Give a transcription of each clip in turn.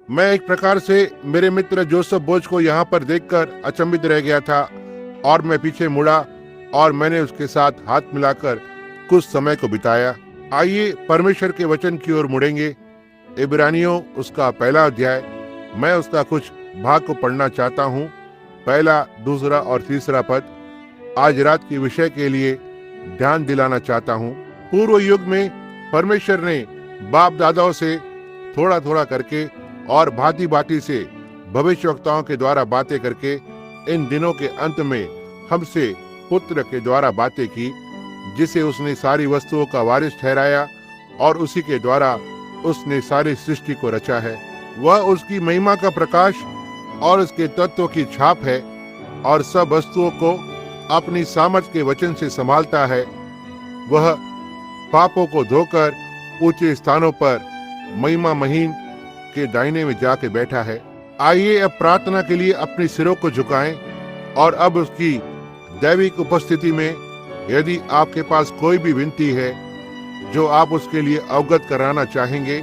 मैं एक प्रकार से मेरे मित्र जोसेफ बोझ को यहाँ पर देखकर अचंभित रह गया था और मैं पीछे मुड़ा और मैंने उसके साथ हाथ मिलाकर कुछ समय को बिताया। आइए परमेश्वर के वचन की ओर मुड़ेंगे। इब्रानियों उसका पहला अध्याय, मैं उसका कुछ भाग को पढ़ना चाहता हूँ। पहला, दूसरा और तीसरा पद आज रात के विषय के लिए ध्यान दिलाना चाहता हूँ। पूर्व युग में परमेश्वर ने बाप दादाओं से थोड़ा थोड़ा करके और भांति भांति से भविष्यवक्ताओं के द्वारा बातें करके इन दिनों के अंत में हमसे पुत्र के द्वारा बातें की, जिसे उसने सारी वस्तुओं का वारिस ठहराया और उसी के द्वारा उसने सारी सृष्टि को रचा है। वह उसकी महिमा का प्रकाश और उसके तत्व की छाप है और सब वस्तुओं को अपनी सामर्थ के वचन से संभालता है। वह पापों को धोकर ऊंचे स्थानों पर महिमा महीन के दाहिने में जाके बैठा है। आइए अब प्रार्थना के लिए अपने सिरों को झुकाएं और अब उसकी दैविक उपस्थिति में यदि आपके पास कोई भी विनती है जो आप उसके लिए अवगत कराना चाहेंगे,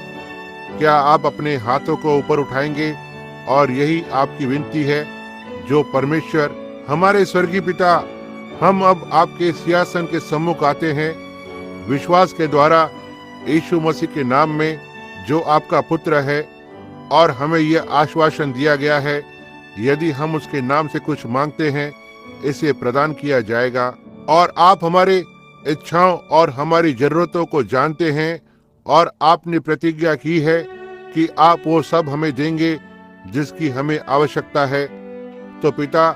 क्या आप अपने हाथों को ऊपर उठाएंगे और यही आपकी विनती है। जो परमेश्वर हमारे स्वर्गीय पिता, हम अब आपके सिंहासन के सम्मुख आते हैं विश्वास के द्वारा यीशु मसीह के नाम में, जो आपका पुत्र है, और हमें यह आश्वासन दिया गया है यदि हम उसके नाम से कुछ मांगते हैं इसे प्रदान किया जाएगा। और आप हमारे इच्छाओं और हमारी जरूरतों को जानते हैं और आपने प्रतिज्ञा की है कि आप वो सब हमें देंगे जिसकी हमें आवश्यकता है। तो पिता,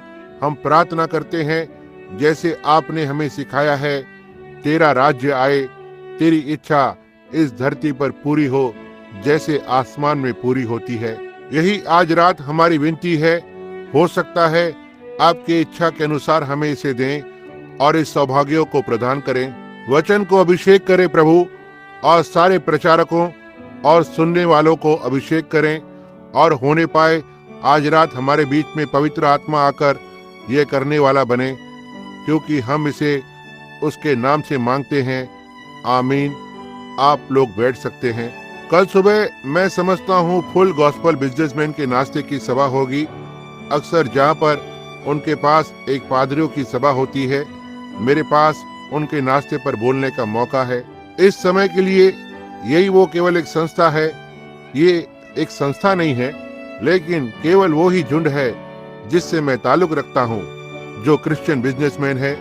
हम प्रार्थना करते हैं जैसे आपने हमें सिखाया है, तेरा राज्य आए, तेरी इच्छा इस धरती पर पूरी हो जैसे आसमान में पूरी होती है। यही आज रात हमारी विनती है। हो सकता है आपकी इच्छा के अनुसार हमें इसे दें और इस सौभाग्यों को प्रदान करें। वचन को अभिषेक करें प्रभु, और सारे प्रचारकों और सुनने वालों को अभिषेक करें और होने पाए आज रात हमारे बीच में पवित्र आत्मा आकर यह करने वाला बने, क्योंकि हम इसे उसके नाम से मांगते हैं। आमीन। आप लोग बैठ सकते हैं। कल सुबह मैं समझता हूँ फुल गॉस्पल बिजनेसमैन के नाश्ते की सभा होगी। अक्सर जहाँ पर उनके पास एक पादरियों की सभा होती है, मेरे पास उनके नाश्ते पर बोलने का मौका है। इस समय के लिए यही वो केवल एक संस्था है। ये एक संस्था नहीं है, लेकिन केवल वो ही झुंड है जिससे मैं ताल्लुक रखता हूँ, जो क्रिश्चियन बिजनेसमैन है।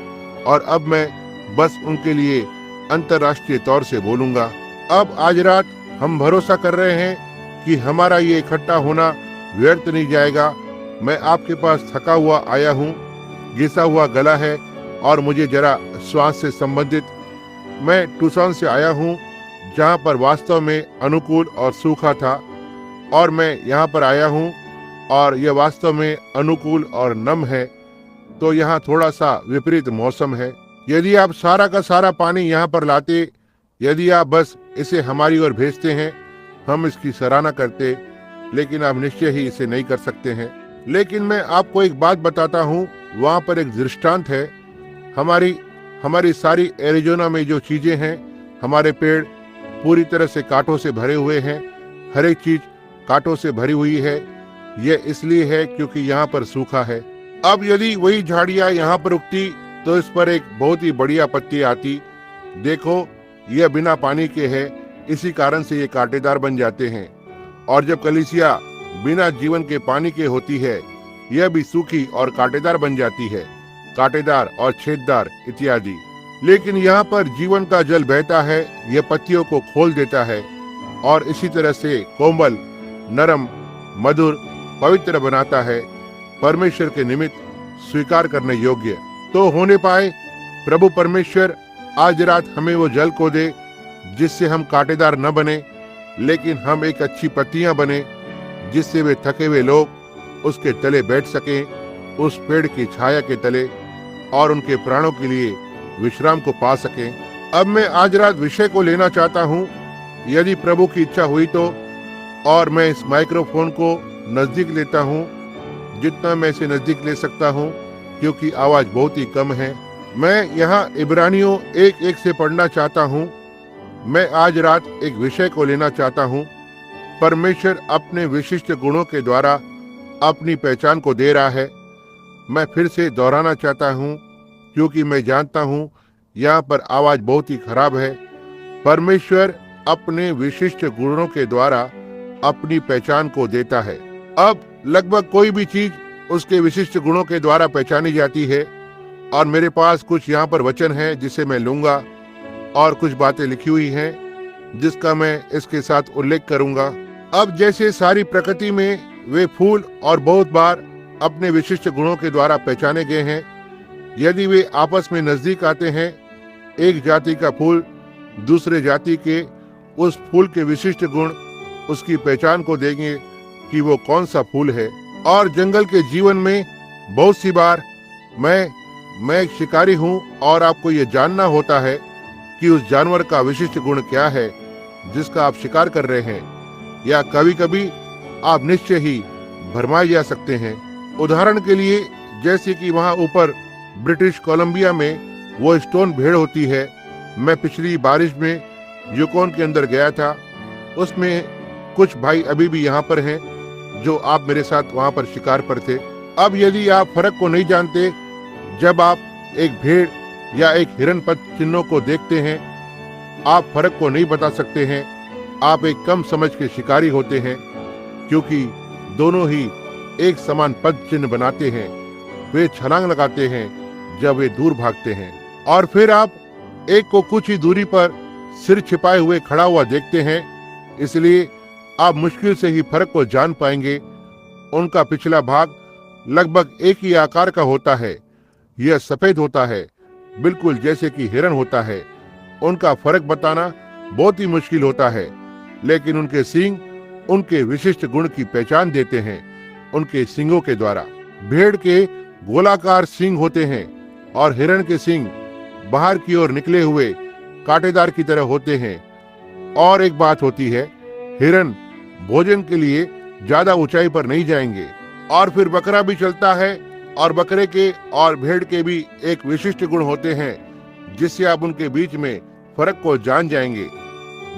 और अब मैं बस उनके लिए अंतर्राष्ट्रीय तौर से बोलूंगा। अब आज रात हम भरोसा कर रहे हैं कि हमारा ये इकट्ठा होना व्यर्थ नहीं जाएगा। मैं आपके पास थका हुआ आया हूँ, घिसा हुआ गला है और मुझे जरा श्वास से संबंधित। मैं टूसान से आया हूँ, जहाँ पर वास्तव में अनुकूल और सूखा था, और मैं यहाँ पर आया हूँ और यह वास्तव में अनुकूल और नम है। तो यहाँ थोड़ा सा विपरीत मौसम है। यदि आप सारा का सारा पानी यहाँ पर लाते, यदि आप बस इसे हमारी ओर भेजते हैं, हम इसकी सराहना करते, लेकिन आप निश्चय ही इसे नहीं कर सकते हैं। लेकिन मैं आपको एक बात बताता हूँ, वहाँ पर एक दृष्टांत है। हमारी सारी एरिजोना में जो चीजें हैं, हमारे पेड़ पूरी तरह से कांटों से भरे हुए हैं। हर एक चीज कांटों से भरी हुई है। यह इसलिए है क्योंकि यहाँ पर सूखा है। अब यदि वही झाड़ियाँ यहाँ पर उगती तो इस पर एक बहुत ही बढ़िया पत्ती आती। देखो, यह बिना पानी के है, इसी कारण से ये कांटेदार बन जाते हैं। और जब कलीसिया बिना जीवन के पानी के होती है, यह भी सूखी और कांटेदार बन जाती है, कांटेदार और छेददार इत्यादि। लेकिन यहाँ पर जीवन का जल बहता है, यह पत्तियों को खोल देता है और इसी तरह से कोमल, नरम, मधुर, पवित्र बनाता है, परमेश्वर के निमित्त स्वीकार करने योग्य। तो होने पाए प्रभु परमेश्वर आज रात हमें वो जल को दे जिससे हम कांटेदार न बने, लेकिन हम एक अच्छी पत्तियां बने, जिससे वे थके हुए लोग उसके तले बैठ सकें, उस पेड़ की छाया के तले, और उनके प्राणों के लिए विश्राम को पा सकें। अब मैं आज रात विषय को लेना चाहता हूँ, यदि प्रभु की इच्छा हुई तो, और मैं इस माइक्रोफोन को नजदीक लेता हूँ जितना मैं इसे नजदीक ले सकता हूँ, क्योंकि आवाज बहुत ही कम है। मैं यहाँ इब्रानियों 1:1 से पढ़ना चाहता हूँ। मैं आज रात एक विषय को लेना चाहता हूँ परमेश्वर अपने विशिष्ट गुणों के द्वारा अपनी पहचान को दे रहा है। मैं फिर से दोहराना चाहता हूँ क्योंकि मैं जानता हूँ यहाँ पर आवाज बहुत ही खराब है। परमेश्वर अपने विशिष्ट गुणों के द्वारा अपनी पहचान को देता है। अब लगभग कोई भी चीज उसके विशिष्ट गुणों के द्वारा पहचानी जाती है और मेरे पास कुछ यहाँ पर वचन है जिसे मैं लूंगा और कुछ बातें लिखी हुई हैं जिसका मैं इसके साथ उल्लेख करूंगा। अब जैसे सारी प्रकृति में वे फूल और बहुत बार अपने विशिष्ट गुणों के द्वारा पहचाने गए हैं। यदि वे आपस में नजदीक आते हैं, एक जाति का फूल दूसरे जाति के उस फूल के विशिष्ट गुण उसकी पहचान को देंगे कि वो कौन सा फूल है। और जंगल के जीवन में बहुत सी बार मैं एक शिकारी हूँ और आपको ये जानना होता है कि उस जानवर का विशिष्ट गुण क्या है जिसका आप शिकार कर रहे हैं, या कभी कभी आप निश्चय ही भरमाए जा सकते हैं। उदाहरण के लिए जैसे कि वहाँ ऊपर ब्रिटिश कोलंबिया में वो स्टोन भेड़ होती है। मैं पिछली बारिश में यूकोन के अंदर गया था, उसमें कुछ भाई अभी भी यहाँ पर हैं जो आप मेरे साथ वहाँ पर शिकार पर थे। अब यदि आप फर्क को नहीं जानते, जब आप एक भेड़ या एक हिरन पद चिन्हों को देखते हैं, आप फर्क को नहीं बता सकते हैं। आप एक कम समझ के शिकारी होते हैं क्योंकि दोनों ही एक समान पद चिन्ह बनाते हैं। वे छलांग लगाते हैं जब वे दूर भागते हैं और फिर आप एक को कुछ ही दूरी पर सिर छिपाए हुए खड़ा हुआ देखते हैं, इसलिए आप मुश्किल से ही फर्क को जान पाएंगे। उनका पिछला भाग लगभग एक ही आकार का होता है। यह सफेद होता है, बिल्कुल जैसे कि हिरन होता है। उनका फर्क बताना बहुत ही मुश्किल होता है, लेकिन उनके सींग उनके विशिष्ट गुण की पहचान देते हैं उनके सींगों के द्वारा। भेड़ के गोलाकार सींग होते हैं और हिरन के सींग बाहर की ओर निकले हुए कांटेदार की तरह होते हैं। और एक बात होती है, हिरन भोजन के लिए ज्यादा ऊंचाई पर नहीं जाएंगे। और फिर बकरा भी चलता है और बकरे के और भेड़ के भी एक विशिष्ट गुण होते हैं जिससे आप उनके बीच में फर्क को जान जाएंगे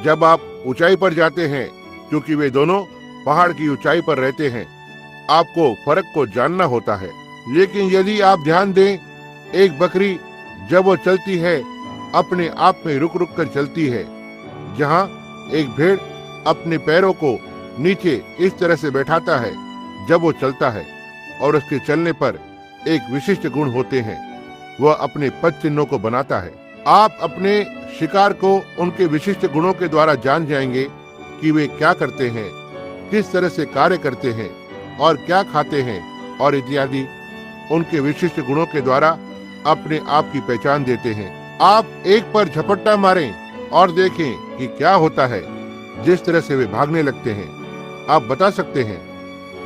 जब आप ऊंचाई पर जाते हैं, क्योंकि वे दोनों पहाड़ की ऊंचाई पर रहते हैं। आपको फर्क को जानना होता है। लेकिन यदि आप ध्यान दें, एक बकरी जब वो चलती है अपने आप में रुक रुक कर चलती है, जहाँ एक भेड़ अपने पैरों को नीचे इस तरह से बैठाता है जब वो चलता है, और उसके चलने पर एक विशिष्ट गुण होते हैं, वह अपने पद चिन्हों को बनाता है। आप अपने शिकार को उनके विशिष्ट गुणों के द्वारा जान जाएंगे कि वे क्या करते हैं, किस तरह से कार्य करते हैं और क्या खाते हैं और इत्यादि। उनके विशिष्ट गुणों के द्वारा अपने आप की पहचान देते हैं। आप एक पर झपट्टा मारें और देखें कि क्या होता है। जिस तरह से वे भागने लगते हैं, आप बता सकते हैं।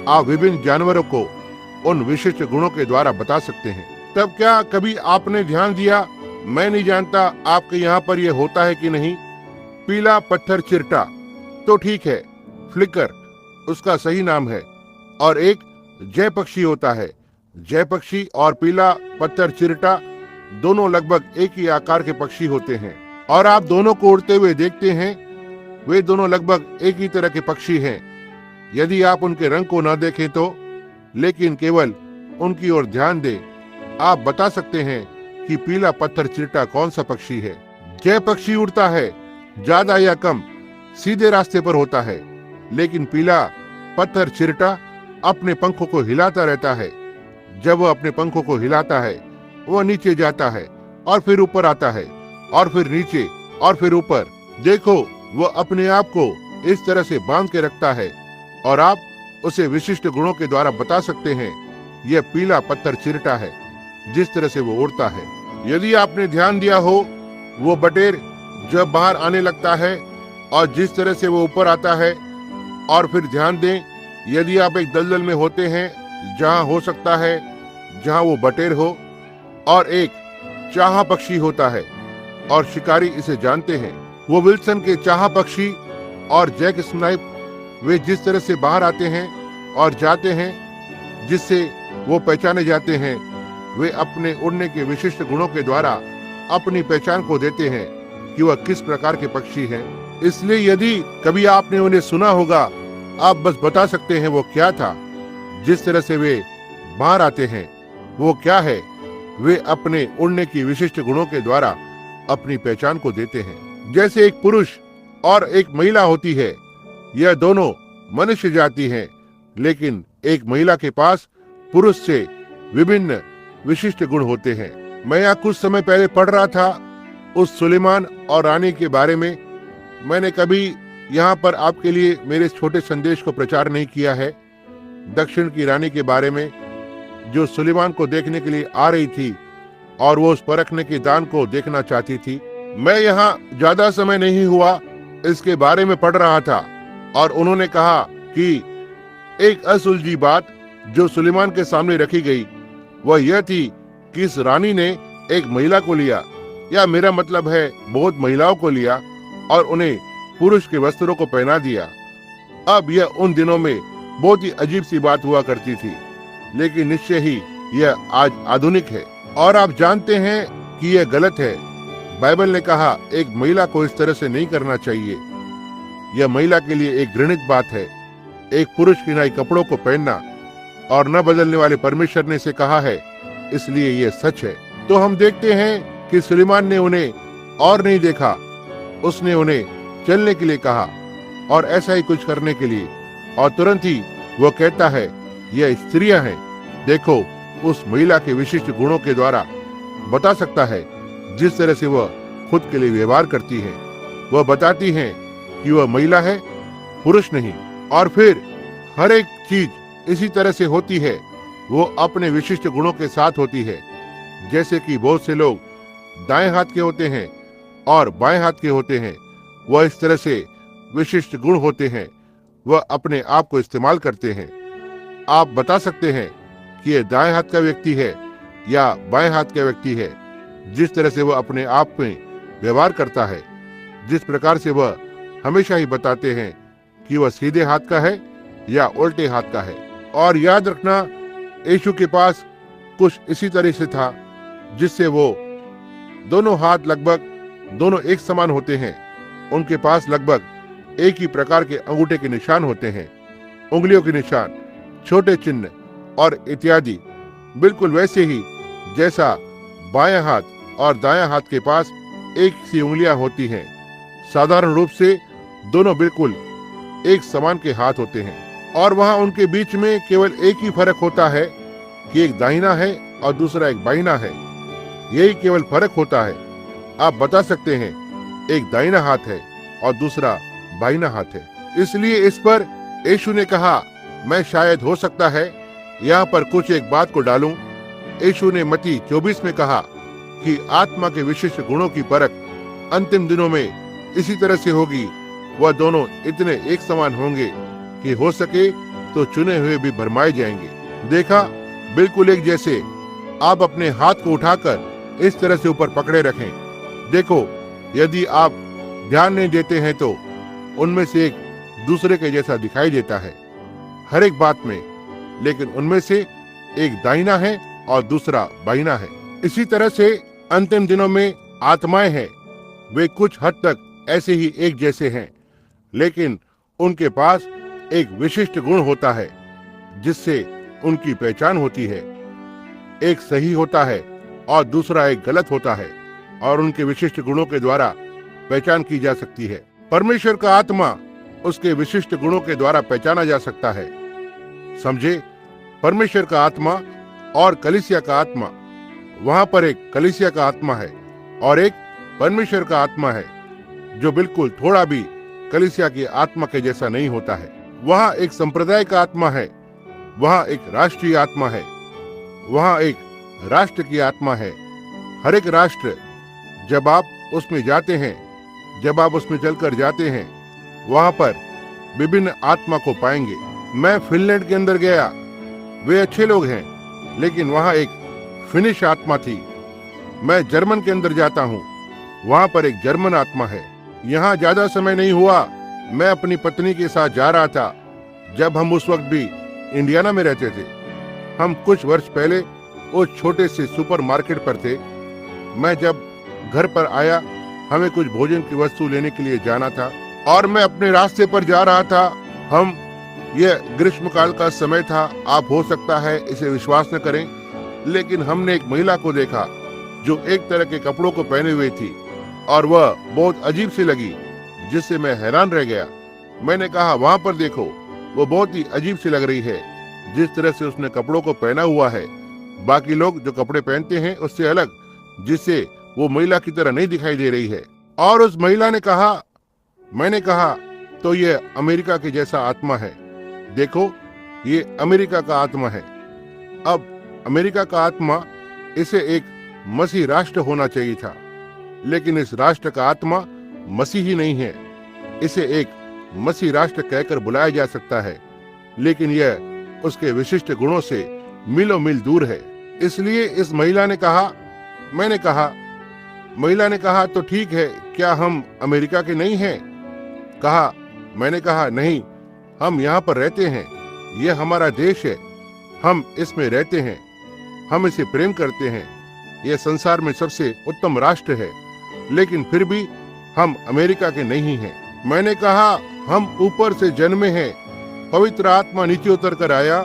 आप विभिन्न जानवरों को उन विशिष्ट गुणों के द्वारा बता सकते हैं। तब क्या कभी आपने ध्यान दिया, मैं नहीं जानता आपके यहाँ पर यह होता है कि नहीं, पीला पत्थर चिरटा, तो ठीक है, फ्लिकर उसका सही नाम है, और एक जय पक्षी होता है। जय पक्षी और पीला पत्थर चिरटा दोनों लगभग एक ही आकार के पक्षी होते हैं और आप दोनों को उड़ते हुए देखते हैं। वे दोनों लगभग एक ही तरह के पक्षी हैं यदि आप उनके रंग को न देखें तो, लेकिन केवल उनकी ओर ध्यान दें, आप बता सकते हैं कि पीला पत्थर चिरटा कौन सा पक्षी है। जय पक्षी उड़ता है, ज्यादा या कम सीधे रास्ते पर होता है, लेकिन पीला पत्थर चिरटा अपने पंखों को हिलाता रहता है। जब वह अपने पंखों को हिलाता है, वह नीचे जाता है और फिर ऊपर आता है और फिर नीचे और फिर ऊपर। देखो, वह अपने आप को इस तरह से बांध के रखता है और आप उसे विशिष्ट गुणों के द्वारा बता सकते हैं, यह पीला पत्थर चिरटा है, जिस तरह से वो उड़ता है। यदि आपने ध्यान दिया हो, वो बटेर जब बाहर आने लगता है और जिस तरह से वो ऊपर आता है। और फिर ध्यान दें, यदि आप एक दलदल में होते हैं जहां हो सकता है जहां वो बटेर हो, और एक चाहा पक्षी होता है और शिकारी इसे जानते हैं। वो विल्सन के चाहा पक्षी और जैक स्नाइप, वे जिस तरह से बाहर आते हैं और जाते हैं जिससे वो पहचाने जाते हैं, वे अपने उड़ने के विशिष्ट गुणों के द्वारा अपनी पहचान को देते हैं कि वह किस प्रकार के पक्षी हैं। इसलिए यदि कभी आपने उन्हें सुना होगा आप बस बता सकते हैं वो क्या था? जिस तरह से वे बाहर आते हैं वो क्या है? वे अपने उड़ने की विशिष्ट गुणों के द्वारा अपनी पहचान को देते हैं। जैसे एक पुरुष और एक महिला होती है, यह दोनों मनुष्य जाति हैं, लेकिन एक महिला के पास पुरुष से विभिन्न विशिष्ट गुण होते हैं। मैं यहाँ कुछ समय पहले पढ़ रहा था उस सुलेमान और रानी के बारे में। मैंने कभी यहाँ पर आपके लिए मेरे छोटे संदेश को प्रचार नहीं किया है। दक्षिण की रानी के बारे में जो सुलेमान को देखने के लिए आ रही थी और वो उस परखने के दान को देखना चाहती थी। मैं यहाँ ज्यादा समय नहीं हुआ इसके बारे में पढ़ रहा था और उन्होंने कहा कि एक असुलझी बात जो सुलेमान के सामने रखी गई वह यह थी कि इस रानी ने एक महिला को लिया, या मेरा मतलब है बहुत महिलाओं को लिया और उन्हें पुरुष के वस्त्रों को पहना दिया। अब यह उन दिनों में बहुत ही अजीब सी बात हुआ करती थी, लेकिन निश्चय ही यह आज आधुनिक है और आप जानते हैं कि यह गलत है। बाइबल ने कहा एक महिला को इस तरह से नहीं करना चाहिए। यह महिला के लिए एक घृणित बात है, एक पुरुष की नाई कपड़ों को पहनना, और न बदलने वाले परमेश्वर ने इसे कहा है, इसलिए यह सच है। तो हम देखते हैं कि सुलेमान ने उन्हें और नहीं देखा, उसने उन्हें चलने के लिए कहा और ऐसा ही कुछ करने के लिए, और तुरंत ही वो कहता है यह स्त्रियां हैं। देखो, उस महिला के विशिष्ट गुणों के द्वारा बता सकता है जिस तरह से वह खुद के लिए व्यवहार करती है। वह बताती है कि वह महिला है, पुरुष नहीं। और फिर हर एक चीज इसी तरह से होती है, वो अपने विशिष्ट गुणों के साथ होती है। जैसे कि बहुत से लोग दाएं हाथ के होते हैं और बाएं हाथ के होते हैं, वह इस तरह से विशिष्ट गुण होते हैं, वह अपने आप को इस्तेमाल करते हैं। आप बता सकते हैं कि यह दाएं हाथ का व्यक्ति है या बाएं हाथ का व्यक्ति है, जिस तरह से वह अपने आप में व्यवहार करता है, जिस प्रकार से वह हमेशा ही बताते हैं कि वह सीधे हाथ का है या उल्टे हाथ का है। और याद रखना, यीशु के पास कुछ इसी तरह से था, जिससे वो दोनों हाथ लगभग दोनों एक समान होते हैं। उनके पास लगभग एक ही प्रकार के अंगूठे के निशान होते हैं, उंगलियों के निशान, छोटे चिन्ह और इत्यादि, बिल्कुल वैसे ही जैसा बायां हाथ और दायां हाथ के पास एक सी उंगलियां होती हैं। साधारण रूप से दोनों बिल्कुल एक समान के हाथ होते हैं और वहां उनके बीच में केवल एक ही फर्क होता है कि एक दाहिना है और दूसरा एक बाहिना है। यही केवल फर्क होता है। आप बता सकते हैं एक दाहिना हाथ है और दूसरा बाहिना हाथ है। इसलिए इस पर यीशु ने कहा, मैं शायद हो सकता है यहाँ पर कुछ एक बात को डालूं। यीशु ने मत्ती 24 में कहा कि आत्मा के विशिष्ट गुणों की परख अंतिम दिनों में इसी तरह से होगी। वह दोनों इतने एक समान होंगे कि हो सके तो चुने हुए भी भरमाए जाएंगे। देखा, बिल्कुल एक जैसे। आप अपने हाथ को उठाकर इस तरह से ऊपर पकड़े रखें। देखो, यदि आप ध्यान नहीं देते हैं तो उनमें से एक दूसरे के जैसा दिखाई देता है हर एक बात में, लेकिन उनमें से एक दाहिना है और दूसरा बाहिना है। इसी तरह से अंतिम दिनों में आत्माएं हैं, वे कुछ हद तक ऐसे ही एक जैसे हैं, लेकिन उनके पास एक विशिष्ट गुण होता है जिससे उनकी पहचान होती है। एक सही होता है और दूसरा एक गलत होता है, और उनके विशिष्ट गुणों के द्वारा पहचान की जा सकती है। परमेश्वर का आत्मा उसके विशिष्ट गुणों के द्वारा पहचाना जा सकता है। समझे, परमेश्वर का आत्मा और कलीसिया का आत्मा। वहां पर एक कलीसिया का आत्मा है और एक परमेश्वर का आत्मा है, जो बिल्कुल थोड़ा भी कलीसिया की आत्मा के जैसा नहीं होता है। वहां एक संप्रदाय का आत्मा है, वहां एक राष्ट्रीय आत्मा है, वहां एक राष्ट्र की आत्मा है। हर एक राष्ट्र, जब आप उसमें जाते हैं, जब आप उसमें चलकर जाते हैं, वहां पर विभिन्न आत्मा को पाएंगे। मैं फिनलैंड के अंदर गया, वे अच्छे लोग हैं, लेकिन वहां एक फिनिश आत्मा थी। मैं जर्मन के अंदर जाता हूं, वहां पर एक जर्मन आत्मा है। यहाँ ज्यादा समय नहीं हुआ, मैं अपनी पत्नी के साथ जा रहा था, जब हम उस वक्त भी इंडियाना में रहते थे। हम कुछ वर्ष पहले उस छोटे से सुपरमार्केट पर थे। मैं जब घर पर आया, हमें कुछ भोजन की वस्तु लेने के लिए जाना था और मैं अपने रास्ते पर जा रहा था। हम यह ग्रीष्मकाल का समय था। आप हो सकता है इसे विश्वास न करें, लेकिन हमने एक महिला को देखा जो एक तरह के कपड़ों को पहने हुए थी और वह बहुत अजीब सी लगी, जिससे मैं हैरान रह गया। मैंने कहा, वहां पर देखो, वो बहुत ही अजीब सी लग रही है। जिस तरह से उसने कपड़ों को पहना हुआ है, बाकी लोग जो कपड़े पहनते हैं उससे अलग, जिससे वो महिला की तरह नहीं दिखाई दे रही है। और उस महिला ने कहा, मैंने कहा, तो ये अमेरिका के जैसा आत्मा है। देखो, ये अमेरिका का आत्मा है। अब अमेरिका का आत्मा, इसे एक मसीह राष्ट्र होना चाहिए था, लेकिन इस राष्ट्र का आत्मा मसीह ही नहीं है। इसे एक मसीह राष्ट्र कहकर बुलाया जा सकता है, लेकिन यह उसके विशिष्ट गुणों से मीलों मील दूर है। इसलिए इस महिला ने कहा, मैंने कहा, महिला ने कहा, तो ठीक है, क्या हम अमेरिका के नहीं हैं? कहा, मैंने कहा, नहीं, हम यहाँ पर रहते हैं। यह हमारा देश है, हम इसमें रहते हैं, हम इसे प्रेम करते हैं। यह संसार में सबसे उत्तम राष्ट्र है, लेकिन फिर भी हम अमेरिका के नहीं हैं। मैंने कहा, हम ऊपर से जन्मे हैं, पवित्र आत्मा नीचे उतर कर आया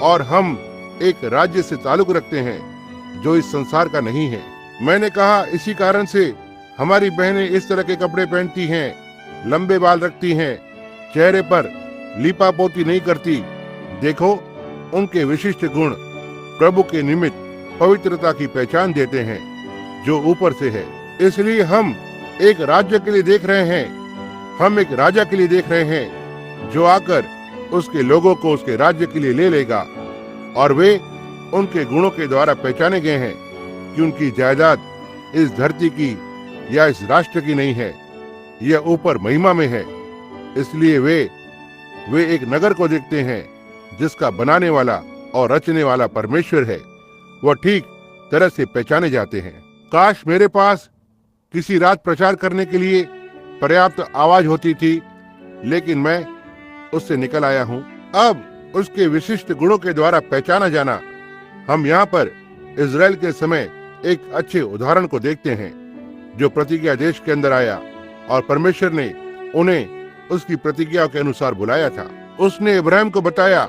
और हम एक राज्य से ताल्लुक रखते हैं जो इस संसार का नहीं है। मैंने कहा, इसी कारण से हमारी बहनें इस तरह के कपड़े पहनती हैं, लंबे बाल रखती हैं, चेहरे पर लीपा पोती नहीं करती। देखो, उनके विशिष्ट गुण प्रभु के निमित्त पवित्रता की पहचान देते हैं जो ऊपर से है। इसलिए हम एक राज्य के लिए देख रहे हैं, हम एक राजा के लिए देख रहे हैं जो आकर उसके लोगों को उसके राज्य के लिए ले लेगा। और वे उनके गुणों के द्वारा पहचाने गए हैं कि उनकी जायदाद इस धरती की या इस राष्ट्र की नहीं है, यह ऊपर महिमा में है। इसलिए वे एक नगर को देखते हैं जिसका बनाने वाला और रचने वाला परमेश्वर है। वह ठीक तरह से पहचाने जाते हैं। काश मेरे पास किसी रात प्रचार करने के लिए पर्याप्त आवाज होती थी, लेकिन मैं उससे निकल आया हूँ। अब उसके विशिष्ट गुणों के द्वारा पहचाना जाना, हम यहाँ पर इजराइल के समय एक अच्छे उदाहरण को देखते हैं जो प्रतिज्ञा देश के अंदर आया और परमेश्वर ने उन्हें उसकी प्रतिज्ञा के अनुसार बुलाया था। उसने इब्राहिम को बताया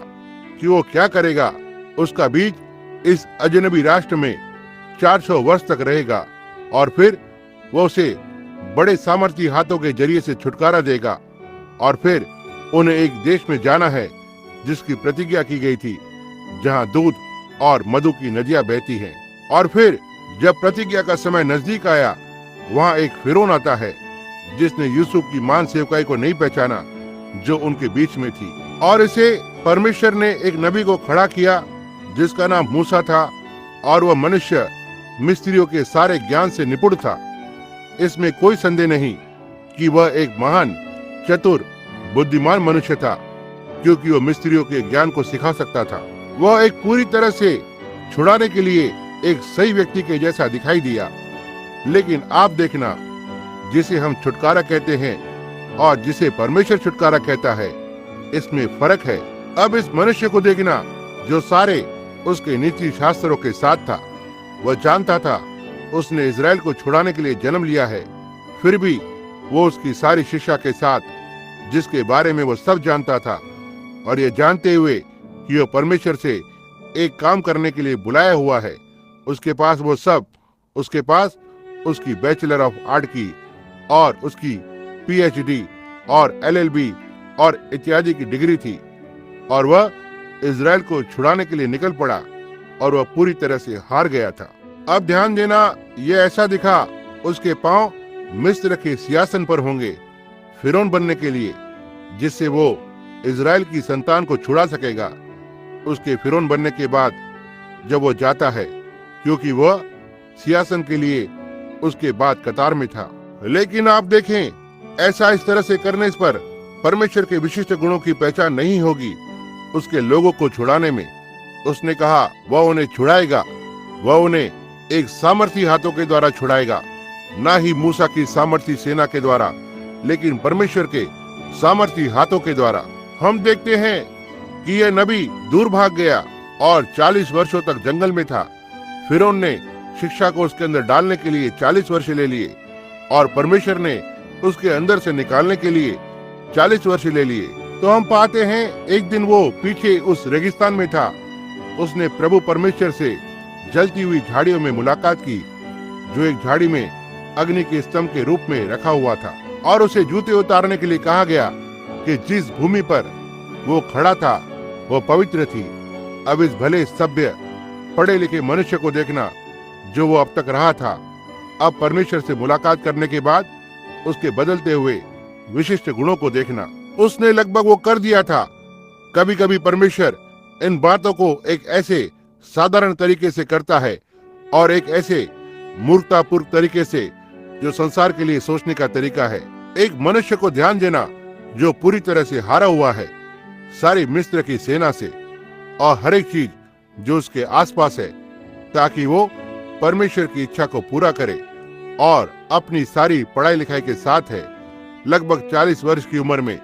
कि वो क्या करेगा। उसका बीज इस अजनबी राष्ट्र में 400 वर्ष तक रहेगा और फिर वो उसे बड़े सामर्थी हाथों के जरिए से छुटकारा देगा और फिर उन्हें एक देश में जाना है जिसकी प्रतिज्ञा की गई थी, जहां दूध और मधु की नदियां बहती हैं। और फिर जब प्रतिज्ञा का समय नजदीक आया, वहां एक फिरौन आता है जिसने यूसुफ की मान सेवकाई को नहीं पहचाना जो उनके बीच में थी, और इसे परमेश्वर ने एक नबी को खड़ा किया जिसका नाम मूसा था, और वह मनुष्य मिस्त्रियों के सारे ज्ञान से निपुण था। इसमें कोई संदेह नहीं कि वह एक महान, चतुर, बुद्धिमान मनुष्य था, क्योंकि वह मिस्त्रियों के ज्ञान को सिखा सकता था। वह एक पूरी तरह से छुड़ाने के लिए एक सही व्यक्ति के जैसा दिखाई दिया। लेकिन आप देखना, जिसे हम छुटकारा कहते हैं और जिसे परमेश्वर छुटकारा कहता है, इसमें फर्क है। अब इस मनुष्य को देखना जो सारे उसके नीति शास्त्रों के साथ था। वह जानता था उसने इजराइल को छुड़ाने के लिए जन्म लिया है, फिर भी वो उसकी सारी शिक्षा के साथ, जिसके बारे में वो सब जानता था, और ये जानते हुए कि वह परमेश्वर से एक काम करने के लिए बुलाया हुआ है, उसके पास वो सब, उसके पास उसकी बैचलर ऑफ आर्ट की और उसकी पीएचडी और एलएलबी और इत्यादि की डिग्री थी, और वह इजराइल को छुड़ाने के लिए निकल पड़ा और वह पूरी तरह से हार गया था। अब ध्यान देना, यह ऐसा दिखा उसके पांव मिस्र के सिंहासन पर होंगे फिरौन बनने के लिए, जिससे वो इजराइल की संतान को छुड़ा सकेगा। उसके फिरौन बनने के बाद जब वो जाता है, क्योंकि वह सिंहासन के लिए उसके बाद कतार में था। लेकिन आप देखें, ऐसा इस तरह से करने पर परमेश्वर के विशिष्ट गुणों की पहचान नहीं होगी उसके लोगों को छुड़ाने में। उसने कहा वह उन्हें छुड़ाएगा, वह उन्हें एक सामर्थी हाथों के द्वारा छुड़ाएगा, ना ही मूसा की सामर्थी सेना के द्वारा, लेकिन परमेश्वर के सामर्थी हाथों के द्वारा। हम देखते हैं कि यह नबी दूर भाग गया और 40 वर्षों तक जंगल में था। फिरौन ने शिक्षा को उसके अंदर डालने के लिए 40 वर्ष ले लिए और परमेश्वर ने उसके अंदर से निकालने के लिए 40 वर्ष ले लिए। तो हम पाते हैं एक दिन वो पीछे उस रेगिस्तान में था। उसने प्रभु परमेश्वर से जलती हुई झाड़ियों में मुलाकात की, जो एक झाड़ी में अग्नि के स्तंभ के रूप में रखा हुआ था, और उसे जूते उतारने के लिए कहा गया कि जिस भूमि पर वो खड़ा था वो पवित्र थी। अब इस भले सभ्य पढ़े लिखे मनुष्य को देखना, जो वो अब तक रहा था, अब परमेश्वर से मुलाकात करने के बाद उसके बदलते हुए विशिष्ट गुणों को देखना। उसने लगभग वो कर दिया था। कभी कभी परमेश्वर इन बातों को एक ऐसे साधारण तरीके से करता है और एक ऐसे मूर्खतापूर्ण तरीके से जो संसार के लिए सोचने का तरीका है। एक मनुष्य को ध्यान देना जो पूरी तरह से हारा हुआ है सारी मिस्र की सेना से और हर एक चीज जो उसके आसपास है, ताकि वो परमेश्वर की इच्छा को पूरा करे और अपनी सारी पढ़ाई लिखाई के साथ है, लगभग 40 वर्ष की उम्र में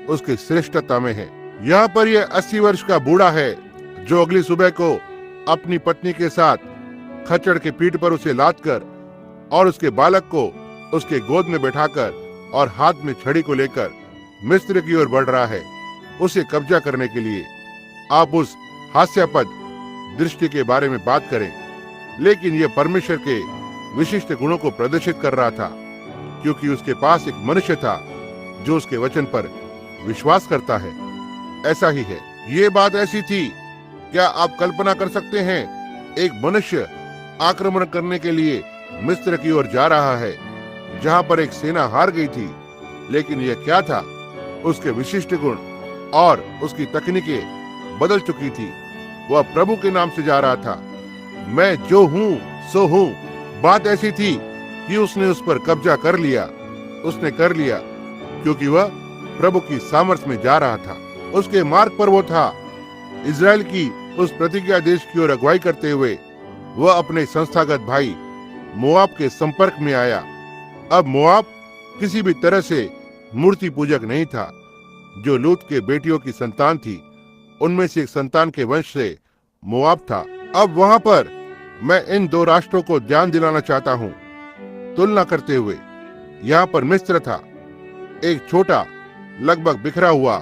उसकी श्रेष्ठता में है। यहाँ पर यह 80 वर्ष का बूढ़ा है जो अगली सुबह को अपनी पत्नी के साथ खच्चर के पीठ पर उसे लादकर और उसके बालक को उसके गोद में बैठाकर और हाथ में छड़ी को लेकर मिस्र की ओर बढ़ रहा है, उसे कब्जा करने के लिए। आप उस हास्यास्पद दृष्टि के बारे में बात करें, लेकिन यह परमेश्वर के विशिष्ट गुणों को प्रदर्शित कर रहा था, क्योंकि उसके पास एक मनुष्य था जो उसके वचन पर विश्वास करता है। ऐसा ही है, ये बात ऐसी थी। क्या आप कल्पना कर सकते हैं, एक मनुष्य आक्रमण करने के लिए मिस्र की ओर जा रहा है, जहां पर एक सेना हार गई थी, लेकिन यह क्या था? उसके विशिष्ट गुण और उसकी तकनीकें बदल चुकी थी। वह प्रभु के नाम से जा रहा था। मैं जो हूँ सो हूँ। बात ऐसी थी कि उसने उस पर कब्जा कर लिया। उसने कर लिया क्योंकि वह प्रभु की सामर्थ्य में जा रहा था। उसके मार्ग पर वो था। इजराइल की उस प्रतिज्ञा देश की ओर अगुवाई करते हुए वह अपने संस्थागत भाई मोआब के संपर्क में आया। अब मोआब किसी भी तरह से मूर्ति पूजक नहीं था। जो लूत के बेटियों की संतान थी, उनमें से एक संतान के वंश से मोआब था। अब वहां पर मैं इन दो राष्ट्रों को ध्यान दिलाना चाहता हूँ। तुलना करते हुए यहाँ पर मिस्र था, एक छोटा, लगभग बिखरा हुआ।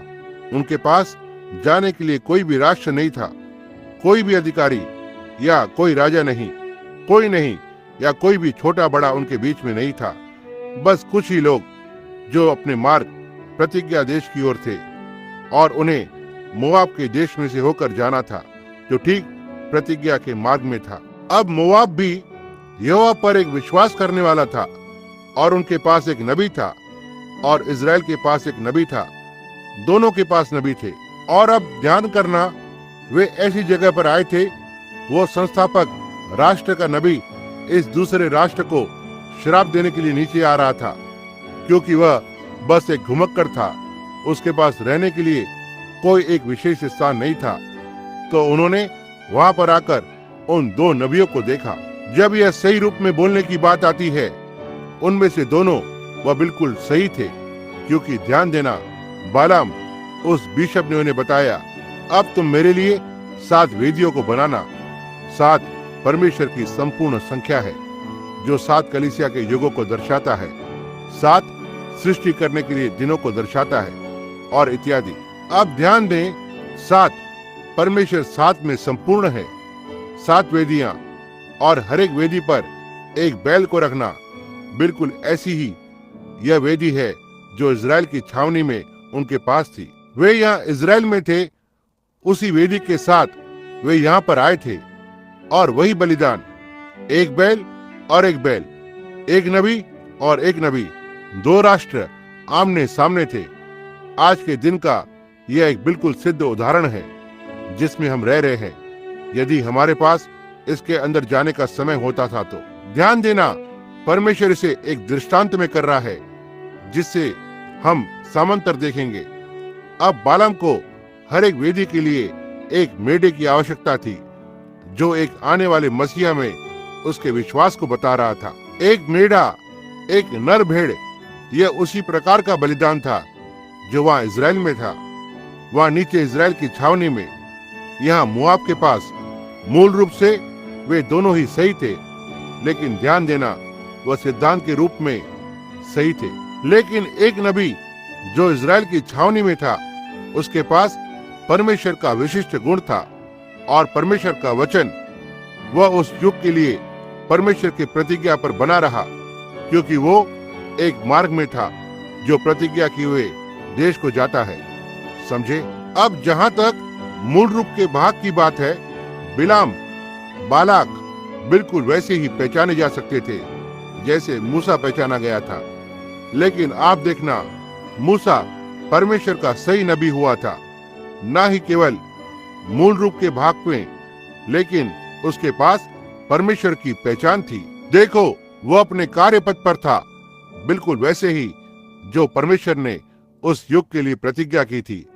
उनके पास जाने के लिए कोई भी राष्ट्र नहीं था, कोई भी अधिकारी या कोई राजा नहीं, कोई नहीं या कोई भी छोटा बड़ा उनके बीच में नहीं था। बस कुछ ही लोग जो अपने मार्ग प्रतिज्ञा देश की ओर थे, और उन्हें मोआब के देश में से होकर जाना था, जो ठीक प्रतिज्ञा के मार्ग में था। अब मोआब भी यहोवा पर एक विश्वास करने वाला था, और उनके पास एक नबी था, और इजराइल के पास एक नबी था। दोनों के पास नबी थे। और अब ध्यान करना, वे ऐसी जगह पर आए थे। वो संस्थापक राष्ट्र का नबी इस दूसरे राष्ट्र को श्राप देने के लिए नीचे आ रहा था, क्योंकि वह बस एक घुमक्कड़ था। उसके पास रहने के लिए कोई एक विशेष स्थान नहीं था। तो उन्होंने वहां पर आकर उन दो नबियों को देखा। जब यह सही रूप में बोलने की बात आती है, उनमें से दोनों वह बिल्कुल सही थे, क्योंकि ध्यान देना, बालाम उस बिशप ने उन्हें बताया, अब तुम मेरे लिए 7 वेदियों को बनाना। 7 परमेश्वर की संपूर्ण संख्या है, जो 7 कलीसिया के युगों को दर्शाता है। 7 सृष्टि करने के लिए दिनों को दर्शाता है, और इत्यादि। अब ध्यान दें, 7 परमेश्वर 7 में संपूर्ण है। 7 वेदियां, और हर एक वेदी पर एक बैल को रखना। बिल्कुल ऐसी ही यह वेदी है जो इजराइल की छावनी में उनके पास थी। वे यहाँ इजराइल में थे, उसी वेदी के साथ वे यहाँ पर आए थे, और वही बलिदान, एक बैल और एक बैल, एक नबी और एक नबी, 2 राष्ट्र आमने सामने थे। आज के दिन का यह एक बिल्कुल सिद्ध उदाहरण है जिसमें हम रह रहे हैं। यदि हमारे पास इसके अंदर जाने का समय होता था तो। ध्यान देना, परमेश्वर इसे एक दृष्टांत में कर रहा है, जिससे हम समांतर देखेंगे। अब बालाम को हर एक वेदी के लिए एक मेढ़े की आवश्यकता थी, जो एक आने वाले मसीहा में उसके विश्वास को बता रहा था। एक मेढ़ा, एक नर भेड़, यह उसी प्रकार का बलिदान था जो वहां इजराइल में था। वहां नीचे इजराइल की छावनी में, यहाँ मोआब के पास। मूल रूप से वे दोनों ही सही थे, लेकिन ध्यान देना, वह सिद्धांत के रूप में सही थे। लेकिन एक नबी जो इजराइल की छावनी में था, उसके पास परमेश्वर का विशिष्ट गुण था और परमेश्वर का वचन वह उस युग के लिए परमेश्वर की प्रतिज्ञा पर बना रहा, क्योंकि वो एक मार्ग में था जो प्रतिज्ञा किए हुए देश को जाता है। समझे? अब जहां तक मूल रूप के भाग की बात है, बिलाम, बालाक बिल्कुल वैसे ही पहचाने जा सकते थे जैसे मूसा पहचाना गया था। लेकिन आप देखना, मूसा परमेश्वर का सही नबी हुआ था, ना ही केवल मूल रूप के भाग में, लेकिन उसके पास परमेश्वर की पहचान थी। देखो, वो अपने कार्य पथ पर था, बिल्कुल वैसे ही जो परमेश्वर ने उस युग के लिए प्रतिज्ञा की थी,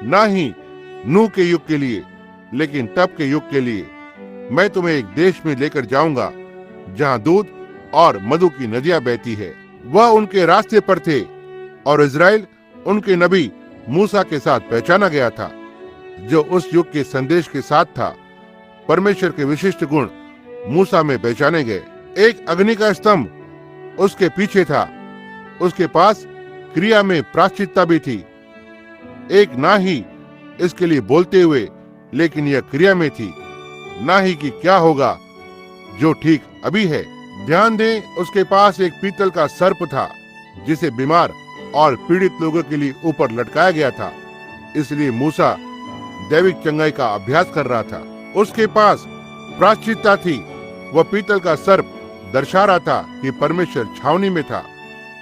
ना ही नूह के युग के लिए, लेकिन तब के युग के लिए। मैं तुम्हें एक देश में लेकर जाऊंगा जहां दूध और मधु की नदियां बहती है। वह उनके रास्ते पर थे और इज़राइल उनके नबी मूसा के साथ पहचाना गया था, जो उस युग के संदेश के साथ था। परमेश्वर के विशिष्ट गुण मूसा में पहचाने गए। एक अग्नि का स्तंभ उसके पीछे था। उसके पास क्रिया में प्रायश्चित्ता भी थी, एक ना ही इसके लिए बोलते हुए, लेकिन यह क्रिया में थी, ना ही कि क्या होगा जो ठीक अभी है। ध्यान दें, उसके पास एक पीतल का सर्प था जिसे बीमार और पीड़ित लोगों के लिए ऊपर लटकाया गया था, इसलिए मूसा दैविक चंगाई का अभ्यास कर रहा था। उसके पास प्रायश्चित्ता थी। वह पीतल का सर्प दर्शा रहा था कि परमेश्वर छावनी में था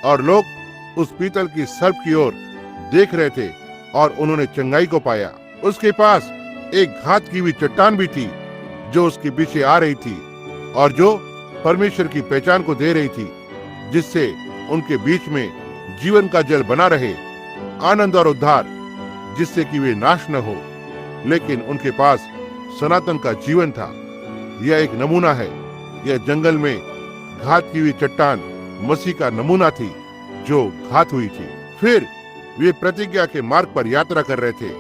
और लोग उस पीतल की सर्प की ओर देख रहे थे और उन्होंने चंगाई को पाया। उसके पास एक घात की हुई चट्टान भी थी जो उसके पीछे आ रही थी और जो परमेश्वर की पहचान को दे रही थी, जिससे उनके बीच में जीवन का जल बना रहे, आनंद और उद्धार, जिससे कि वे नाश न हो, लेकिन उनके पास सनातन का जीवन था। यह एक नमूना है। यह जंगल में घात की हुई चट्टान मसीह का नमूना थी जो घात हुई थी। फिर वे प्रतिज्ञा के मार्ग पर यात्रा कर रहे थे,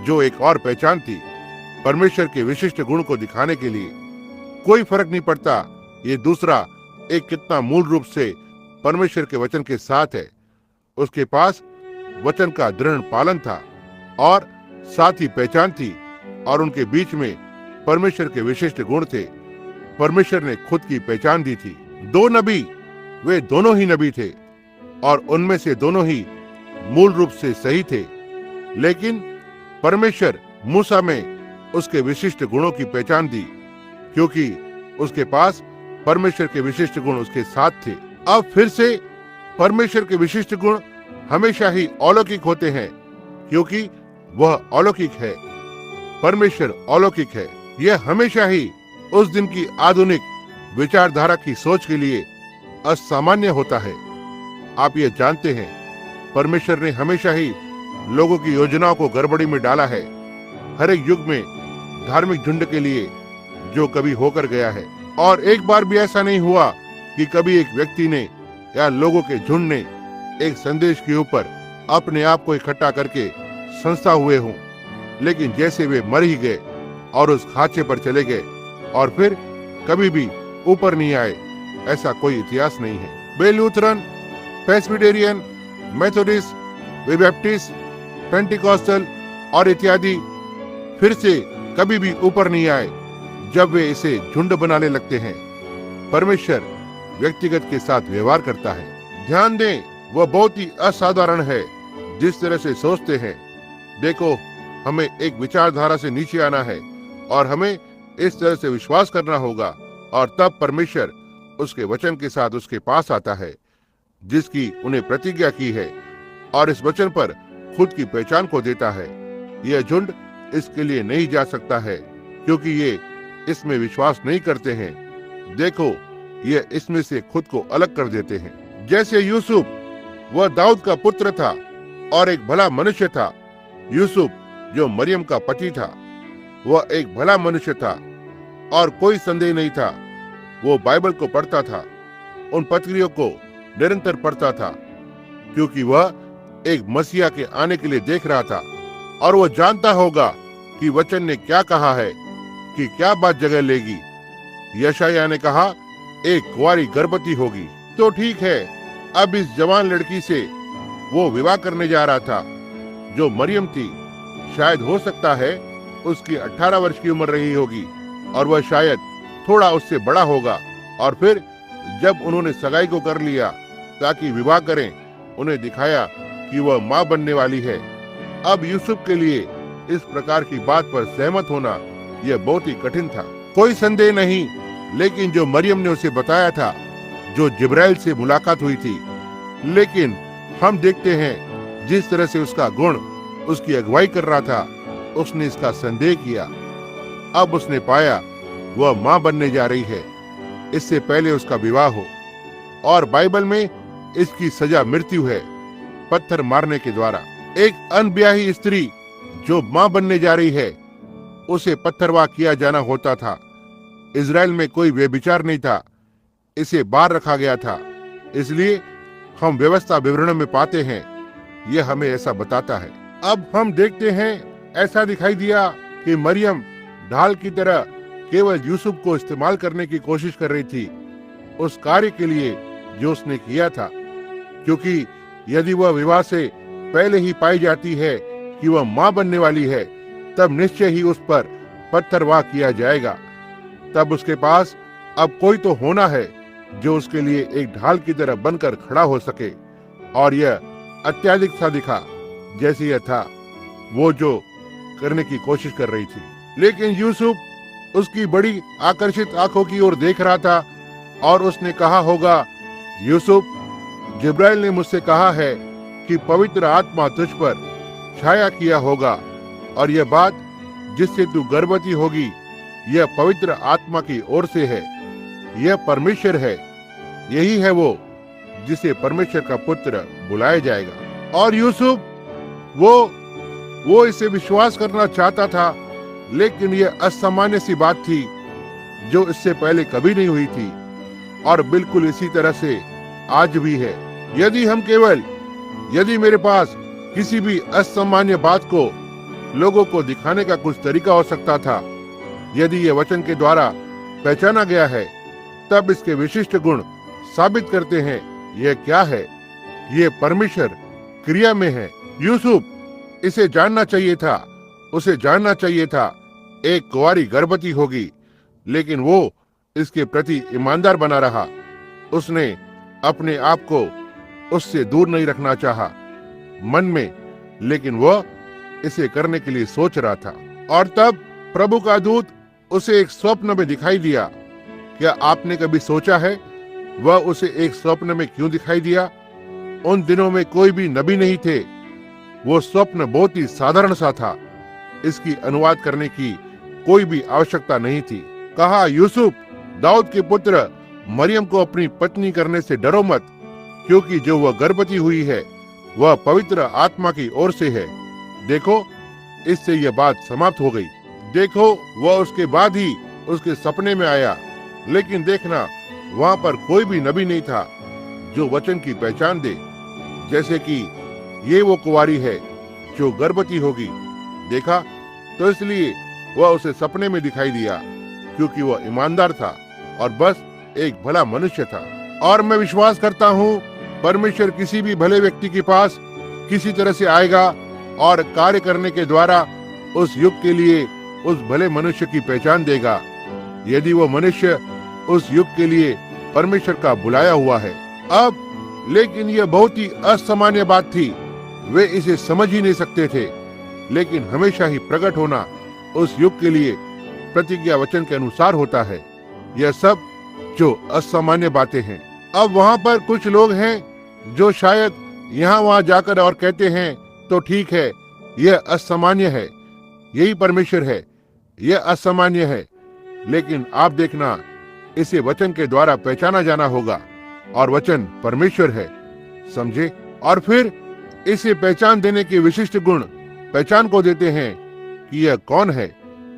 जो एक और पहचान थी, परमेश्वर के विशिष्ट गुण को दिखाने के लिए। कोई फर्क नहीं पड़ता ये दूसरा एक कितना मूल रूप से परमेश्वर के वचन के साथ है। उसके पास वचन का दृढ़ पालन था और साथ ही पहचान थी, और उनके बीच में परमेश्वर के विशिष्ट गुण थे। परमेश्वर ने खुद की पहचान दी थी। दो नबी, वे दोनों ही नबी थे और उनमें से दोनों ही मूल रूप से सही थे, लेकिन परमेश्वर मूसा में उसके विशिष्ट गुणों की पहचान दी, क्योंकि उसके पास परमेश्वर के विशिष्ट गुण उसके साथ थे। अब फिर से परमेश्वर के विशिष्ट गुण हमेशा ही अलौकिक होते हैं, क्योंकि वह अलौकिक है। परमेश्वर अलौकिक है। यह हमेशा ही उस दिन की आधुनिक विचारधारा की सोच के लिए असामान्य होता है। आप ये जानते हैं, परमेश्वर ने हमेशा ही लोगों की योजनाओं को गड़बड़ी में डाला है, हर एक युग में धार्मिक झुंड के लिए जो कभी होकर गया है। और एक बार भी ऐसा नहीं हुआ कि कभी एक व्यक्ति ने या लोगों के झुंड ने एक संदेश के ऊपर अपने आप को इकट्ठा करके संस्था हुए हों, लेकिन जैसे वे मर ही गए और उस खांचे पर चले गए और फिर कभी भी ऊपर नहीं आए, ऐसा कोई इतिहास नहीं है। वे लूथरन, प्रेस्बिटेरियन, मेथोडिस्ट, वे बैप्टिस्ट, पेंटिकॉस्टल और इत्यादि फिर से कभी भी ऊपर नहीं आए जब वे इसे झुंड बनाने लगते हैं। परमेश्वर व्यक्तिगत के साथ व्यवहार करता है। ध्यान दें, वह बहुत ही असाधारण है जिस तरह से सोचते हैं। देखो, हमें एक विचारधारा से नीचे आना है और हमें इस तरह से विश्वास करना होगा, और तब परमेश्वर उसके वचन के साथ उसके पास आता है जिसकी उन्हें प्रतिज्ञा की है, और इस वचन पर खुद की पहचान को देता है। यह झुंड इसके लिए नहीं जा सकता है क्योंकि ये इसमें विश्वास नहीं करते हैं। देखो, ये इसमें से खुद को अलग कर देते हैं। जैसे यूसुफ, वह दाऊद का पुत्र था और एक भला मनुष्य था। यूसुफ जो मरियम का पति था, वह एक भला मनुष्य था और कोई संदेह नहीं था। वो बाइबल को पढ़ता था, उन पत्रियों को निरंतर पढ़ता था, क्योंकि वह एक मसीहा के आने के लिए देख रहा था और वो जानता होगा कि वचन ने क्या कहा है कि क्या बात जगह लेगी। यशायाह ने कहा, एक कुंवारी गर्भवती होगी। तो ठीक है, अब इस जवान लड़की से वो विवाह करने जा रहा था जो मरियम थी, शायद हो सकता है उसकी 18 वर्ष की उम्र रही होगी और वह शायद थोड़ा उससे बड़ा होगा। और फिर जब उन्होंने सगाई को कर लिया ताकि विवाह करें, उन्हें दिखाया कि वह माँ बनने वाली है। अब यूसुफ के लिए इस प्रकार की बात पर सहमत होना यह बहुत ही कठिन था। कोई संदेह नहीं, लेकिन जो मरियम ने उसे बताया था, जो जिब्राइल से मुलाकात हुई थी, लेकिन हम देखते हैं जिस तरह से उसका गुण उसकी अगुवाई कर रहा था, उसने इसका संदेह किया। अब उसने पाया वह मां बनने जा रही है, इससे पहले उसका विवाह हो। और बाइबल में इसकी सजा मृत्यु है, पत्थर मारने के द्वारा। एक अनब्याही स्त्री जो मां बनने जा रही है, उसे पत्थरवाह किया जाना होता था। इज़राइल में कोई व्यभिचार नहीं था, इसे बाहर रखा गया था। इसलिए हम व्यवस्था विवरण में पाते हैं, यह हमें ऐसा बताता है। अब हम देखते हैं ऐसा दिखाई दिया कि मरियम ढाल की तरह केवल यूसुफ को इस्तेमाल करने की कोशिश कर रही थी उस कार्य के लिए जो उसने किया था, क्योंकि यदि वह विवाह से पहले ही पाई जाती है कि वह मां बनने वाली है, तब निश्चय ही उस पर पत्थरवाह किया जाएगा। तब उसके पास अब कोई तो होना है जो उसके लिए एक ढाल की तरह बनकर खड़ा हो सके। और यह अत्याधिक सा दिखा जैसे यह था वो जो करने की कोशिश कर रही थी। लेकिन यूसुफ उसकी बड़ी आकर्षित आंखों की ओर देख रहा था और उसने कहा होगा, यूसुफ, जिब्राइल ने मुझसे कहा है कि पवित्र आत्मा तुझ पर छाया किया होगा और यह बात जिससे तू गर्भवती होगी, यह पवित्र आत्मा की ओर से है। यह परमेश्वर है, यही है वो जिसे परमेश्वर का पुत्र बुलाया जाएगा। और यूसुफ वो इसे विश्वास करना चाहता था, लेकिन यह असामान्य सी बात थी जो इससे पहले कभी नहीं हुई थी और बिल्कुल इसी तरह से आज भी है। यदि मेरे पास किसी भी असामान्य बात को लोगों को दिखाने का कुछ तरीका हो सकता था, यदि यह वचन के द्वारा पहचाना गया है, तब इसके विशिष्ट गुण साबित करते हैं। यह क्या है? यह परमेश्वर क्रिया में है। यूसुफ इसे जानना चाहिए था, उसे जानना चाहिए था एक कुंवारी गर्भवती होगी, लेकिन वो इसके प्रति ईमानदार बना रहा। उसने अपने आप को उससे दूर नहीं रखना चाहा मन में, लेकिन वह इसे करने के लिए सोच रहा था। और तब प्रभु का दूत उसे एक स्वप्न में दिखाई दिया। क्या आपने कभी सोचा है वह उसे एक स्वप्न में क्यों दिखाई दिया? उन दिनों में कोई भी नबी नहीं थे। वो स्वप्न बहुत ही साधारण सा था, इसकी अनुवाद करने की कोई भी आवश्यकता नहीं थी। कहा, यूसुफ, दाऊद के पुत्र, मरियम को अपनी पत्नी करने से डरो मत, क्योंकि जो वह गर्भवती हुई है वह पवित्र आत्मा की ओर से है। देखो, इससे यह बात समाप्त हो गई। देखो, वह उसके बाद ही उसके सपने में आया, लेकिन देखना, वहां पर कोई भी नबी नहीं था जो वचन की पहचान दे, जैसे कि ये वो कुंवारी है जो गर्भवती होगी। देखा, तो इसलिए वह उसे सपने में दिखाई दिया, क्योंकि वह ईमानदार था और बस एक भला मनुष्य था। और मैं विश्वास करता हूँ परमेश्वर किसी भी भले व्यक्ति के पास किसी तरह से आएगा और कार्य करने के द्वारा उस युग के लिए उस भले मनुष्य की पहचान देगा, यदि वो मनुष्य उस युग के लिए परमेश्वर का बुलाया हुआ है। अब लेकिन यह बहुत ही असामान्य बात थी, वे इसे समझ ही नहीं सकते थे, लेकिन हमेशा ही प्रकट होना उस युग के लिए प्रतिज्ञा वचन के अनुसार होता है। यह सब जो असामान्य बातें हैं। अब वहां पर कुछ लोग हैं जो शायद यहाँ वहां जाकर और कहते हैं, तो ठीक है, यह असामान्य है, यही परमेश्वर है, यह असामान्य है, लेकिन आप देखना, इसे वचन के द्वारा पहचाना जाना होगा और वचन परमेश्वर है, समझे? और फिर इसे पहचान देने के विशिष्ट गुण पहचान को देते हैं कि यह कौन है,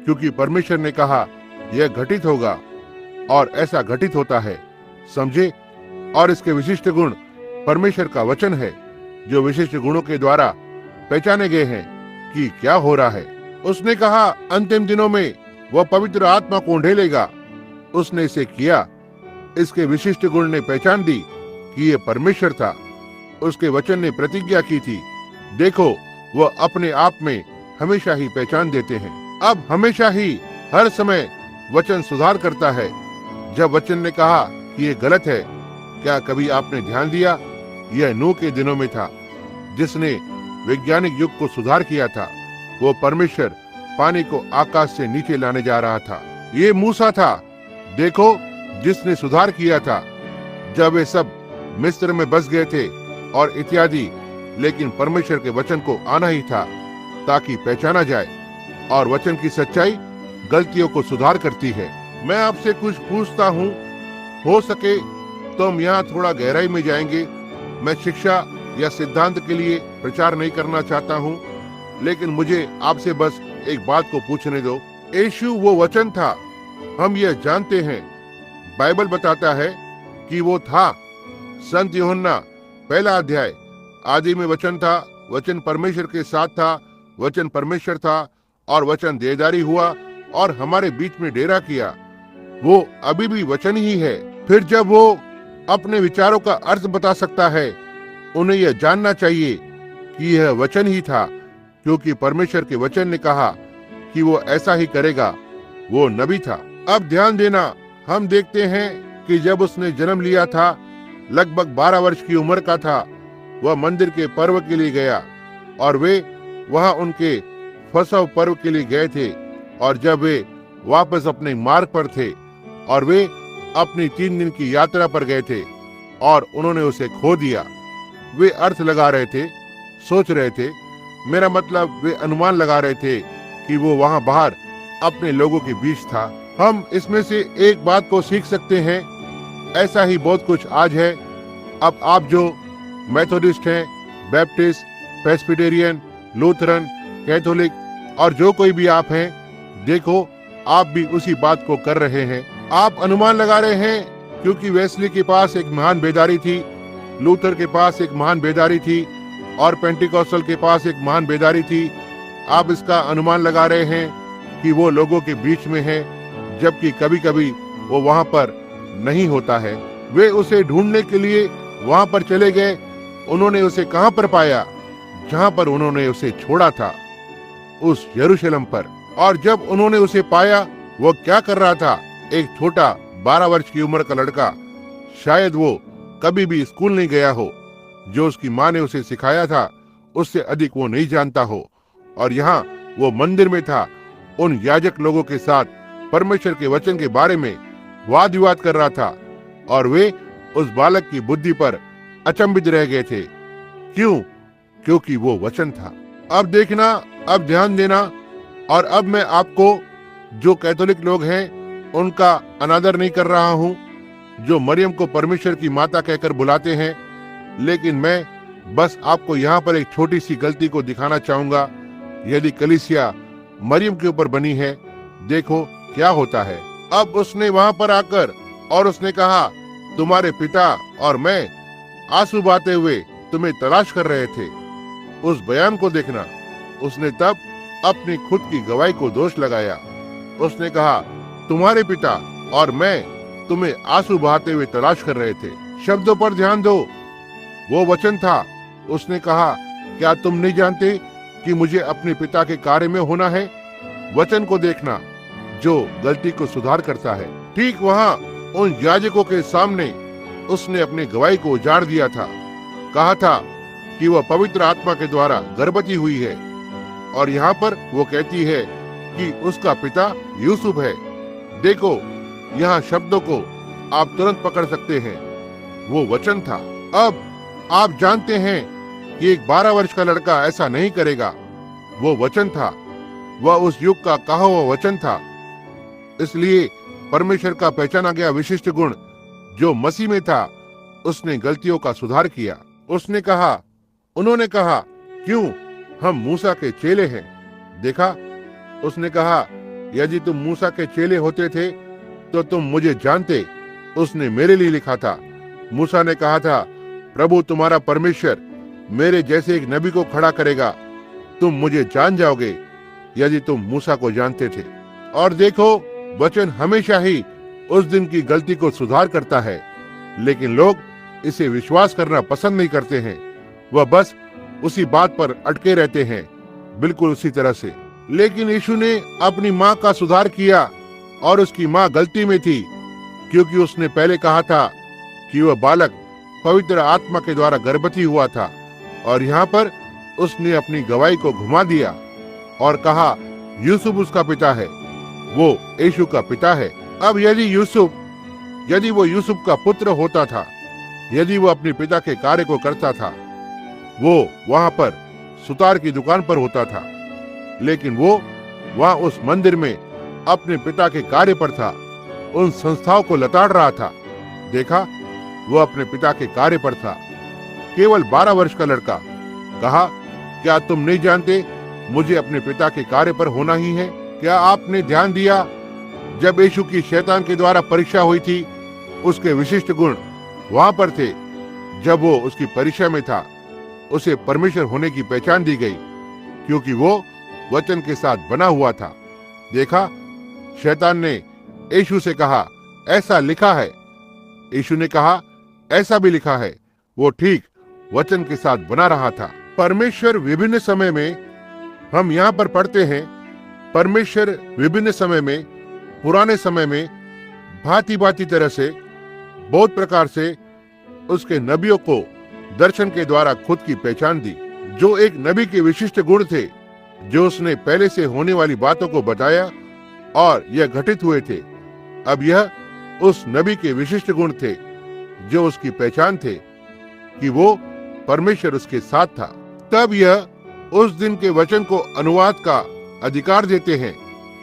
क्योंकि परमेश्वर ने कहा यह घटित होगा और ऐसा घटित होता है, समझे? और इसके विशिष्ट गुण परमेश्वर का वचन है, जो विशिष्ट गुणों के द्वारा पहचाने गए हैं कि क्या हो रहा है। उसने कहा, अंतिम दिनों में वह पवित्र आत्मा को ढेलेगा। उसने इसे किया। इसके विशिष्ट गुण ने पहचान दी कि यह परमेश्वर था। उसके वचन ने प्रतिज्ञा की थी, देखो, वह अपने आप में हमेशा ही पहचान देते हैं। अब हमेशा ही हर समय वचन सुधार करता है। जब वचन ने कहा कि ये गलत है, क्या कभी आपने ध्यान दिया? यह नूह के दिनों में था, जिसने वैज्ञानिक युग को सुधार किया था। वो परमेश्वर पानी को आकाश से नीचे लाने जा रहा था। ये मूसा था, देखो, जिसने सुधार किया था जब वे सब मिस्र में बस गए थे और इत्यादि। लेकिन परमेश्वर के वचन को आना ही था ताकि पहचाना जाए, और वचन की सच्चाई गलतियों को सुधार करती है। मैं आपसे कुछ पूछता हूँ, हो सके तो हम यहाँ थोड़ा गहराई में जाएंगे। मैं शिक्षा या सिद्धांत के लिए प्रचार नहीं करना चाहता हूँ, लेकिन मुझे आपसे बस एक बात को पूछने दो। यीशु वो वचन था, हम यह जानते हैं। बाइबल बताता है कि वो था। संत यूहन्ना 1 अध्याय, आदि में वचन था, वचन परमेश्वर के साथ था, वचन परमेश्वर था, और वचन देहधारी हुआ और हमारे बीच में डेरा किया। वो अभी भी वचन ही है। फिर जब वो अपने विचारों का अर्थ बता सकता है, उन्हें यह जानना चाहिए कि यह वचन ही था, क्योंकि परमेश्वर के वचन ने कहा कि वो ऐसा ही करेगा। वो नबी था। अब ध्यान देना, हम देखते हैं कि जब उसने जन्म लिया था, लगभग 12 वर्ष की उम्र का था, वह मंदिर के पर्व के लिए गया, और वे वहां उनके फसह पर्व के लिए गए थे। और जब वे वापस अपने मार्ग पर थे और वे अपनी 3 दिन की यात्रा पर गए थे, और उन्होंने उसे खो दिया। वे अर्थ लगा रहे थे, सोच रहे थे, मेरा मतलब वे अनुमान लगा रहे थे कि वो वहां बाहर अपने लोगों के बीच था। हम इसमें से एक बात को सीख सकते हैं, ऐसा ही बहुत कुछ आज है। अब आप जो मेथोडिस्ट हैं, बैप्टिस्ट, प्रेस्बिटेरियन, लूथरन, कैथोलिक और जो कोई भी आप हैं, देखो, आप भी उसी बात को कर रहे हैं। आप अनुमान लगा रहे हैं क्योंकि वेस्ली के पास एक महान बेदारी थी, लूथर के पास एक महान बेदारी थी, और पेंटिकॉस्टल के पास एक महान बेदारी थी। आप इसका अनुमान लगा रहे हैं कि वो लोगों के बीच में है, जबकि कभी कभी वो वहां पर नहीं होता है। वे उसे ढूंढने के लिए वहां पर चले गए। उन्होंने उसे कहां पर पाया? जहां पर उन्होंने उसे छोड़ा था, उस यरूशलेम पर। और जब उन्होंने उसे पाया, वो क्या कर रहा था? एक छोटा 12 वर्ष की उम्र का लड़का, शायद वो कभी भी स्कूल नहीं गया हो। जो उसकी माँ ने उसे सिखाया था, उससे अधिक वो नहीं जानता हो। और यहाँ वो मंदिर में था, उन याजक लोगों के साथ परमेश्वर के वचन के बारे में वाद विवाद कर रहा था, और वे उस बालक की बुद्धि पर अचंभित रह गए थे। क्यों? क्योंकि वो वचन था। अब देखना, अब ध्यान देना, और अब मैं आपको, जो कैथोलिक लोग हैं, उनका अनादर नहीं कर रहा हूँ, जो मरियम को परमेश्वर की माता कहकर बुलाते हैं, लेकिन मैं बस आपको यहाँ पर एक छोटी सी गलती को दिखाना चाहूंगा। यदि कलीसिया मरियम के ऊपर बनी है, देखो क्या होता है। अब उसने वहां पर आकर और उसने कहा, तुम्हारे पिता और मैं आंसू बहाते हुए तुम्हें तलाश कर रहे थे। उस बयान को देखना। उसने तब अपनी खुद की गवाही को दोष लगाया। उसने कहा, तुम्हारे पिता और मैं तुम्हें आंसू बहाते हुए तलाश कर रहे थे। शब्दों पर ध्यान दो, वो वचन था। उसने कहा, क्या तुम नहीं जानते कि मुझे अपने पिता के कार्य में होना है? वचन को देखना, जो गलती को सुधार करता है। ठीक वहां उन याजकों के सामने उसने अपनी गवाही को उजाड़ दिया था। कहा था कि वह पवित्र आत्मा के द्वारा गर्भवती हुई है, और यहाँ पर वो कहती है कि उसका पिता यूसुफ है। देखो, यहाँ शब्दों को आप तुरंत पकड़ सकते हैं। वो वचन था। अब आप जानते हैं कि एक 12 वर्ष का लड़का ऐसा नहीं करेगा। वो वचन था, वह उस युग का कहा हुआ वचन था। इसलिए परमेश्वर का पहचाना गया विशिष्ट गुण जो मसीह में था, उसने गलतियों का सुधार किया। उसने कहा, उन्होंने कहा, क्यों? हम मूसा के चेले हैं। देखा, उसने कहा, यदि तुम मूसा के चेले होते थे तो तुम मुझे जानते। उसने मेरे लिए लिखा था। मूसा ने कहा था, प्रभु तुम्हारा परमेश्वर मेरे जैसे एक नबी को खड़ा करेगा। तुम मुझे जान जाओगे यदि तुम मूसा को जानते थे। और देखो, वचन हमेशा ही उस दिन की गलती को सुधार करता है, लेकिन लोग इसे विश्वास करना पसंद नहीं करते हैं। वह बस उसी बात पर अटके रहते हैं, बिल्कुल उसी तरह से। लेकिन यीशु ने अपनी माँ का सुधार किया और उसकी माँ गलती में थी, क्योंकि उसने पहले कहा था कि वह बालक पवित्र आत्मा के द्वारा गर्भवती हुआ था, और यहाँ पर उसने अपनी गवाही को घुमा दिया और कहा यूसुफ उसका पिता है, वो यीशु का पिता है। अब यदि वो यूसुफ का पुत्र होता था, यदि वो अपने पिता के कार्य को करता था, वो वहां पर सुतार की दुकान पर होता था, लेकिन वो वहां उस मंदिर में अपने पिता के कार्य पर था, उन संस्थाओं को लताड़ रहा था। देखा, वो अपने पिता के कार्य पर था। केवल 12 वर्ष का लड़का। कहा, क्या तुम नहीं जानते मुझे अपने पिता के कार्य पर होना ही है? क्या आपने ध्यान दिया जब यीशु की शैतान के द्वारा परीक्षा हुई थी, उसके विशिष्ट गुण वहां पर थे। जब वो उसकी परीक्षा में था, उसे परमेश्वर होने की पहचान दी गई, क्योंकि वो वचन के साथ बना हुआ था। देखा, शैतान ने यीशु से कहा, ऐसा लिखा है। यीशु ने कहा, ऐसा भी लिखा है। वो ठीक वचन के साथ बना रहा था। परमेश्वर विभिन्न समय में, हम यहाँ पर पढ़ते हैं, परमेश्वर विभिन्न समय में, पुराने समय में भांति भांति तरह से, बहुत प्रकार से उसके नबियों को दर्शन के द्वारा खुद की पहचान दी। जो एक नबी के विशिष्ट गुण थे, जो उसने पहले से होने वाली बातों को बताया और यह घटित हुए थे। अब यह उस नबी के विशिष्ट गुण थे, जो उसकी पहचान थे कि वो परमेश्वर उसके साथ था। तब यह उस दिन के वचन को अनुवाद का अधिकार देते हैं,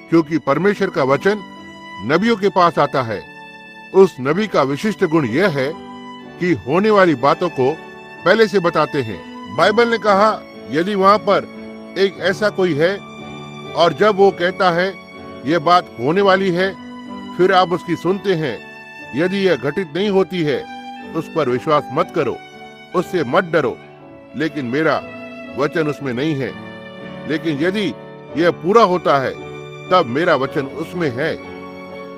क्योंकि परमेश्वर का वचन नबियों के पास आता है। उस नबी का विशिष्ट गुण यह है कि होने वाली बातों को पहले से बताते हैं। बाइबल ने कहा, यदि वहां पर एक ऐसा कोई है और जब वो कहता है यह बात होने वाली है, फिर आप उसकी सुनते हैं, यदि यह घटित नहीं होती है, उस पर विश्वास मत करो, उससे मत डरो, लेकिन मेरा वचन उसमें नहीं है। लेकिन यदि यह पूरा होता है, तब मेरा वचन उसमें है।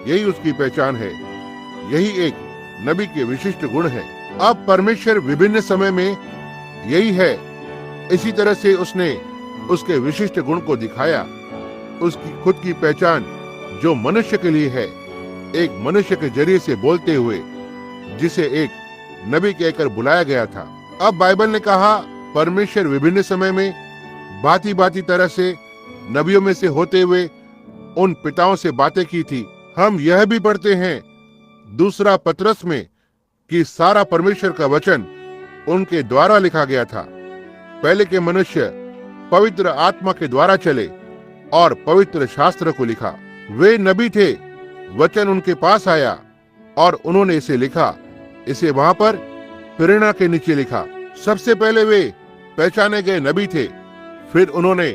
यही उसकी पहचान है। यही एक नबी के विशिष्ट गुण है। अब परमेश्वर विभिन्न समय में यही है। इसी तरह से उसने उसके विशिष्ट गुण को दिखाया। उसकी खुद की पहचान जो मनुष्य के लिए है, एक मनुष्य के जरिए से बोलते हुए, जिसे एक नबी कहकर बुलाया गया था। अब बाइबल ने कहा, परमेश्वर विभिन्न समय में भांति भांति तरह से नबियों में से होते हुए उन पिताओं से बातें की थी। हम यह भी पढ़ते हैं दूसरा पतरस में कि सारा परमेश्वर का वचन उनके द्वारा लिखा गया था। पहले के मनुष्य पवित्र आत्मा के द्वारा चले और पवित्र शास्त्र को लिखा। वे नबी थे, वचन उनके पास आया और उन्होंने इसे लिखा। इसे वहां पर प्रेरणा के नीचे लिखा। सबसे पहले वे पहचाने गए नबी थे, फिर उन्होंने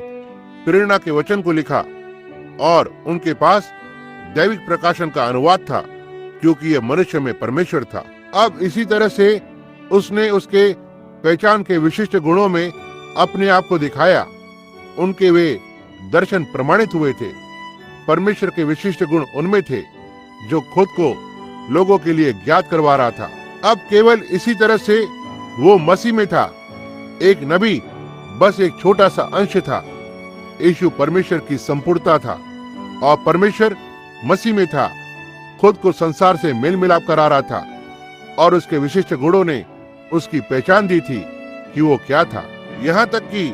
प्रेरणा के वचन को लिखा और उनके पास दैविक प्रकाशन का अनुवाद था, क्योंकि यह मनुष्य में परमेश्वर था। अब इसी तरह से उसने उसके पहचान के विशिष्ट गुणों में अपने आप को दिखाया। उनके वे दर्शन प्रमाणित हुए थे। परमेश्वर के विशिष्ट गुण उनमें थे, जो खुद को लोगों के लिए ज्ञात करवा रहा था। अब केवल इसी तरह से वो मसीह में था। एक नबी बस एक छोटा सा अंश था। यीशु परमेश्वर की संपूर्णता था और परमेश्वर मसीह में था, खुद को संसार से मेल मिलाप करा रहा था, और उसके विशिष्ट गुणों ने उसकी पहचान दी थी कि वो क्या था। यहाँ तक कि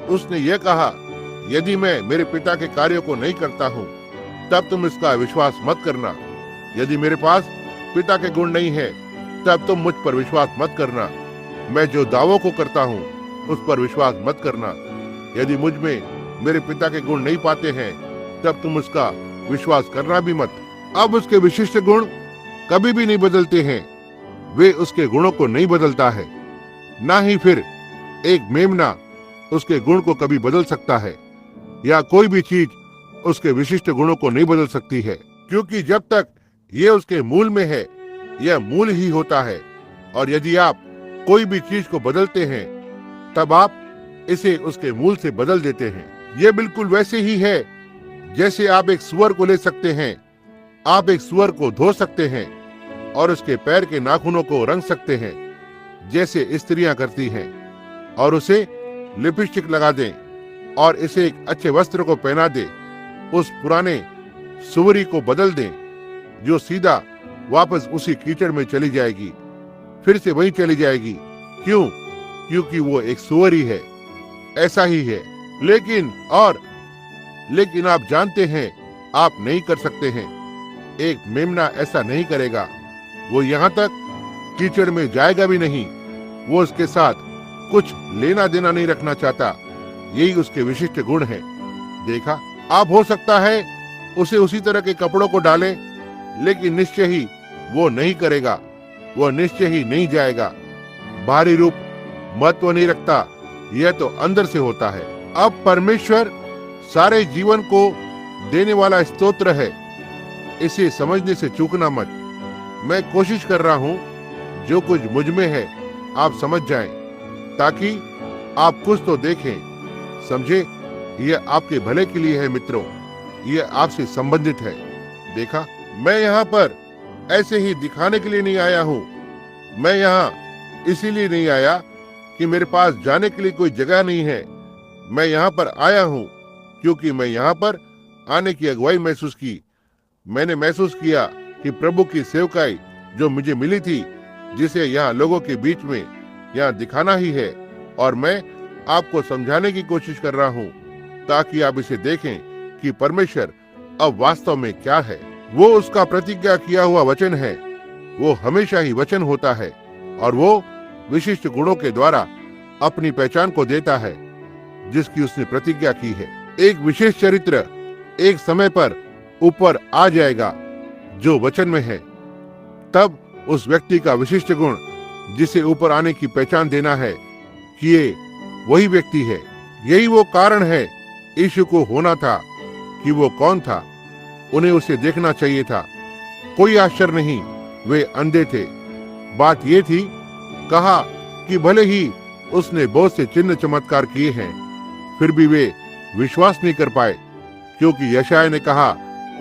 उसने ये कहा, यदि मैं मेरे पिता के कार्यों को नहीं करता हूँ, तब तुम इसका विश्वास मत करना। यदि मेरे पास पिता के गुण नहीं है, तब तुम मुझ पर विश्वास मत करना। मैं जो दावों को करता हूँ, उस पर विश्वास मत करना। यदि मुझ में मेरे पिता के गुण नहीं पाते हैं, तब तुम उसका विश्वास करना भी मत। अब उसके विशिष्ट गुण कभी भी नहीं बदलते हैं। वे उसके गुणों को नहीं बदलता है, ना ही फिर एक मेमना उसके गुण को कभी बदल सकता है, या कोई भी चीज उसके विशिष्ट गुणों को नहीं बदल सकती है, क्योंकि जब तक ये उसके मूल में है, यह मूल ही होता है। और यदि आप कोई भी चीज को बदलते हैं, तब आप इसे उसके मूल से बदल देते हैं। यह बिल्कुल वैसे ही है जैसे आप एक सूअर को ले सकते हैं। आप एक सूअर को धो सकते हैं और उसके पैर के नाखूनों को रंग सकते हैं, जैसे स्त्रियां करती हैं, और उसे लिपस्टिक लगा दें और इसे एक अच्छे वस्त्र को पहना दे, उस पुराने सुवरी को बदल दें जो सीधा वापस उसी कीचड़ में चली जाएगी, फिर से वहीं चली जाएगी। क्यों? क्योंकि वो एक सुवरी है। ऐसा ही है। लेकिन आप जानते हैं, आप नहीं कर सकते हैं। एक मेमना ऐसा नहीं करेगा। वो यहाँ तक कीचड़ में जाएगा भी नहीं। वो उसके साथ कुछ लेना देना नहीं रखना चाहता। यही उसके विशिष्ट गुण है। देखा, आप हो सकता है उसे उसी तरह के कपड़ों को डालें, लेकिन निश्चय ही वो नहीं करेगा। वो निश्चय ही नहीं जाएगा। बाहरी रूप महत्व नहीं रखता, यह तो अंदर से होता है। अब परमेश्वर सारे जीवन को देने वाला स्तोत्र है। इसे समझने से चूकना मत। मैं कोशिश कर रहा हूँ जो कुछ मुझ में है आप समझ जाएं, ताकि आप कुछ तो देखें, समझे। यह आपके भले के लिए है मित्रों, यह आपसे संबंधित है। देखा, मैं यहाँ पर ऐसे ही दिखाने के लिए नहीं आया हूँ। मैं यहाँ इसीलिए नहीं आया कि मेरे पास जाने के लिए कोई जगह नहीं है। मैं यहाँ पर आया हूँ क्योंकि मैं यहाँ पर आने की अगुवाई महसूस की। मैंने महसूस किया कि प्रभु की सेवकाई जो मुझे मिली थी, जिसे यहाँ लोगों के बीच में यहाँ दिखाना ही है, और मैं आपको समझाने की कोशिश कर रहा हूँ ताकि आप इसे देखें कि परमेश्वर अब वास्तव में क्या है। वो उसका प्रतिज्ञा किया हुआ वचन है। वो हमेशा ही वचन होता है और वो विशिष्ट गुणों के द्वारा अपनी पहचान को देता है जिसकी उसने प्रतिज्ञा की है। एक विशेष चरित्र एक समय पर ऊपर आ जाएगा जो वचन में है। तब उस व्यक्ति का विशिष्ट गुण जिसे ऊपर आने की पहचान देना है कि ये वही व्यक्ति है। यही वो कारण है यीशु को होना था कि वो कौन था। उन्हें उसे देखना चाहिए था। कोई आश्चर्य नहीं, वे अंधे थे। बात ये थी, कहा कि भले ही उसने बहुत से चिन्ह चमत्कार किए हैं, फिर भी वे विश्वास नहीं कर पाए, क्योंकि यशायाह ने कहा,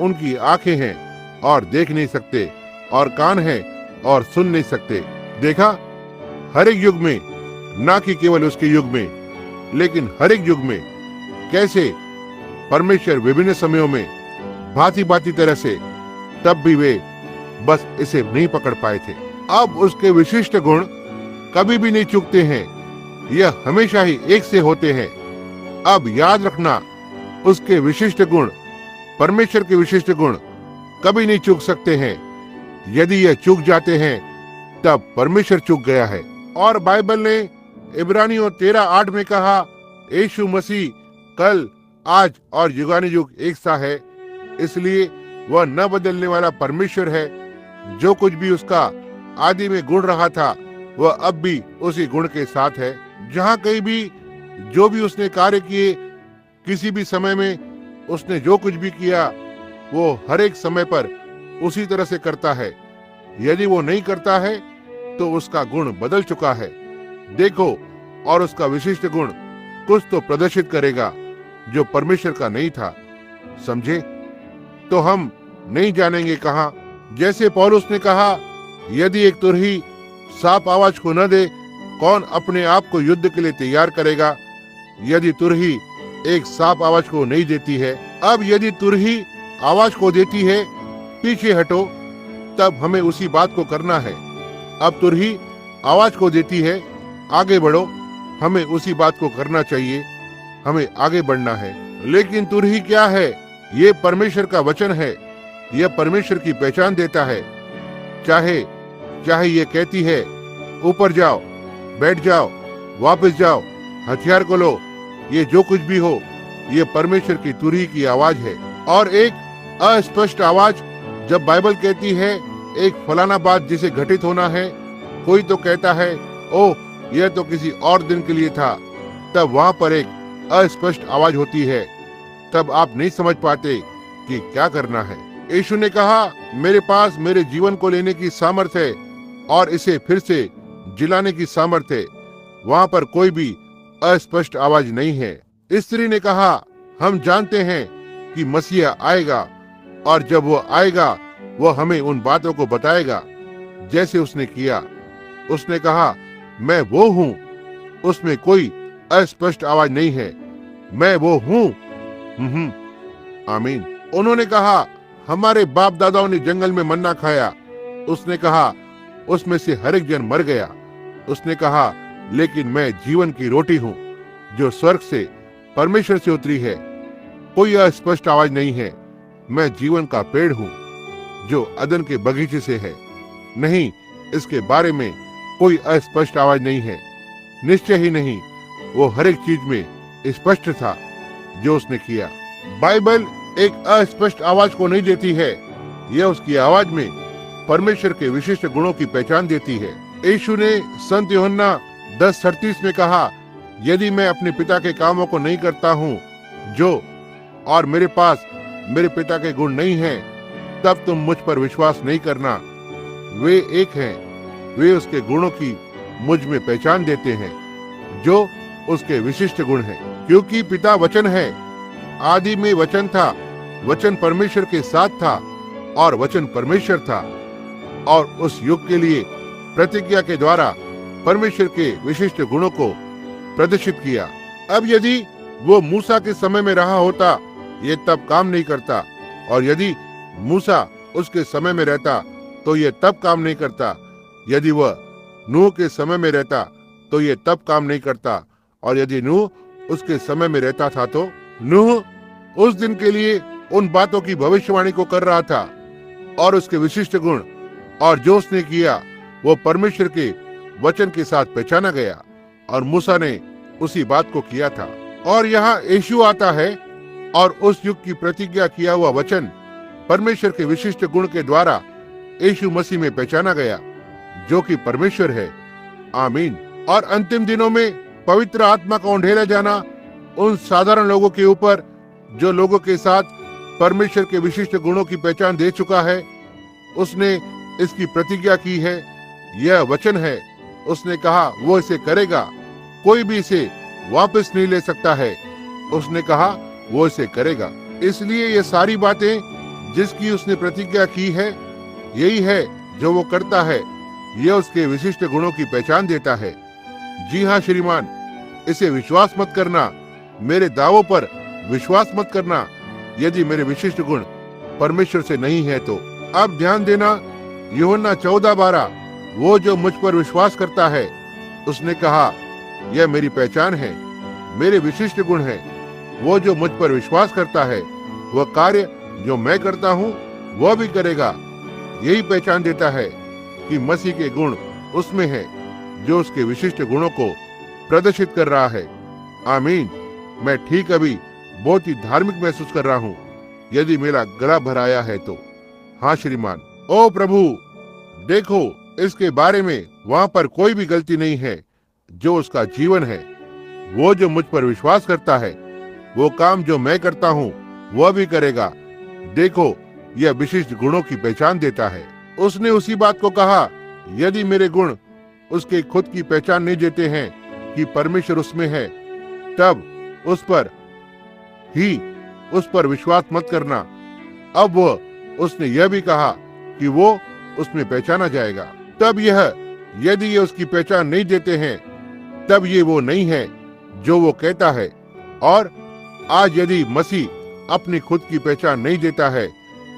उनकी आंखें हैं और देख नहीं सकते, और कान हैं और सुन नहीं सकते। देखा, हर एक युग में, ना कि केवल उसके युग में, लेकिन हर एक युग में कैसे परमेश्वर विभिन्न समयों में भांति भांति तरह से, तब भी वे बस इसे नहीं पकड़ पाए थे। अब उसके विशिष्ट गुण कभी भी नहीं चूकते हैं। यह हमेशा ही एक से होते हैं। अब याद रखना, उसके विशिष्ट गुण, परमेश्वर के विशिष्ट गुण कभी नहीं चूक सकते हैं। यदि यह चूक जाते हैं तब परमेश्वर चूक गया है। और बाइबल ने इब्रानियों 13:8 में कहा, यीशु मसीह कल, आज और युगानुयुग एक सा है। इसलिए वह न बदलने वाला परमेश्वर है। जो कुछ भी उसका आदि में गुण रहा था, वह अब भी उसी गुण के साथ है। जहाँ कहीं भी जो भी उसने कार्य किए, किसी भी समय में उसने जो कुछ भी किया, वो हर एक समय पर उसी तरह से करता है। यदि वो नहीं करता है तो उसका गुण बदल चुका है। देखो, और उसका विशिष्ट गुण कुछ तो प्रदर्शित करेगा जो परमेश्वर का नहीं था। समझे? तो हम नहीं जानेंगे कहाँ। जैसे पौलुस ने कहा, यदि एक तुरही सांप आवाज को न दे, कौन अपने आप को युद्ध के लिए तैयार करेगा? यदि तुरही एक सांप आवाज को नहीं देती है, अब यदि तुरही आवाज को देती है, पीछे हटो, तब हमें उसी बात को करना है। अब तुरही आवाज को देती है, आगे बढ़ो, हमें उसी बात को करना चाहिए। हमें आगे बढ़ना है। लेकिन तुरही क्या है? ये परमेश्वर का वचन है। यह परमेश्वर की पहचान देता है। चाहे ये कहती है, ऊपर जाओ, बैठ जाओ, वापस जाओ, हथियार को लो, ये जो कुछ भी हो, ये परमेश्वर की तुरही की आवाज है। और एक अस्पष्ट आवाज जब बाइबल कहती है एक फलाना बात जिसे घटित होना है, कोई तो कहता है, ओह, यह तो किसी और दिन के लिए था, तब वहां पर एक अस्पष्ट आवाज होती है। तब आप नहीं समझ पाते कि क्या करना है। यीशु ने कहा, मेरे पास मेरे जीवन को लेने की सामर्थ है और इसे फिर से जिलाने की सामर्थ है। वहां पर कोई भी अस्पष्ट आवाज नहीं है। स्त्री ने कहा, हम जानते हैं कि मसीहा आएगा, और जब वो आएगा वह हमें उन बातों को बताएगा जैसे उसने किया। उसने कहा, मैं वो हूँ, उसमें कोई अस्पष्ट आवाज नहीं है, मैं वो हूँ। आमीन। उन्होंने कहा, हमारे बाप दादाओं ने जंगल में मन्ना खाया। उसने कहा, उसमें से हर एक जन मर गया। उसने कहा, लेकिन मैं जीवन की रोटी हूँ जो स्वर्ग से परमेश्वर से उतरी है। कोई अस्पष्ट आवाज नहीं है, मैं जीवन का पेड़ हूँ जो अदन के बगीचे से है। नहीं, इसके बारे में कोई अस्पष्ट आवाज नहीं है, निश्चय ही नहीं। वो हर एक चीज में स्पष्ट था जो उसने किया। बाइबल एक अस्पष्ट आवाज को नहीं देती है, यह उसकी आवाज में परमेश्वर के विशिष्ट गुणों की पहचान देती है। यीशु ने संत यूहन्ना 10:38 में कहा, यदि मैं अपने पिता के कामों को नहीं करता हूँ जो और मेरे पास मेरे पिता के गुण नहीं हैं, तब तुम मुझ पर विश्वास नहीं करना। वे एक हैं, वे उसके गुणों की मुझ में पहचान देते हैं जो उसके विशिष्ट गुण हैं। क्योंकि पिता वचन है, आदि में वचन था, वचन परमेश्वर के साथ था और वचन परमेश्वर था, और उस युग के लिए प्रतिज्ञा के द्वारा परमेश्वर के विशिष्ट गुणों को प्रदर्शित किया। अब यदि वो मूसा के समय में रहा होता, ये तब काम नहीं करता, और यदि मूसा उसके समय में रहता तो ये तब काम नहीं करता। यदि वह नूह के समय में रहता तो ये तब काम नहीं करता, और यदि नूह उसके समय में रहता था तो नूह उस दिन के लिए उन बातों की भविष्यवाणी को कर रहा था, और उसके विशिष्ट गुण और जो उसने किया वो परमेश्वर के वचन के साथ पहचाना गया, और मूसा ने उसी बात को किया था। और यहाँ यीशु आता है, और उस युग की प्रतिज्ञा किया हुआ वचन परमेश्वर के विशिष्ट गुण के द्वारा यीशु मसीह में पहचाना गया, जो कि परमेश्वर है। आमीन। और अंतिम दिनों में पवित्र आत्मा का उंडेला जाना उन साधारण लोगों के ऊपर जो लोगों के साथ परमेश्वर के विशिष्ट गुणों की पहचान दे चुका है। उसने इसकी प्रतिज्ञा की है, यह वचन है। उसने कहा वो इसे करेगा, कोई भी इसे वापस नहीं ले सकता है। उसने कहा वो इसे करेगा। इसलिए ये सारी बातें जिसकी उसने प्रतिज्ञा की है, यही है जो वो करता है। यह उसके विशिष्ट गुणों की पहचान देता है। जी हाँ श्रीमान, इसे विश्वास मत करना, मेरे दावों पर विश्वास मत करना यदि मेरे विशिष्ट गुण परमेश्वर से नहीं है तो। अब ध्यान देना, यूहन्ना 14:12, वो जो मुझ पर विश्वास करता है, उसने कहा यह मेरी पहचान है, मेरे विशिष्ट गुण है। वो जो मुझ पर विश्वास करता है वह कार्य जो मैं करता हूँ वह भी करेगा। यही पहचान देता है कि मसीह के गुण उसमें है जो उसके विशिष्ट गुणों को प्रदर्शित कर रहा है। आमीन। मैं ठीक अभी बहुत ही धार्मिक महसूस कर रहा हूँ, यदि मेरा गला भराया है तो। हाँ श्रीमान। ओ प्रभु, देखो इसके बारे में वहाँ पर कोई भी गलती नहीं है जो उसका जीवन है। वो जो मुझ पर विश्वास करता है वो काम जो मैं करता हूँ वह भी करेगा। देखो, यह विशिष्ट गुणों की पहचान देता है। उसने उसी बात को कहा, यदि मेरे गुण उसके खुद की पहचान नहीं देते हैं कि परमेश्वर उसमें है, तब उस पर विश्वास मत करना। अब उसने यह भी कहा कि वो उसमें पहचाना जाएगा। तब यदि ये उसकी पहचान नहीं देते हैं, तब ये वो नहीं है जो वो कहता है। और आज यदि मसीह अपनी खुद की पहचान नहीं देता है,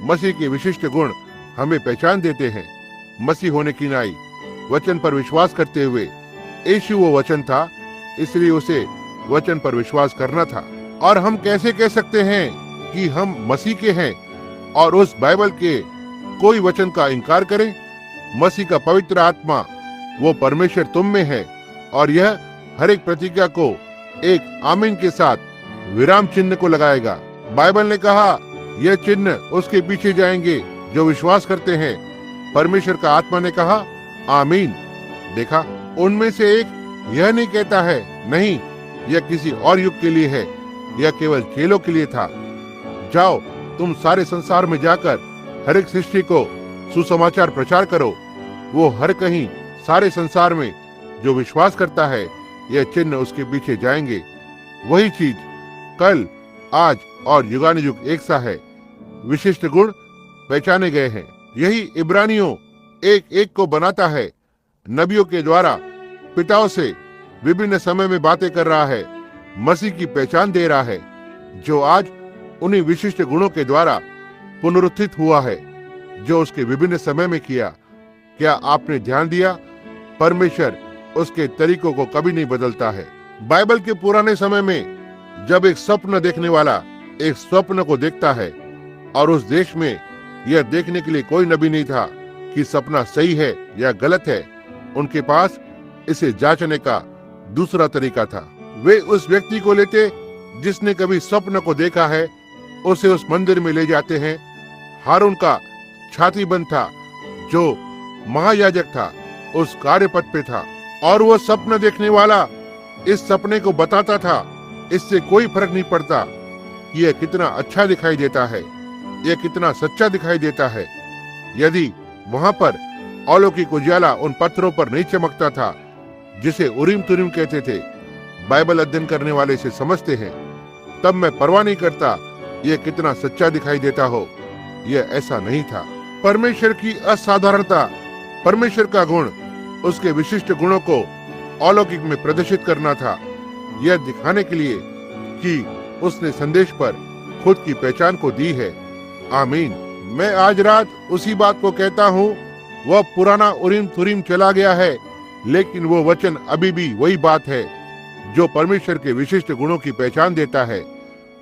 मसीह के विशिष्ट गुण हमें पहचान देते हैं। मसीह होने की नाई वचन पर विश्वास करते हुए, यीशु वो वचन था, इसलिए उसे वचन पर विश्वास करना था। और हम कैसे कह सकते हैं कि हम मसीह के हैं और उस बाइबल के कोई वचन का इनकार करें? मसीह का पवित्र आत्मा वो परमेश्वर तुम में है, और यह हर एक प्रतिज्ञा को एक आमीन के साथ विराम चिन्ह को लगाएगा। बाइबल ने कहा यह चिन्ह उसके पीछे जाएंगे जो विश्वास करते हैं। परमेश्वर का आत्मा ने कहा आमीन। देखा, उनमें से एक यह नहीं कहता है नहीं, यह किसी और युग के लिए है, यह केवल चेलों के लिए था। जाओ, तुम सारे संसार में जाकर हर एक सृष्टि को सुसमाचार प्रचार करो। वो हर कहीं सारे संसार में जो विश्वास करता है, यह चिन्ह उसके पीछे जाएंगे। वही चीज कल, आज और युगानुयुग एक सा है। विशिष्ट गुण पहचाने गए हैं। यही इब्रानियों 1:1 को बनाता है। नबियों के द्वारा पिताओं से विभिन्न समय में बातें कर रहा है, मसीह की पहचान दे रहा है, जो आज उन्हीं विशिष्ट गुणों के द्वारा पुनरुत्थित हुआ है जो उसके विभिन्न समय में किया। क्या आपने ध्यान दिया? परमेश्वर उसके तरीकों को कभी नहीं बदलता है। बाइबल के पुराने समय में जब एक स्वप्न देखने वाला एक स्वप्न को देखता है और उस देश में यह देखने के लिए कोई नबी नहीं था कि सपना सही है या गलत है, उनके पास इसे जांचने का दूसरा तरीका था। वे उस व्यक्ति को लेते जिसने कभी स्वप्न को देखा है, उसे उस मंदिर में ले जाते हैं। हारून का छाती बंद था, जो महायाजक था, उस कार्यपद पे था, और वो स्वप्न देखने वाला इस सपने को बताता था। इससे कोई फर्क नहीं पड़ता कि यह कितना अच्छा दिखाई देता है, यह कितना सच्चा दिखाई देता है। यदि वहां पर अलौकिक उजाला उन पत्थरों पर नहीं चमकता था जिसे उरीम तुरीम कहते थे, बाइबल अध्ययन करने वाले से समझते हैं, तब मैं परवाह नहीं करता यह कितना सच्चा दिखाई देता हो। यह ऐसा नहीं था। परमेश्वर की असाधारणता, परमेश्वर का गुण, उसके विशिष्ट गुणों को अलौकिक में प्रदर्शित करना था, यह दिखाने के लिए कि उसने संदेश पर खुद की पहचान को दी है। आमीन। मैं आज रात उसी बात को कहता हूँ, वह पुराना उरीम तुरीम चला गया है, लेकिन वो वचन अभी भी वही बात है जो परमेश्वर के विशिष्ट गुणों की पहचान देता है,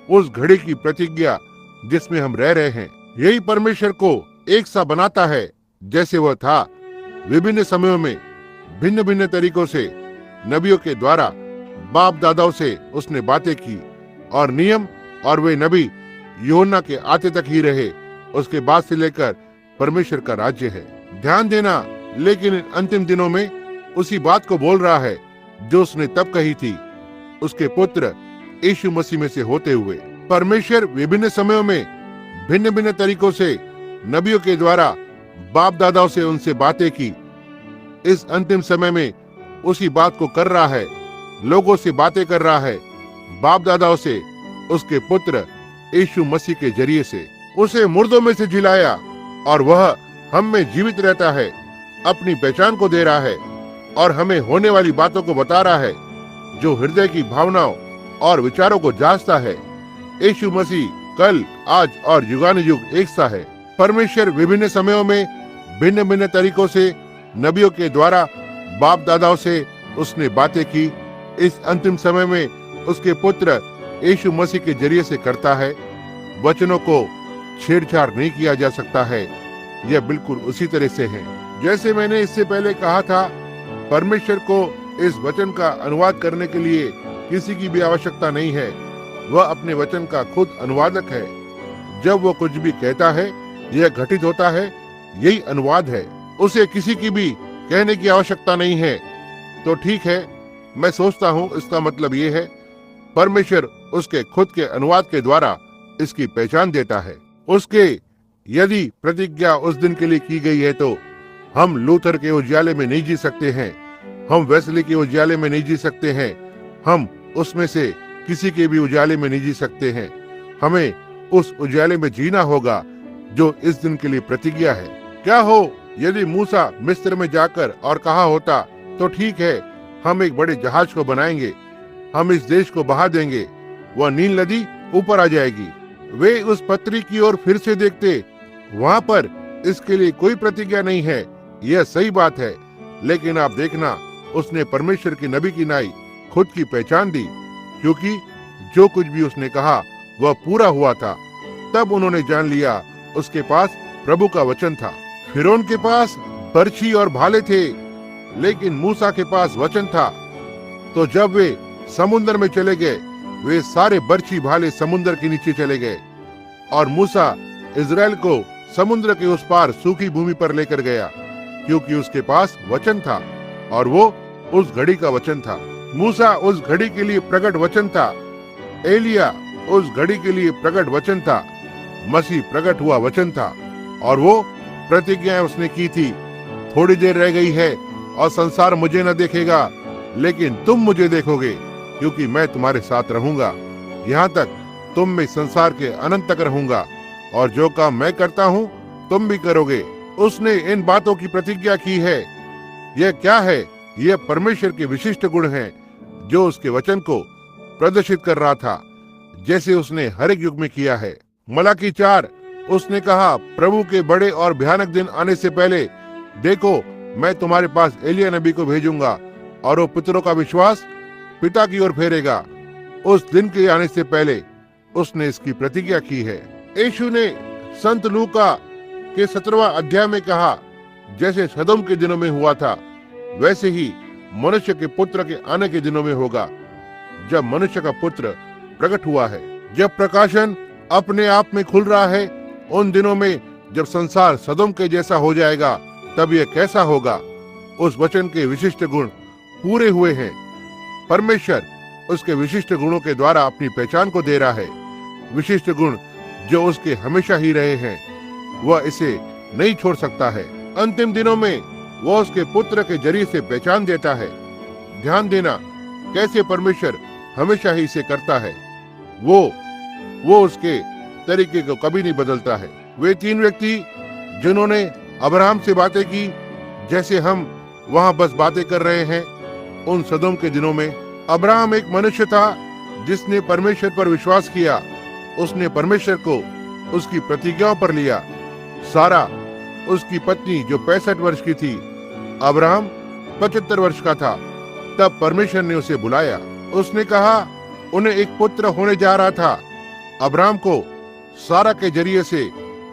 उस घड़ी की प्रतिज्ञा जिसमें हम रह रहे हैं। यही परमेश्वर को एक सा बनाता है जैसे वह था। विभिन्न समयों में भिन्न भिन्न तरीकों से नबियों के द्वारा बाप दादाओं से उसने बातें की, और नियम और वे नबी यूहन्ना के आते तक ही रहे। उसके बाद से लेकर परमेश्वर का राज्य है। ध्यान देना, लेकिन इन अंतिम दिनों में उसी बात को बोल रहा है जो उसने तब कही थी, उसके पुत्र यीशु मसीह में से होते हुए। परमेश्वर विभिन्न समयों में भिन्न भिन्न तरीकों से नबियों के द्वारा बाप दादाओं से उनसे बातें की। इस अंतिम समय में उसी बात को कर रहा है, लोगों से बातें कर रहा है, बाप दादाओं से, उसके पुत्र यीशु मसीह के जरिए से। उसे मुर्दों में से जिलाया और वह हम में जीवित रहता है, अपनी पहचान को दे रहा है और हमें होने वाली बातों को बता रहा है, जो हृदय की भावनाओं और विचारों को जांचता है। यीशु मसीह कल, आज और युगानुयुग एक सा है। परमेश्वर विभिन्न समयों में भिन्न भिन्न तरीकों से नबियों के द्वारा बाप दादाओं से उसने बातें की। इस अंतिम समय में उसके पुत्र यीशु मसीह के जरिए से करता है। वचनों को छेड़छाड़ नहीं किया जा सकता है। यह बिल्कुल उसी तरह से है जैसे मैंने इससे पहले कहा था। परमेश्वर को इस वचन का अनुवाद करने के लिए किसी की भी आवश्यकता नहीं है। वह अपने वचन का खुद अनुवादक है। जब वो कुछ भी कहता है, यह घटित होता है, यही अनुवाद है। उसे किसी की भी कहने की आवश्यकता नहीं है। तो ठीक है, मैं सोचता हूँ इसका मतलब ये है, परमेश्वर उसके खुद के अनुवाद के द्वारा इसकी पहचान देता है। उसके यदि प्रतिज्ञा उस दिन के लिए की गई है, तो हम लूथर के उजियाले में नहीं जी सकते हैं, हम वेस्ली के उजियाले में नहीं जी सकते हैं, हम उसमें से किसी के भी उजाले में नहीं जी सकते हैं। हमें उस उजाले में जीना होगा जो इस दिन के लिए प्रतिज्ञा है। क्या हो यदि मूसा मिस्र में जाकर और कहा होता, तो ठीक है, हम एक बड़े जहाज को बनाएंगे, हम इस देश को बहा देंगे, वह नील नदी ऊपर आ जाएगी। वे उस पत्री की ओर फिर से देखते, वहां पर इसके लिए कोई प्रतिज्ञा नहीं है। यह सही बात है, लेकिन आप देखना, उसने परमेश्वर की नबी की नाई खुद की पहचान दी, क्योंकि जो कुछ भी उसने कहा वह पूरा हुआ था। तब उन्होंने जान लिया उसके पास प्रभु का वचन था। फिरौन के पास बर्छी और भाले थे, लेकिन मूसा के पास वचन था। तो जब वे समुद्र में चले गए, वे सारे बर्छी भाले समुद्र के नीचे चले गए, और मूसा इजराइल को समुद्र के उस पार सूखी भूमि पर लेकर गया, क्योंकि उसके पास वचन था, और वो उस घड़ी का वचन था। मूसा उस घड़ी के लिए प्रकट वचन था। एलिया उस घड़ी के लिए प्रकट वचन था। मसीह प्रकट हुआ वचन था, और वो प्रतिज्ञा उसने की थी, थोड़ी देर रह गई है और संसार मुझे न देखेगा, लेकिन तुम मुझे देखोगे, क्योंकि मैं तुम्हारे साथ रहूंगा, यहाँ तक तुम में संसार के अनंत तक रहूंगा, और जो काम मैं करता हूँ तुम भी करोगे। उसने इन बातों की प्रतिज्ञा की है। यह क्या है? यह परमेश्वर के विशिष्ट गुण हैं, जो उसके वचन को प्रदर्शित कर रहा था, जैसे उसने हर एक युग में किया है। मलाकी 4 उसने कहा, प्रभु के बड़े और भयानक दिन आने से पहले देखो, मैं तुम्हारे पास एलिया नबी को भेजूंगा और वो पुत्रों का विश्वास पिता की ओर फेरेगा। उस दिन के आने से पहले उसने इसकी प्रतिज्ञा की है। यीशु ने संत लूका के 17वां अध्याय में कहा, जैसे सदोम के दिनों में हुआ था, वैसे ही मनुष्य के पुत्र के आने के दिनों में होगा। जब मनुष्य का पुत्र प्रकट हुआ है, जब प्रकाशन अपने आप में खुल रहा है, उन दिनों में जब संसार सदोम के जैसा हो जाएगा, तब यह कैसा होगा। उस वचन के विशिष्ट गुण पूरे हुए हैं। परमेश्वर उसके विशिष्ट गुणों के द्वारा अपनी पहचान को दे रहा है। विशिष्ट गुण जो उसके हमेशा ही रहे हैं, वह इसे नहीं छोड़ सकता है। अंतिम दिनों में वह उसके पुत्र के जरिए से पहचान देता है। ध्यान देना कैसे परमेश्वर हमेशा ही इसे करता है। वो उसके तरीके को कभी नहीं बदलता है। वे 3 व्यक्ति जिन्होंने अब्राहम से बातें की, जैसे हम वहां बस बातें कर रहे हैं, उन सदोम के दिनों में अब्राहम एक मनुष्य था जिसने परमेश्वर पर विश्वास किया। उसने परमेश्वर को उसकी प्रतिज्ञाओं पर लिया। सारा उसकी पत्नी जो 65 वर्ष की थी, अब्राहम 75 वर्ष का था, तब परमेश्वर ने उसे बुलाया। उसने कहा उन्हें एक पुत्र होने जा रहा था। अब्राहम को सारा के जरिए से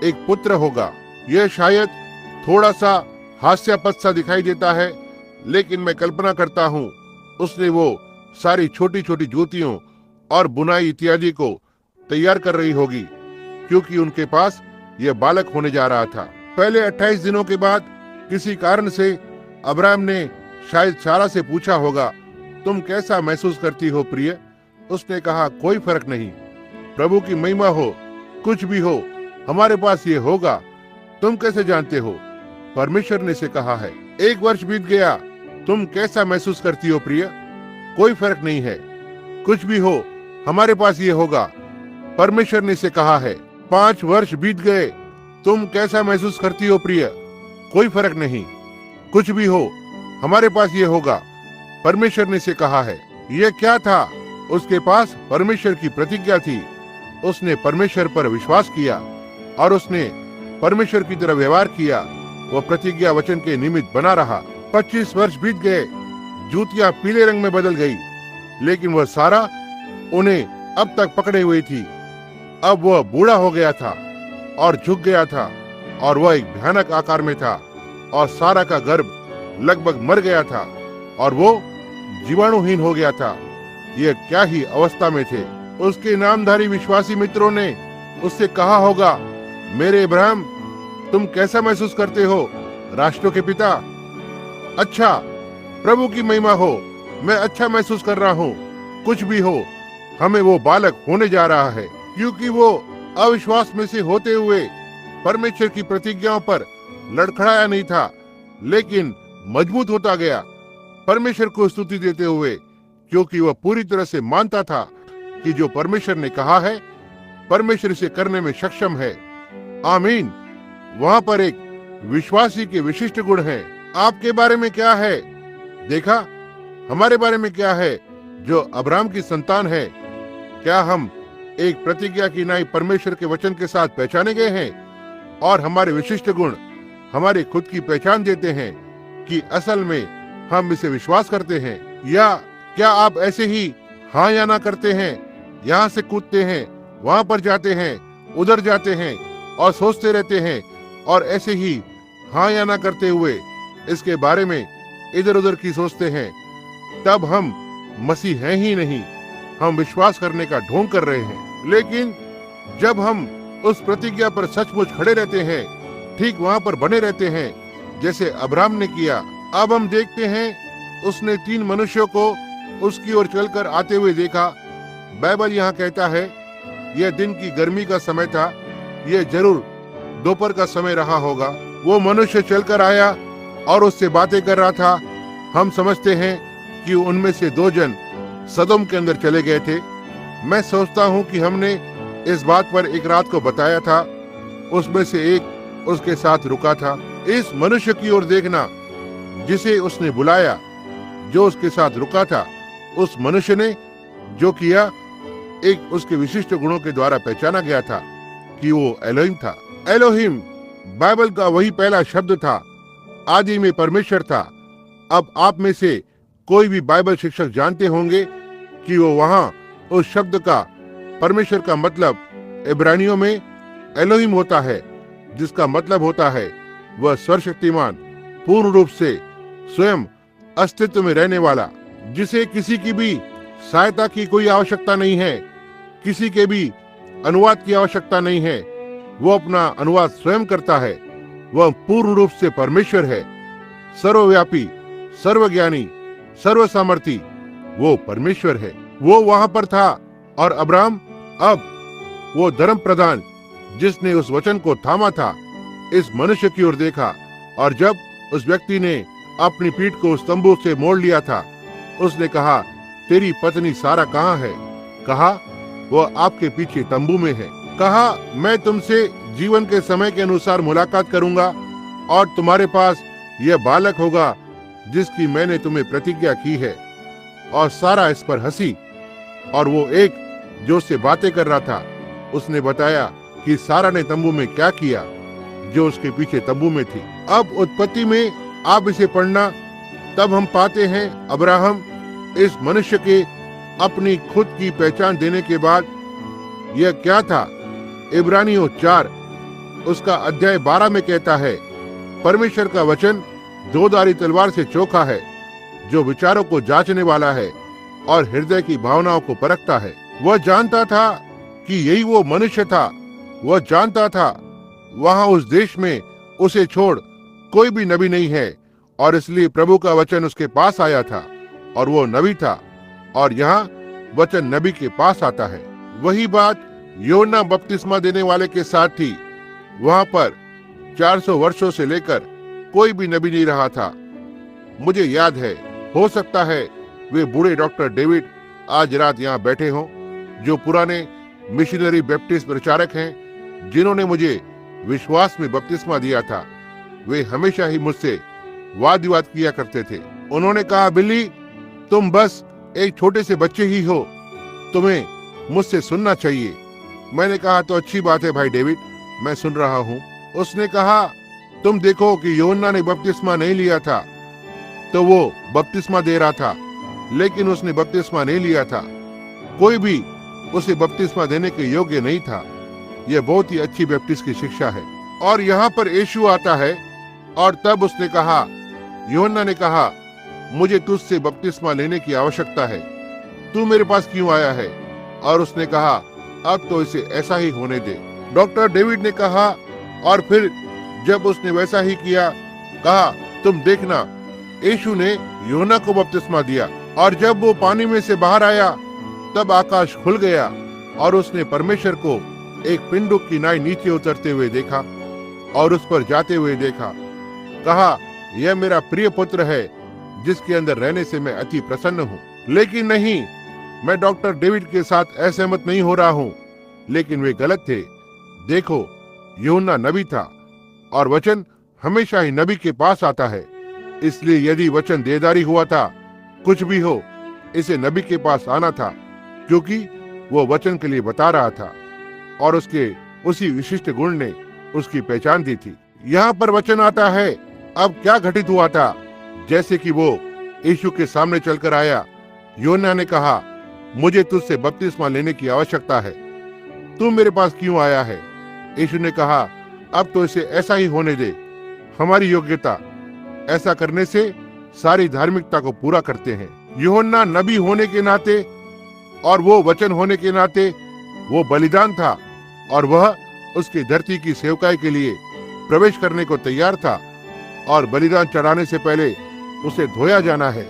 एक पुत्र होगा। यह शायद थोड़ा सा हास्यास्पद सा दिखाई देता है, लेकिन मैं कल्पना करता हूँ उसने वो सारी छोटी छोटी जूतियों और बुनाई इत्यादि को तैयार कर रही होगी, क्योंकि उनके पास यह बालक होने जा रहा था। पहले 28 दिनों के बाद किसी कारण से अब्राहम ने शायद सारा से पूछा होगा, तुम कैसा महसूस करती हो प्रिय? उसने कहा, कोई फर्क नहीं, प्रभु की महिमा हो, कुछ भी हो, हमारे पास ये होगा। तुम कैसे जानते हो? परमेश्वर ने से कहा है। 1 वर्ष बीत गया, तुम कैसा महसूस करती हो प्रिय? कोई फर्क नहीं है, कुछ भी हो, हमारे पास ये होगा, परमेश्वर ने से कहा है। 5 वर्ष बीत गए, तुम कैसा महसूस करती हो प्रिय? कोई फर्क नहीं, कुछ भी हो, हमारे पास ये होगा, परमेश्वर ने से कहा है। यह क्या था? उसके पास परमेश्वर की प्रतिज्ञा थी। उसने परमेश्वर पर विश्वास किया और उसने परमेश्वर की तरह व्यवहार किया। वह प्रतिज्ञा वचन के निमित्त बना रहा। 25 वर्ष बीत गए, जूतियां पीले रंग में बदल गई, लेकिन वह सारा उन्हें अब तक पकड़े हुई थी। अब वह बूढ़ा हो गया था और झुक गया था, और वह एक भयानक आकार में था, और सारा का गर्भ लगभग मर गया था और वो जीवाणुहीन हो गया था। यह क्या ही अवस्था में थे। उसके नामधारी विश्वासी मित्रों ने उससे कहा होगा, मेरे अब्राहम, तुम कैसा महसूस करते हो? राष्ट्रों के पिता, अच्छा, प्रभु की महिमा हो, मैं अच्छा महसूस कर रहा हूँ। कुछ भी हो, हमें वो बालक होने जा रहा है। क्योंकि वो अविश्वास में से होते हुए परमेश्वर की प्रतिज्ञाओं पर लड़खड़ाया नहीं था, लेकिन मजबूत होता गया, परमेश्वर को स्तुति देते हुए, क्योंकि वह पूरी तरह से मानता था कि जो परमेश्वर ने कहा है, परमेश्वर इसे करने में सक्षम है। आमीन। वहां पर एक विश्वासी के विशिष्ट गुण हैं। आपके बारे में क्या है? देखा, हमारे बारे में क्या है जो अब्राहम की संतान है? क्या हम एक प्रतिज्ञा की नाई परमेश्वर के वचन के साथ पहचाने गए हैं, और हमारे विशिष्ट गुण हमारी खुद की पहचान देते हैं कि असल में हम इसे विश्वास करते हैं? या क्या आप ऐसे ही हाँ या ना करते हैं, यहाँ से कूदते हैं, वहां पर जाते हैं, उधर जाते हैं और सोचते रहते हैं, और ऐसे ही हाँ या ना करते हुए इसके बारे में इधर उधर की सोचते हैं? तब हम मसीह हैं ही नहीं, हम विश्वास करने का ढोंग कर रहे हैं। लेकिन जब हम उस प्रतिज्ञा पर सचमुच खड़े रहते हैं, ठीक वहां पर बने रहते हैं जैसे अब्राहम ने किया। अब हम देखते हैं उसने 3 मनुष्यों को उसकी ओर चलकर आते हुए देखा। बाइबल यहाँ कहता है यह दिन की गर्मी का समय था, यह जरूर दोपहर का समय रहा होगा। वो मनुष्य चलकर आया और उससे बातें कर रहा था। हम समझते हैं कि उनमें से 2 जन सदोम के अंदर चले गए थे। मैं सोचता हूँ कि हमने इस बात पर एक रात को बताया था। उसमें से एक उसके साथ रुका था। इस मनुष्य की ओर देखना जिसे उसने बुलाया, जो उसके साथ रुका था, उस मनुष्य ने जो किया, एक उसके विशिष्ट गुणों के द्वारा पहचाना गया था कि वो एलोहिम था। एलोहिम बाइबल का वही पहला शब्द था। आदि में परमेश्वर था। अब आप में से कोई भी बाइबल शिक्षक जानते होंगे कि वो वहां उस शब्द का, परमेश्वर का मतलब इब्रानियों में एलोहिम होता है, जिसका मतलब होता है वह सर्वशक्तिमान, पूर्ण रूप से स्वयं अस्तित्व में रहने वाला, जिसे किसी की भी सहायता की कोई आवश्यकता नहीं है, किसी के भी अनुवाद की आवश्यकता नहीं है। वो अपना अनुवाद स्वयं करता है। वह पूर्ण रूप से परमेश्वर है, सर्वव्यापी, सर्वज्ञानी, सर्वसामर्थी। वो परमेश्वर है। वो वहां पर था और अब्राहम अब वो धर्म प्रधान जिसने उस वचन को थामा था, इस मनुष्य की ओर देखा, और जब उस व्यक्ति ने अपनी पीठ को उस तंबू से मोड़ लिया था, उसने कहा, तेरी पत्नी सारा कहाँ है? कहा, वो आपके पीछे तंबू में है। कहा, मैं तुमसे जीवन के समय के अनुसार मुलाकात करूंगा और तुम्हारे पास यह बालक होगा जिसकी मैंने तुम्हें प्रतिज्ञा की है। और सारा इस पर हंसी, और वो एक जो उससे बातें कर रहा था, उसने बताया कि सारा ने तंबू में क्या किया जो उसके पीछे तंबू में थी। अब उत्पत्ति में आप इसे पढ़ना, तब हम पाते हैं अब्राहम इस मनुष्य के अपनी खुद की पहचान देने के बाद, यह क्या था? इब्रानियों 4 उसका अध्याय 12 में कहता है, परमेश्वर का वचन दोधारी तलवार से चोखा है, जो विचारों को जांचने वाला है और हृदय की भावनाओं को परखता है। वह जानता था कि यही वो मनुष्य था। वह जानता था वहां उस देश में उसे छोड़ कोई भी नबी नहीं है, और इसलिए प्रभु का वचन उसके पास आया था और वो नबी था, और यहाँ वचन नबी के पास आता है। वही बात योना बपतिस्मा देने वाले के साथ थी। वहां पर 400 वर्षों से लेकर कोई भी नबी नहीं रहा था। मुझे याद है, हो सकता है वे बूढ़े डॉक्टर डेविड आज रात यहाँ बैठे हों, जो पुराने मिशनरी बैप्टिस्ट प्रचारक हैं, जिन्होंने मुझे विश्वास में बपतिस्मा दिया था। वे हमेशा ही मुझसे वाद विवाद किया करते थे। उन्होंने कहा, बिल्ली, तुम बस एक छोटे से बच्चे ही हो, तुम्हें मुझसे सुनना चाहिए। मैंने कहा, तो अच्छी बात है भाई डेविड, मैं सुन रहा हूँ। उसने कहा, तुम देखो कि योना ने बपतिस्मा नहीं लिया था, तो वो बपतिस्मा दे रहा था, लेकिन उसने बपतिस्मा नहीं लिया था। कोई भी उसे बपतिस्मा देने के योग्य नहीं था। यह बहुत ही अच्छी बैप्टिस्ट की शिक्षा है। और यहाँ पर यीशु आता है, और तब उसने कहा, यूहन्ना ने कहा, मुझे तुझसे बपतिस्मा लेने की आवश्यकता है, तू मेरे पास क्यों आया है? और उसने कहा, अब तो इसे ऐसा ही होने दे। डॉक्टर डेविड ने कहा, और फिर जब उसने वैसा ही किया, कहा, तुम देखना, यीशु ने यूहन्ना को बपतिस्मा दिया, और जब वो पानी में से बाहर आया, तब आकाश खुल गया और उसने परमेश्वर को एक पिंडुक की नाई नीचे उतरते हुए देखा और उस पर जाते हुए देखा। कहा, यह मेरा प्रिय पुत्र है, जिसके अंदर रहने से मैं अति प्रसन्न हूँ। लेकिन नहीं, मैं डॉक्टर डेविड के साथ असहमत नहीं हो रहा हूँ, लेकिन वे गलत थे। देखो, यूहन्ना नबी था, और वचन हमेशा ही नबी के पास आता है। इसलिए यदि वचन देदारी हुआ था, कुछ भी हो, इसे नबी के पास आना था, क्योंकि वो वचन के लिए बता रहा था, और उसके उसी विशिष्ट गुण ने उसकी पहचान दी थी। यहाँ पर वचन आता है, अब क्या घटित हुआ था? जैसे कि वो यीशु के सामने चलकर आया, यूहन्ना ने कहा, मुझे तुझसे बपतिस्मा लेने की आवश्यकता है, तू मेरे पास क्यों आया है? यीशु ने कहा, अब तो इसे ऐसा ही होने दे। हमारी योग्यता ऐसा करने से सारी धार्मिकता को पूरा करते हैं। यूहन्ना नबी होने के नाते और वो वचन होने के नाते वो बलिदान था, और वह उसकी धरती की सेवकाई के लिए प्रवेश करने को तैयार था। और बलिदान चढ़ाने से पहले उसे धोया जाना है,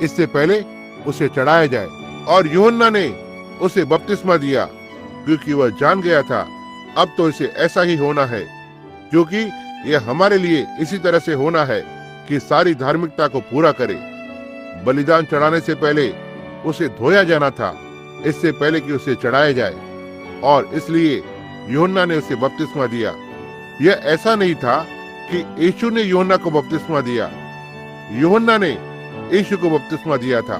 इससे पहले उसे चढ़ाया जाए। और यूहन्ना ने उसे बपतिस्मा दिया, क्योंकि वह जान गया था अब तो इसे ऐसा ही होना है, क्योंकि यह हमारे लिए इसी तरह से होना है कि सारी धार्मिकता को पूरा करे। बलिदान चढ़ाने से पहले उसे धोया जाना था, इससे पहले कि उसे चढ़ाया जाए, और इसलिए यूहन्ना ने उसे बपतिस्मा दिया। यह ऐसा नहीं था कि यीशु ने यूहन्ना को बपतिस्मा दिया, यूहन्ना ने यीशु को बपतिस्मा दिया था।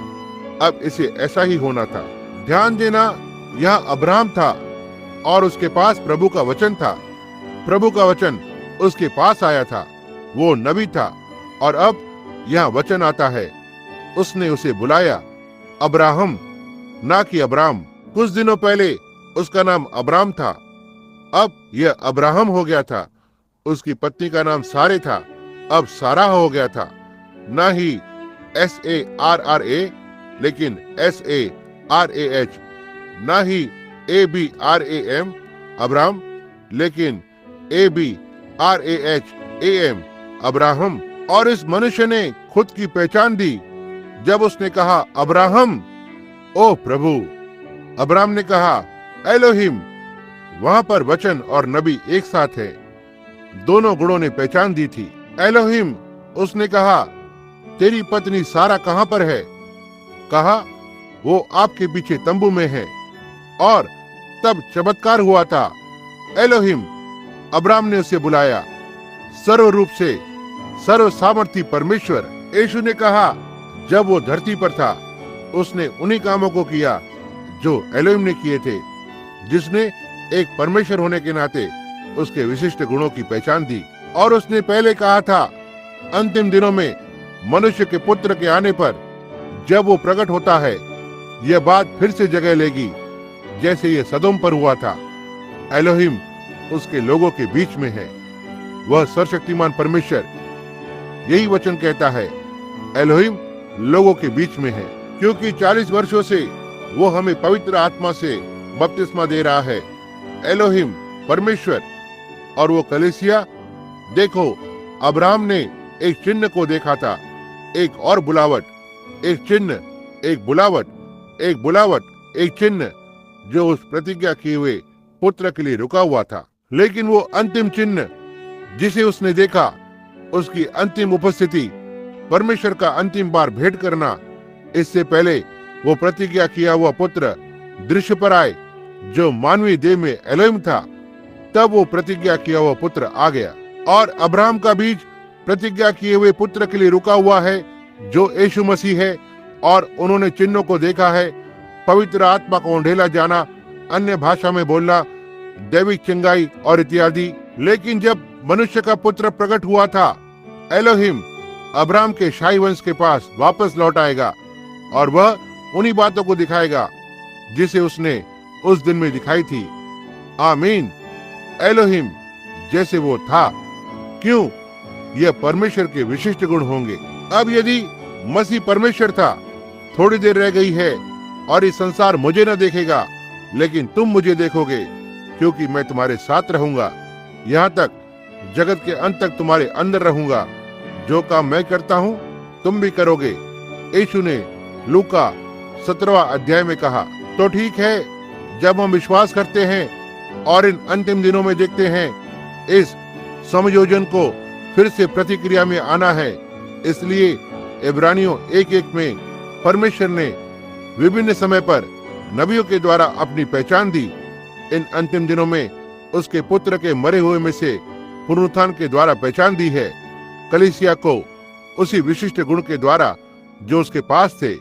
अब इसे ऐसा ही होना था। ध्यान देना, यहाँ अब्राहम था और उसके पास प्रभु का वचन था। प्रभु का वचन उसके पास आया था, वो नबी था। और अब यहाँ वचन आता है, उसने उसे बुलाया अब्राहम, ना कि अब्राम। कुछ दिनों पहले उसका नाम अब्राम था, अब यह अब्राहम हो गया था। उसकी पत्नी का नाम सारे था, अब सारा हो गया था। ना ही SARRA लेकिन SARAH, ना ही ABRAM अब्राम लेकिन ABRAHAM अब्राहम। और इस मनुष्य ने खुद की पहचान दी जब उसने कहा अब्राहम, ओ प्रभु। अब्राहम ने कहा एलोहिम। वहां पर वचन और नबी एक साथ है, दोनों गुणों ने पहचान दी थी। एलोहिम, उसने कहा तेरी पत्नी सारा कहां पर है? कहा वो आपके पीछे तंबू में है। और तब चमत्कार हुआ था। एलोहिम, अब्राहम ने उसे बुलाया, सर्व रूप से सर्व सामर्थी परमेश्वर। यीशु ने कहा जब वो धरती पर था उसने उन्हीं कामों को किया जो एलोहिम ने किए थे, जिसने एक परमेश्वर होने के नाते उसके विशिष्ट गुणों की पहचान दी। और उसने पहले कहा था अंतिम दिनों में मनुष्य के पुत्र के आने पर जब वो प्रकट होता है, यह बात फिर से जगह लेगी जैसे ये सदोम पर हुआ था। एलोहिम उसके लोगों के बीच में है, वह सर्वशक्तिमान परमेश्वर। यही वचन कहता है, एलोहिम लोगों के बीच में है, क्योंकि 40 वर्षों से वो हमें पवित्र आत्मा से बपतिस्मा दे रहा है। एलोहिम परमेश्वर और वो कलीसिया। देखो, अब्राहम ने एक चिन्ह को देखा था, एक और बुलावट, एक चिन्ह, एक बुलावट, एक बुलावट, एक चिन्ह जो उस प्रतिज्ञा किए हुए पुत्र के लिए रुका हुआ था। लेकिन वो अंतिम चिन्ह जिसे उसने देखा, उसकी अंतिम उपस्थिति, परमेश्वर का अंतिम बार भेंट करना, इससे पहले वो प्रतिज्ञा किया हुआ पुत्र दृश्य पर आए जो मानवीय देह में एलोहिम था। तब वो प्रतिज्ञा किया हुआ पुत्र आ गया और अब्राहम का बीज प्रतिज्ञा किए हुए पुत्र के लिए रुका हुआ है जो यीशु मसीह है। और उन्होंने चिन्हों को देखा है, पवित्र आत्मा को उंडेला जाना, अन्य भाषा में बोलना, दैविक चंगाई और इत्यादि। लेकिन जब मनुष्य का पुत्र प्रकट हुआ था, एलोहिम अब्राहम के शाही वंश के पास वापस लौट आएगा और वह उन्हीं बातों को दिखाएगा जिसे उसने उस दिन में दिखाई थी। आमीन। एलोहिम जैसे वो था। क्यों? यह परमेश्वर के विशिष्ट गुण होंगे। अब यदि मसीह परमेश्वर था, थोड़ी देर रह गई है और इस संसार मुझे न देखेगा, लेकिन तुम मुझे देखोगे, क्योंकि मैं तुम्हारे साथ रहूंगा, यहाँ तक जगत के अंत तक तुम्हारे अंदर रहूंगा। जो काम मैं करता हूँ तुम भी करोगे। यीशु ने लूका 17वां अध्याय में कहा। तो ठीक है, जब हम विश्वास करते हैं और इन अंतिम दिनों में देखते हैं, इस समायोजन को फिर से प्रतिक्रिया में आना है। इसलिए इब्रानियों 1:1 में परमेश्वर ने विभिन्न समय पर नबियों के द्वारा अपनी पहचान दी। इन अंतिम दिनों में उसके पुत्र के मरे हुए में से पुनरुत्थान के द्वारा पहचान दी है, कलीसिया को उसी विशिष्ट गुण के द्वारा जो उसके पास थे,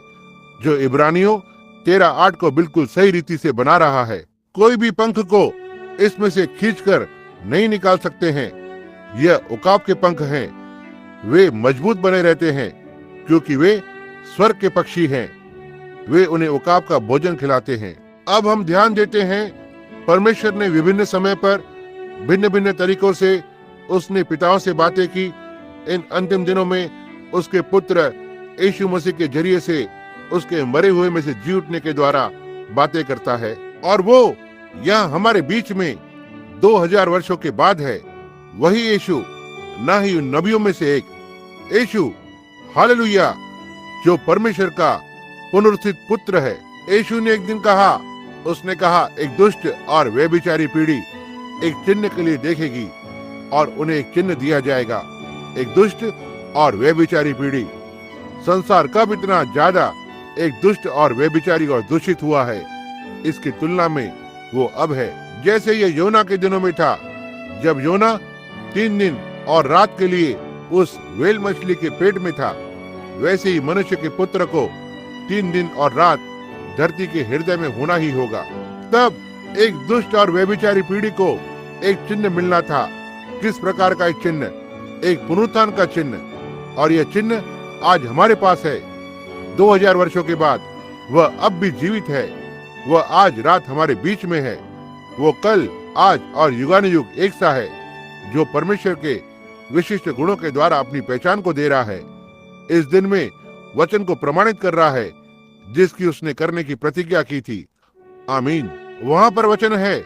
जो इब्रानियों 13:8 को बिल्कुल सही रीति से बना रहा है। कोई भी पंख को इसमें से खींचकर नहीं निकाल सकते हैं। यह उकाब के पंख हैं, वे मजबूत बने रहते हैं क्योंकि वे स्वर्ग के पक्षी हैं। वे उन्हें उकाब का भोजन खिलाते हैं। अब हम ध्यान देते हैं, परमेश्वर ने विभिन्न समय पर भिन्न भिन्न तरीकों से उसने पिताओं से बातें की। इन अंतिम दिनों में उसके पुत्र यीशु मसीह के जरिए से उसके मरे हुए में से जी उठने के द्वारा बातें करता है। और वो यहाँ हमारे बीच में 2000 वर्षों के बाद है। वही यीशु, ना ही उन नबियों में से एक। यीशु, हालेलुया, जो परमेश्वर का पुनरुत्थित पुत्र है। यीशु ने एक दिन कहा, उसने कहा, एक दुष्ट और व्यभिचारी पीढ़ी एक चिन्ह के लिए देखेगी और उन्हें एक चिन्ह दिया जाएगा। एक दुष्ट और व्यभिचारी पीढ़ी। संसार कब इतना ज्यादा एक दुष्ट और व्यभिचारी और दूषित हुआ है, इसकी तुलना में वो अब है। जैसे ये योना के दिनों में था, जब योना 3 दिन और रात के लिए उस व्हेल मछली के पेट में था, वैसे ही मनुष्य के पुत्र को 3 दिन और रात धरती के हृदय में होना ही होगा। तब एक दुष्ट और व्यभिचारी पीढ़ी को एक चिन्ह मिलना था। किस प्रकार का एक चिन्ह? एक पुनरुत्थान का चिन्ह। और यह चिन्ह आज हमारे पास है। 2000 वर्षों के बाद वह अब भी जीवित है। वह आज रात हमारे बीच में है। वो कल, आज और युगानुयुग एक सा है, जो परमेश्वर के विशिष्ट गुणों के द्वारा अपनी पहचान को दे रहा है। इस दिन में वचन को प्रमाणित कर रहा है जिसकी उसने करने की प्रतिज्ञा की थी। आमीन। वहां पर वचन है।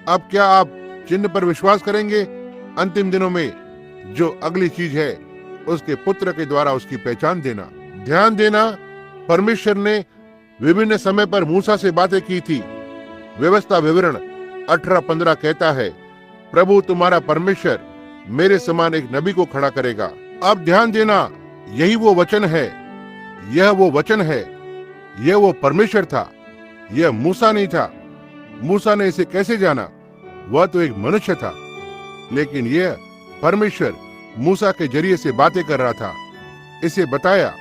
अब क्या आप चिन्ह पर विश्वास करेंगे? अंतिम दिनों में जो अगली चीज है, उसके पुत्र के द्वारा उसकी पहचान देना। ध्यान देना, परमेश्वर ने विभिन्न समय पर मूसा से बातें की थी। व्यवस्था विवरण 18:15 कहता है, प्रभु तुम्हारा परमेश्वर मेरे समान एक नबी को खड़ा करेगा। अब ध्यान देना, यही वो वचन है। यह वो वचन है। यह वो परमेश्वर था। यह मूसा नहीं था। मूसा ने इसे कैसे जाना? वह तो एक मनुष्य था। लेकिन यह परमेश्वर मूसा के जरिए से बातें कर रहा था, इसे बताया।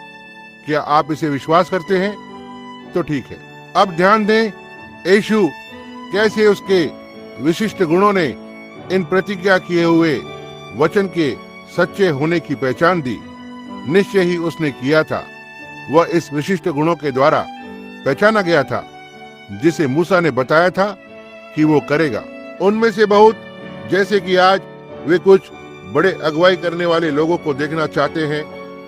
क्या आप इसे विश्वास करते हैं? तो ठीक है। अब ध्यान दें, यीशु कैसे उसके विशिष्ट गुणों ने इन प्रतिज्ञा किए हुए वचन के सच्चे होने की पहचान दी। निश्चय ही उसने किया था। वह इस विशिष्ट गुणों के द्वारा पहचाना गया था, जिसे मूसा ने बताया था कि वो करेगा। उनमें से बहुत, जैसे कि आज वे कुछ बड़े अगुवाई करने वाले लोगों को देखना चाहते हैं।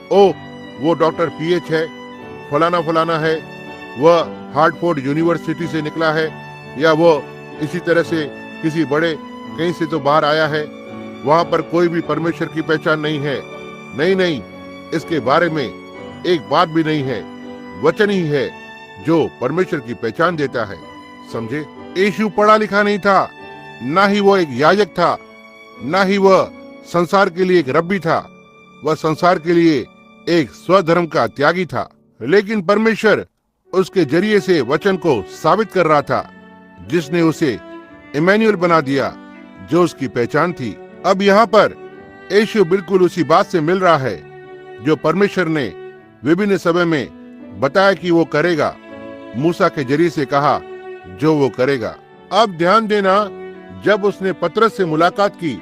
ओ, वो डॉक्टर PH है, फलाना फलाना है, वह हार्टफोर्ड यूनिवर्सिटी से निकला है, या वो इसी तरह से किसी बड़े कहीं से तो बाहर आया है। वहां पर कोई भी परमेश्वर की पहचान नहीं है। नहीं नहीं, इसके बारे में एक बात भी नहीं है। वचन ही है जो परमेश्वर की पहचान देता है। समझे? यीशु पढ़ा लिखा नहीं था, ना ही वो एक याजक था, ना ही वह संसार के लिए एक रब्बी था। वह संसार के लिए एक स्वधर्म का त्यागी था। लेकिन परमेश्वर उसके जरिए से वचन को साबित कर रहा था, जिसने उसे इमैनुअल बना दिया, जो उसकी पहचान थी। अब यहाँ पर यीशु बिल्कुल उसी बात से मिल रहा है जो परमेश्वर ने विभिन्न समय में बताया कि वो करेगा। मूसा के जरिए से कहा जो वो करेगा। अब ध्यान देना, जब उसने पतरस से मुलाकात की,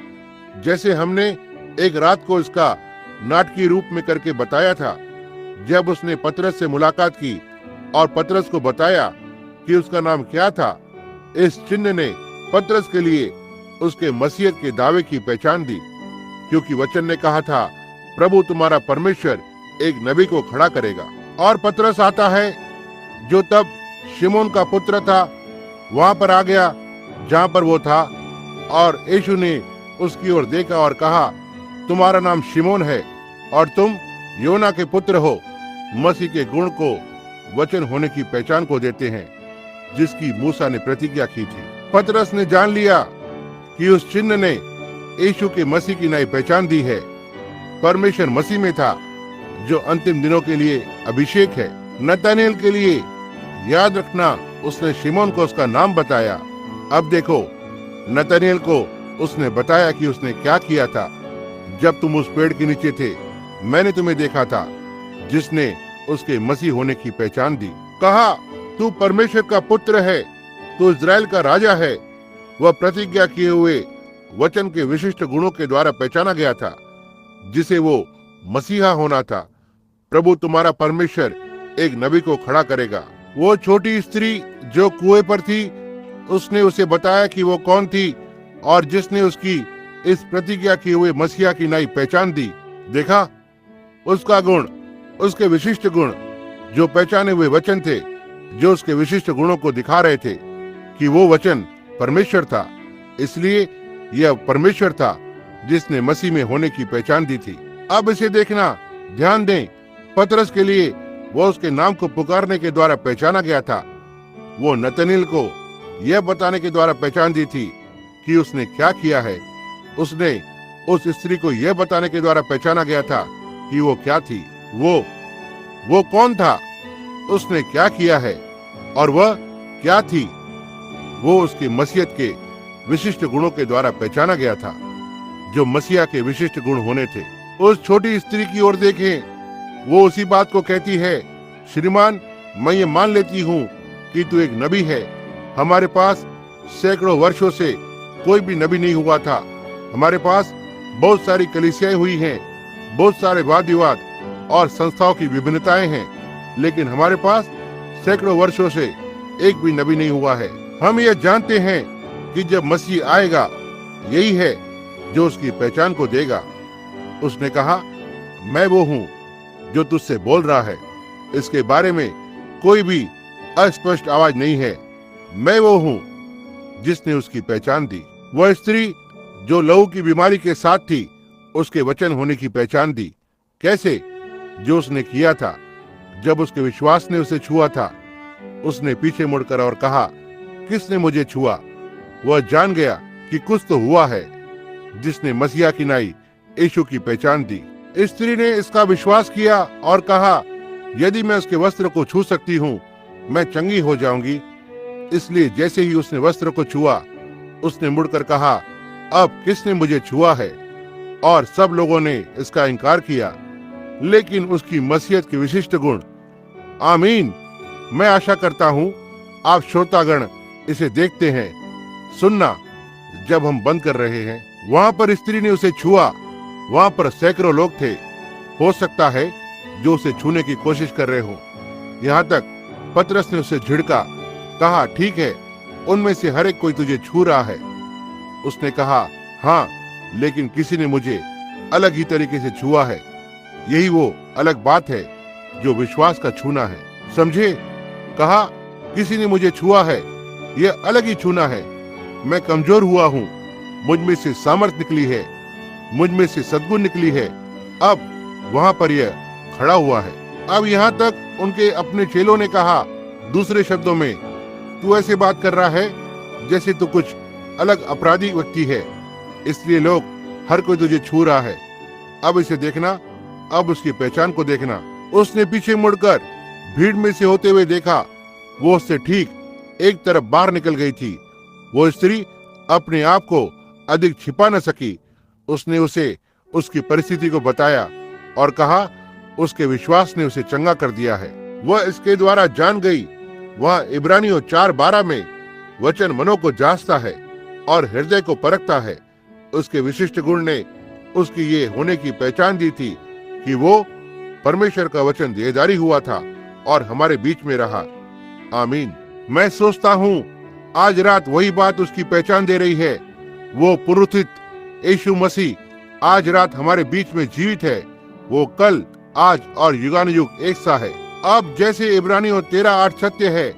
जैसे हमने एक रात को इसका नाटकीय रूप में करके बताया था, जब उसने पतरस से मुलाकात की और पतरस को बताया कि उसका नाम क्या था, इस चिन्ह ने पतरस के लिए उसके मसीहत के दावे की पहचान दी। क्योंकि वचन ने कहा था, प्रभु तुम्हारा परमेश्वर एक नबी को खड़ा करेगा। और पतरस आता है, जो तब शिमोन का पुत्र था, वहां पर आ गया जहां पर वो था। और यीशु ने उसकी ओर देखा और कहा, तुम्हारा नाम शिमोन है और तुम योना के पुत्र हो। मसीह के गुण को वचन होने की पहचान को देते हैं, जिसकी मूसा ने प्रतिज्ञा की थी। पतरस ने जान लिया कि उस चिन्ह ने यीशु के मसीह की नई पहचान दी है। परमेश्वर मसीह में था, जो अंतिम दिनों के लिए अभिषेक है। नतनेल के लिए याद रखना, उसने शिमोन को उसका नाम बताया। अब देखो, नतनेल को उसने बताया कि उसने क्या किया था। जब तुम उस पेड़ के नीचे थे, मैंने तुम्हें देखा था, जिसने उसके मसीह होने की पहचान दी। कहा, तू परमेश्वर का पुत्र है, तू इजराइल का राजा है। वह प्रतिज्ञा किए हुए वचन के विशिष्ट गुणों के द्वारा पहचाना गया था, जिसे वो मसीहा होना था। प्रभु तुम्हारा परमेश्वर एक नबी को खड़ा करेगा। वो छोटी स्त्री जो कुएं पर थी, उसने उसे बताया कि वो कौन थी और जिसने उसकी इस प्रतिज्ञा किए हुए मसीहा की नई पहचान दी। देखा, उसका गुण, उसके विशिष्ट गुण, जो पहचाने हुए वचन थे, जो उसके विशिष्ट गुणों को दिखा रहे थे कि वो वचन परमेश्वर था। इसलिए यह परमेश्वर था जिसने मसीह में होने की पहचान दी थी। अब इसे देखना, ध्यान दें, पतरस के लिए वो उसके नाम को पुकारने के द्वारा पहचाना गया था। वो नतनेल को यह बताने के द्वारा पहचान दी थी कि उसने क्या किया है। उसने उस स्त्री को यह बताने के द्वारा पहचाना गया था कि वो क्या थी, वो कौन था, उसने क्या किया है और वह क्या थी। वो उसके मसीहत के विशिष्ट गुणों के द्वारा पहचाना गया था, जो मसीहा के विशिष्ट गुण होने थे। उस छोटी स्त्री की ओर देखें, वो उसी बात को कहती है, श्रीमान, मैं ये मान लेती हूँ कि तू एक नबी है। हमारे पास सैकड़ों वर्षों से कोई भी नबी नहीं हुआ था। हमारे पास बहुत सारी कलीसियाएं हुई हैं, बहुत सारे वाद विवाद और संस्थाओं की विभिन्नताएं हैं, लेकिन हमारे पास सैकड़ों वर्षों से एक भी नबी नहीं हुआ है। हम ये जानते हैं कि जब मसीह आएगा, यही है जो उसकी पहचान को देगा। उसने कहा, मैं वो हूँ जो तुझसे बोल रहा है। इसके बारे में कोई भी अस्पष्ट आवाज नहीं है। मैं वो हूँ जिसने उसकी पहचान दी। वह स्त्री जो लहू की बीमारी के साथ थी, उसके वचन होने की पहचान दी। कैसे? जो उसने किया था जब उसके विश्वास ने उसे छुआ था। उसने पीछे मुड़कर और कहा, किसने मुझे छुआ? वह जान गया कि कुछ तो हुआ है। जिसने मसीहा की नाई यीशु की पहचान दी। स्त्री ने इसका विश्वास किया और कहा, यदि मैं उसके वस्त्र को छू सकती हूँ, मैं चंगी हो जाऊंगी। इसलिए जैसे ही उसने वस्त्र को छुआ, उसने मुड़कर कहा, अब किसने मुझे छुआ है? और सब लोगों ने इसका इनकार किया। लेकिन उसकी मसीहत के विशिष्ट गुण। आमीन। मैं आशा करता हूँ आप श्रोतागण इसे देखते हैं। सुनना, जब हम बंद कर रहे हैं, वहां पर स्त्री ने उसे छुआ। वहां पर सैकड़ों लोग थे, हो सकता है जो उसे छूने की कोशिश कर रहे हो। यहाँ तक पतरस ने उसे झिड़का, कहा, ठीक है, उनमें से हर एक कोई तुझे छू रहा है। उसने कहा, हाँ, लेकिन किसी ने मुझे अलग ही तरीके से छुआ है। यही वो अलग बात है जो विश्वास का छूना है। समझे? कहा, किसी ने मुझे छुआ है। यह अलग ही छूना है। मैं कमजोर हुआ हूँ, मुझ में से सामर्थ निकली है, मुझ में से सद्गुण निकली है। अब वहां पर यह खड़ा हुआ है। अब यहाँ तक उनके अपने चेलों ने कहा, दूसरे शब्दों में, तू ऐसे बात कर रहा है जैसे तू कुछ अलग अपराधी व्यक्ति है, इसलिए लोग हर कोई तुझे छू रहा है। अब इसे देखना, अब उसकी पहचान को देखना। उसने पीछे मुड़कर भीड़ में से होते हुए देखा। वो उससे ठीक एक तरफ बाहर निकल गई थी। वो स्त्री अपने आप को अधिक छिपा न सकी। उसने उसे उसकी परिस्थिति को बताया और कहा, उसके विश्वास ने उसे चंगा कर दिया है। वह इसके द्वारा जान गई। वह इब्रानियों 4:12 में वचन मनों को जांचता है और हृदय को परखता है। उसके विशिष्ट गुण ने उसकी ये होने की पहचान दी थी कि वो परमेश्वर का वचन देहधारी हुआ था और हमारे बीच में रहा। आमीन। मैं सोचता हूँ आज रात वही बात उसकी पहचान दे रही है। वो पुनरुत्थित यीशु मसीह आज रात हमारे बीच में जीवित है। वो कल, आज और युगानुयुग एक सा है। अब जैसे इब्रानियों 13:8 सत्य है,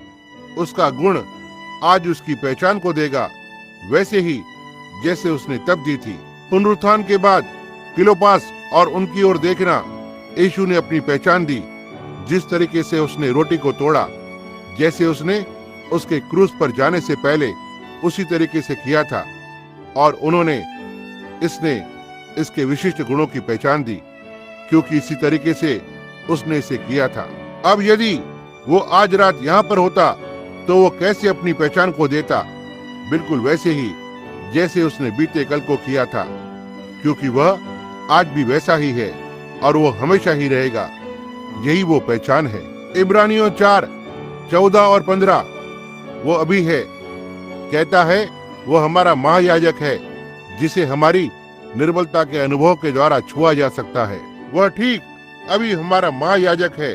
उसका गुण आज उसकी पहचान को देगा, वैसे ही जैसे उसने तब दी थी। पुनरुत्थान के बाद क्लोपास और उनकी ओर देखना। यीशु ने अपनी पहचान दी। जिस तरीके से उसने रोटी को तोड़ा, जैसे उसने उसके क्रूस पर जाने से पहले उसी तरीके से किया था, और उन्होंने इसके विशिष्ट गुणों की पहचान दी, क्योंकि इसी तरीके से उसने इसे किया था। अब यदि वो आज रात यहाँ पर होता, तो वो कैसे अपनी पहचान को देता? बिल्कुल वैसे ही जैसे उसने बीते कल को किया था, क्योंकि वह आज भी वैसा ही है और वो हमेशा ही रहेगा। यही वो पहचान है। इब्रानियों 4:14 और 15 वो अभी है। कहता है, वो हमारा महायाजक है, जिसे हमारी निर्बलता के अनुभव के द्वारा छुआ जा सकता है। वह ठीक अभी हमारा महायाजक है।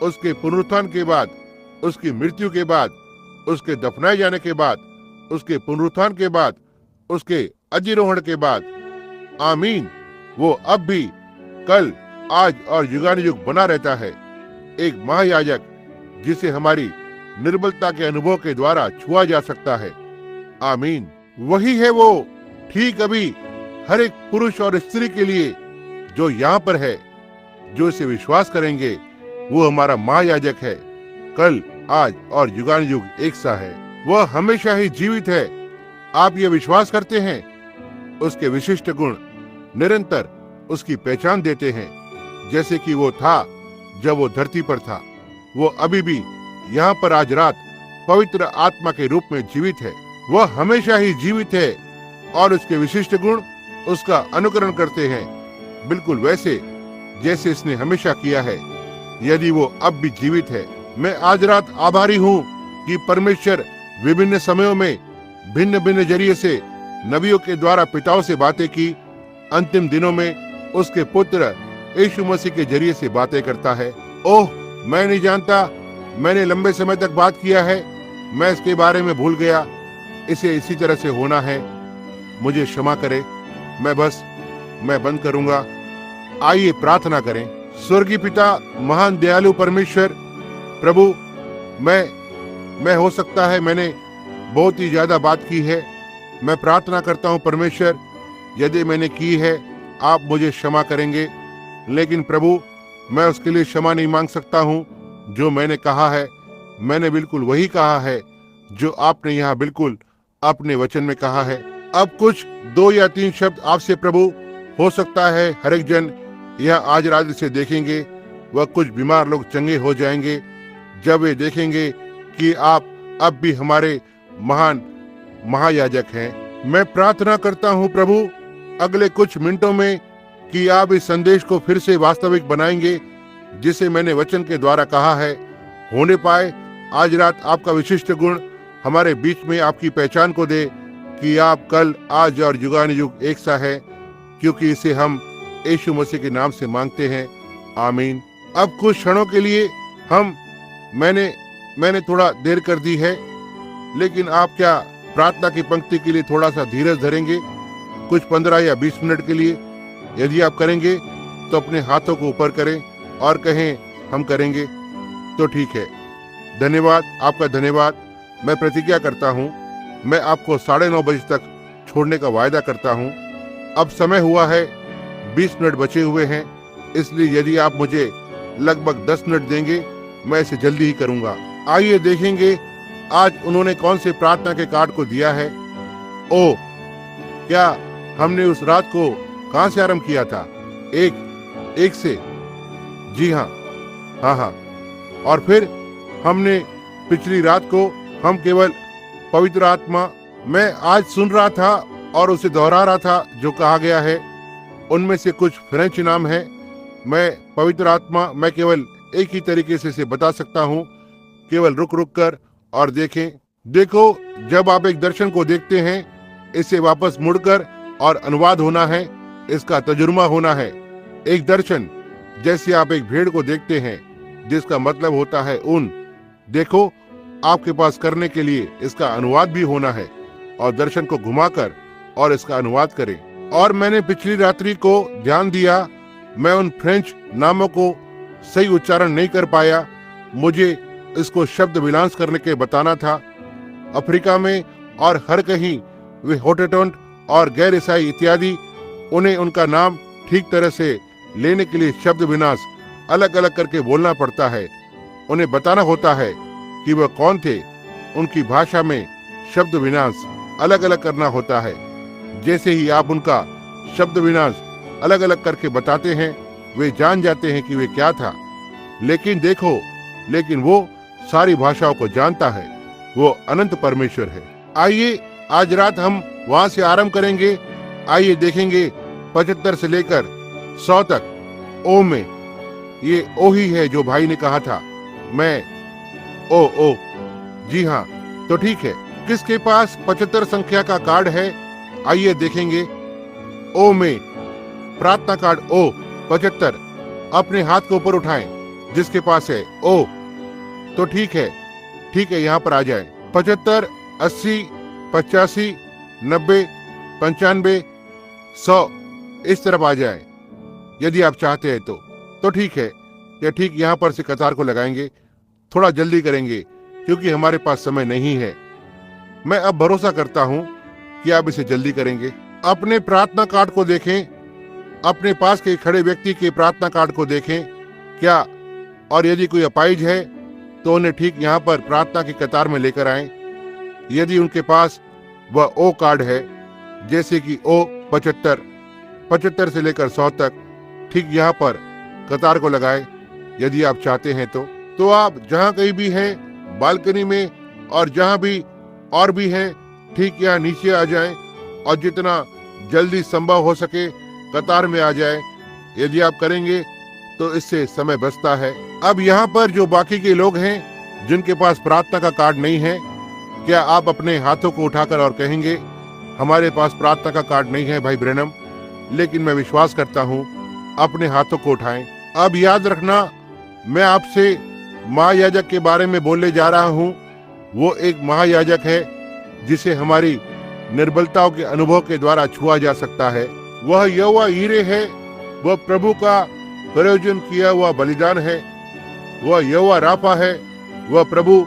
उसके पुनरुत्थान के बाद, उसकी मृत्यु के बाद, उसके दफनाए जाने के बाद, उसके पुनरुत्थान के बाद, उसके अजिरोहण के बाद। आमीन। वो अब भी, कल, आज और युगानुयुग बना रहता है। एक महायाजक जिसे हमारी निर्बलता के अनुभव के द्वारा छुआ जा सकता है। आमीन। वही है वो ठीक अभी हर एक पुरुष और स्त्री के लिए जो यहाँ पर है, जो इसे विश्वास करेंगे। वो हमारा महायाजक है, कल, आज और युगानुयुग एक सा है। वह हमेशा ही जीवित है। आप ये विश्वास करते हैं? उसके विशिष्ट गुण निरंतर उसकी पहचान देते हैं, जैसे कि वो था जब वो धरती पर था। वो अभी भी यहाँ पर आज रात पवित्र आत्मा के रूप में जीवित है। वह हमेशा ही जीवित है और उसके विशिष्ट गुण उसका अनुकरण करते हैं, बिल्कुल वैसे जैसे इसने हमेशा किया है। यदि वो अब भी जीवित है, मैं आज रात आभारी हूँ कि परमेश्वर विभिन्न समयों में भिन्न भिन्न जरिए से नबियों के द्वारा पिताओं से बातें की, अंतिम दिनों में उसके पुत्र यीशु मसीह के जरिए से बातें करता है। ओह, मैं नहीं जानता, मैंने लंबे समय तक बात किया है, मैं इसके बारे में भूल गया। इसे इसी तरह से होना है, मुझे क्षमा करे। मैं बंद करूंगा। आइए प्रार्थना करें। स्वर्गीय पिता, महान दयालु परमेश्वर, प्रभु, मैं हो सकता है मैंने बहुत ही ज्यादा बात की है। मैं प्रार्थना करता हूँ परमेश्वर, यदि मैंने की है आप मुझे क्षमा करेंगे, लेकिन प्रभु मैं उसके लिए क्षमा नहीं मांग सकता हूँ। जो मैंने कहा है, मैंने बिल्कुल वही कहा है जो आपने यहाँ बिल्कुल अपने वचन में कहा है। अब कुछ 2 या 3 शब्द आपसे प्रभु, हो सकता है हर एक जन यह आज रात से देखेंगे, वह कुछ बीमार लोग चंगे हो जाएंगे जब वे देखेंगे कि आप अब भी हमारे महान महायाजक हैं। मैं प्रार्थना करता हूँ प्रभु, अगले कुछ मिनटों में कि आप इस संदेश को फिर से वास्तविक बनाएंगे, जिसे मैंने वचन के द्वारा कहा है होने पाए। आज रात आपका विशिष्ट गुण हमारे बीच में आपकी पहचान को दे कि आप कल, आज और युगानुयुग एक सा है, क्योंकि इसे हम यीशु मसीह के नाम से मांगते हैं, आमीन। अब कुछ क्षणों के लिए मैंने थोड़ा देर कर दी है, लेकिन आप क्या प्रार्थना की पंक्ति के लिए थोड़ा सा धीरज धरेंगे, कुछ 15 या 20 मिनट के लिए? यदि आप करेंगे तो अपने हाथों को ऊपर करें और कहें हम करेंगे, तो ठीक है। धन्यवाद, आपका धन्यवाद। मैं प्रतिज्ञा करता हूँ, मैं आपको 9:30 बजे तक छोड़ने का वायदा करता हूँ। अब समय हुआ है, 20 मिनट बचे हुए हैं, इसलिए यदि आप मुझे लगभग 10 मिनट देंगे, मैं इसे जल्दी ही करूंगा। आइए देखेंगे आज उन्होंने कौन से प्रार्थना के कार्ड को दिया है। ओ, क्या हमने उस रात को कहां से आरंभ किया था? एक से? जी हाँ। और फिर हमने पिछली रात को हम केवल पवित्र आत्मा, मैं आज सुन रहा था और उसे दोहरा रहा था जो कहा गया है। उनमें से कुछ फ्रेंच नाम है। मैं पवित्र आत्मा, मैं केवल एक ही तरीके से बता सकता हूँ, केवल रुक कर और देखें। देखो, जब आप एक दर्शन को देखते हैं, इसे वापस मुड़कर और अनुवाद होना है, इसका तजुर्मा होना है। एक दर्शन, जैसे आप एक भेड़ को देखते हैं, जिसका मतलब होता है ऊन। देखो, आपके पास करने के लिए इसका अनुवाद भी होना है, और दर्शन को घुमाकर और इसका अनुवाद करें। और मैंने पिछली रात्रि को ध्यान दिया, मैं उन फ्रेंच नामों को सही उच्चारण नहीं कर पाया। मुझे इसको शब्द विलास करने के बताना था। अफ्रीका में और हर कहीं वे होटेटोंट और गैर ईसाई इत्यादि, उन्हें उनका नाम ठीक तरह से लेने के लिए शब्द विन्यास अलग अलग करके बोलना पड़ता है। उन्हें बताना होता है कि वह कौन थे। उनकी भाषा में शब्द विन्यास अलग अलग करना होता है। जैसे ही आप उनका शब्द विन्यास अलग अलग करके बताते हैं, वे जान जाते हैं कि वे क्या था। लेकिन वो सारी भाषाओं को जानता है। वो अनंत परमेश्वर है। आइए आज रात हम वहां से आरंभ करेंगे। आइए देखेंगे 75 से लेकर 100 तक ओ में। ये ओ ही है जो भाई ने कहा था। मैं ओ जी हाँ, तो ठीक है। किसके पास 75 संख्या का कार्ड है? आइए देखेंगे। ओ में प्रार्थना कार्ड ओ 75, अपने हाथ को ऊपर उठाएं जिसके पास है ओ। तो ठीक है, यहाँ पर आ जाए। 75, 80, 85, 90, 95, 100 इस तरफ आ जाए यदि आप चाहते हैं तो ठीक है। या ठीक यहाँ पर से कतार को लगाएंगे। थोड़ा जल्दी करेंगे क्योंकि हमारे पास समय नहीं है। मैं अब भरोसा करता हूँ कि आप इसे जल्दी करेंगे। अपने प्रार्थना कार्ड को देखें, अपने पास के खड़े व्यक्ति के प्रार्थना कार्ड को देखें क्या, और यदि कोई अपाहिज है तो उन्हें ठीक यहाँ पर प्रार्थना की कतार में लेकर आएं। यदि उनके पास वह ओ कार्ड है, जैसे कि ओ 75 से लेकर 100 तक, ठीक यहाँ पर कतार को लगाएं। यदि आप चाहते हैं तो आप जहाँ कहीं भी हैं, बालकनी में और जहाँ भी और भी हैं, ठीक यहाँ नीचे आ जाएं और जितना जल्दी संभव हो सके कतार में आ जाएं। यदि आप करेंगे तो इससे समय बचता है। अब यहाँ पर जो बाकी के लोग हैं जिनके पास प्रार्थना का कार्ड नहीं है, क्या आप अपने हाथों को उठाकर और कहेंगे, हमारे पास प्रार्थना का कार्ड नहीं है भाई ब्रैनम, लेकिन मैं विश्वास करता हूँ, अपने हाथों को उठाएं। अब याद रखना, मैं आपसे महायाजक के बारे में बोलने जा रहा हूँ। वो एक महायाजक है जिसे हमारी निर्बलताओं के अनुभव के द्वारा छुआ जा सकता है। वह यहोवा यीरे है, वह प्रभु का प्रयोजन किया हुआ बलिदान है। वह यहोवा राफा है, वह प्रभु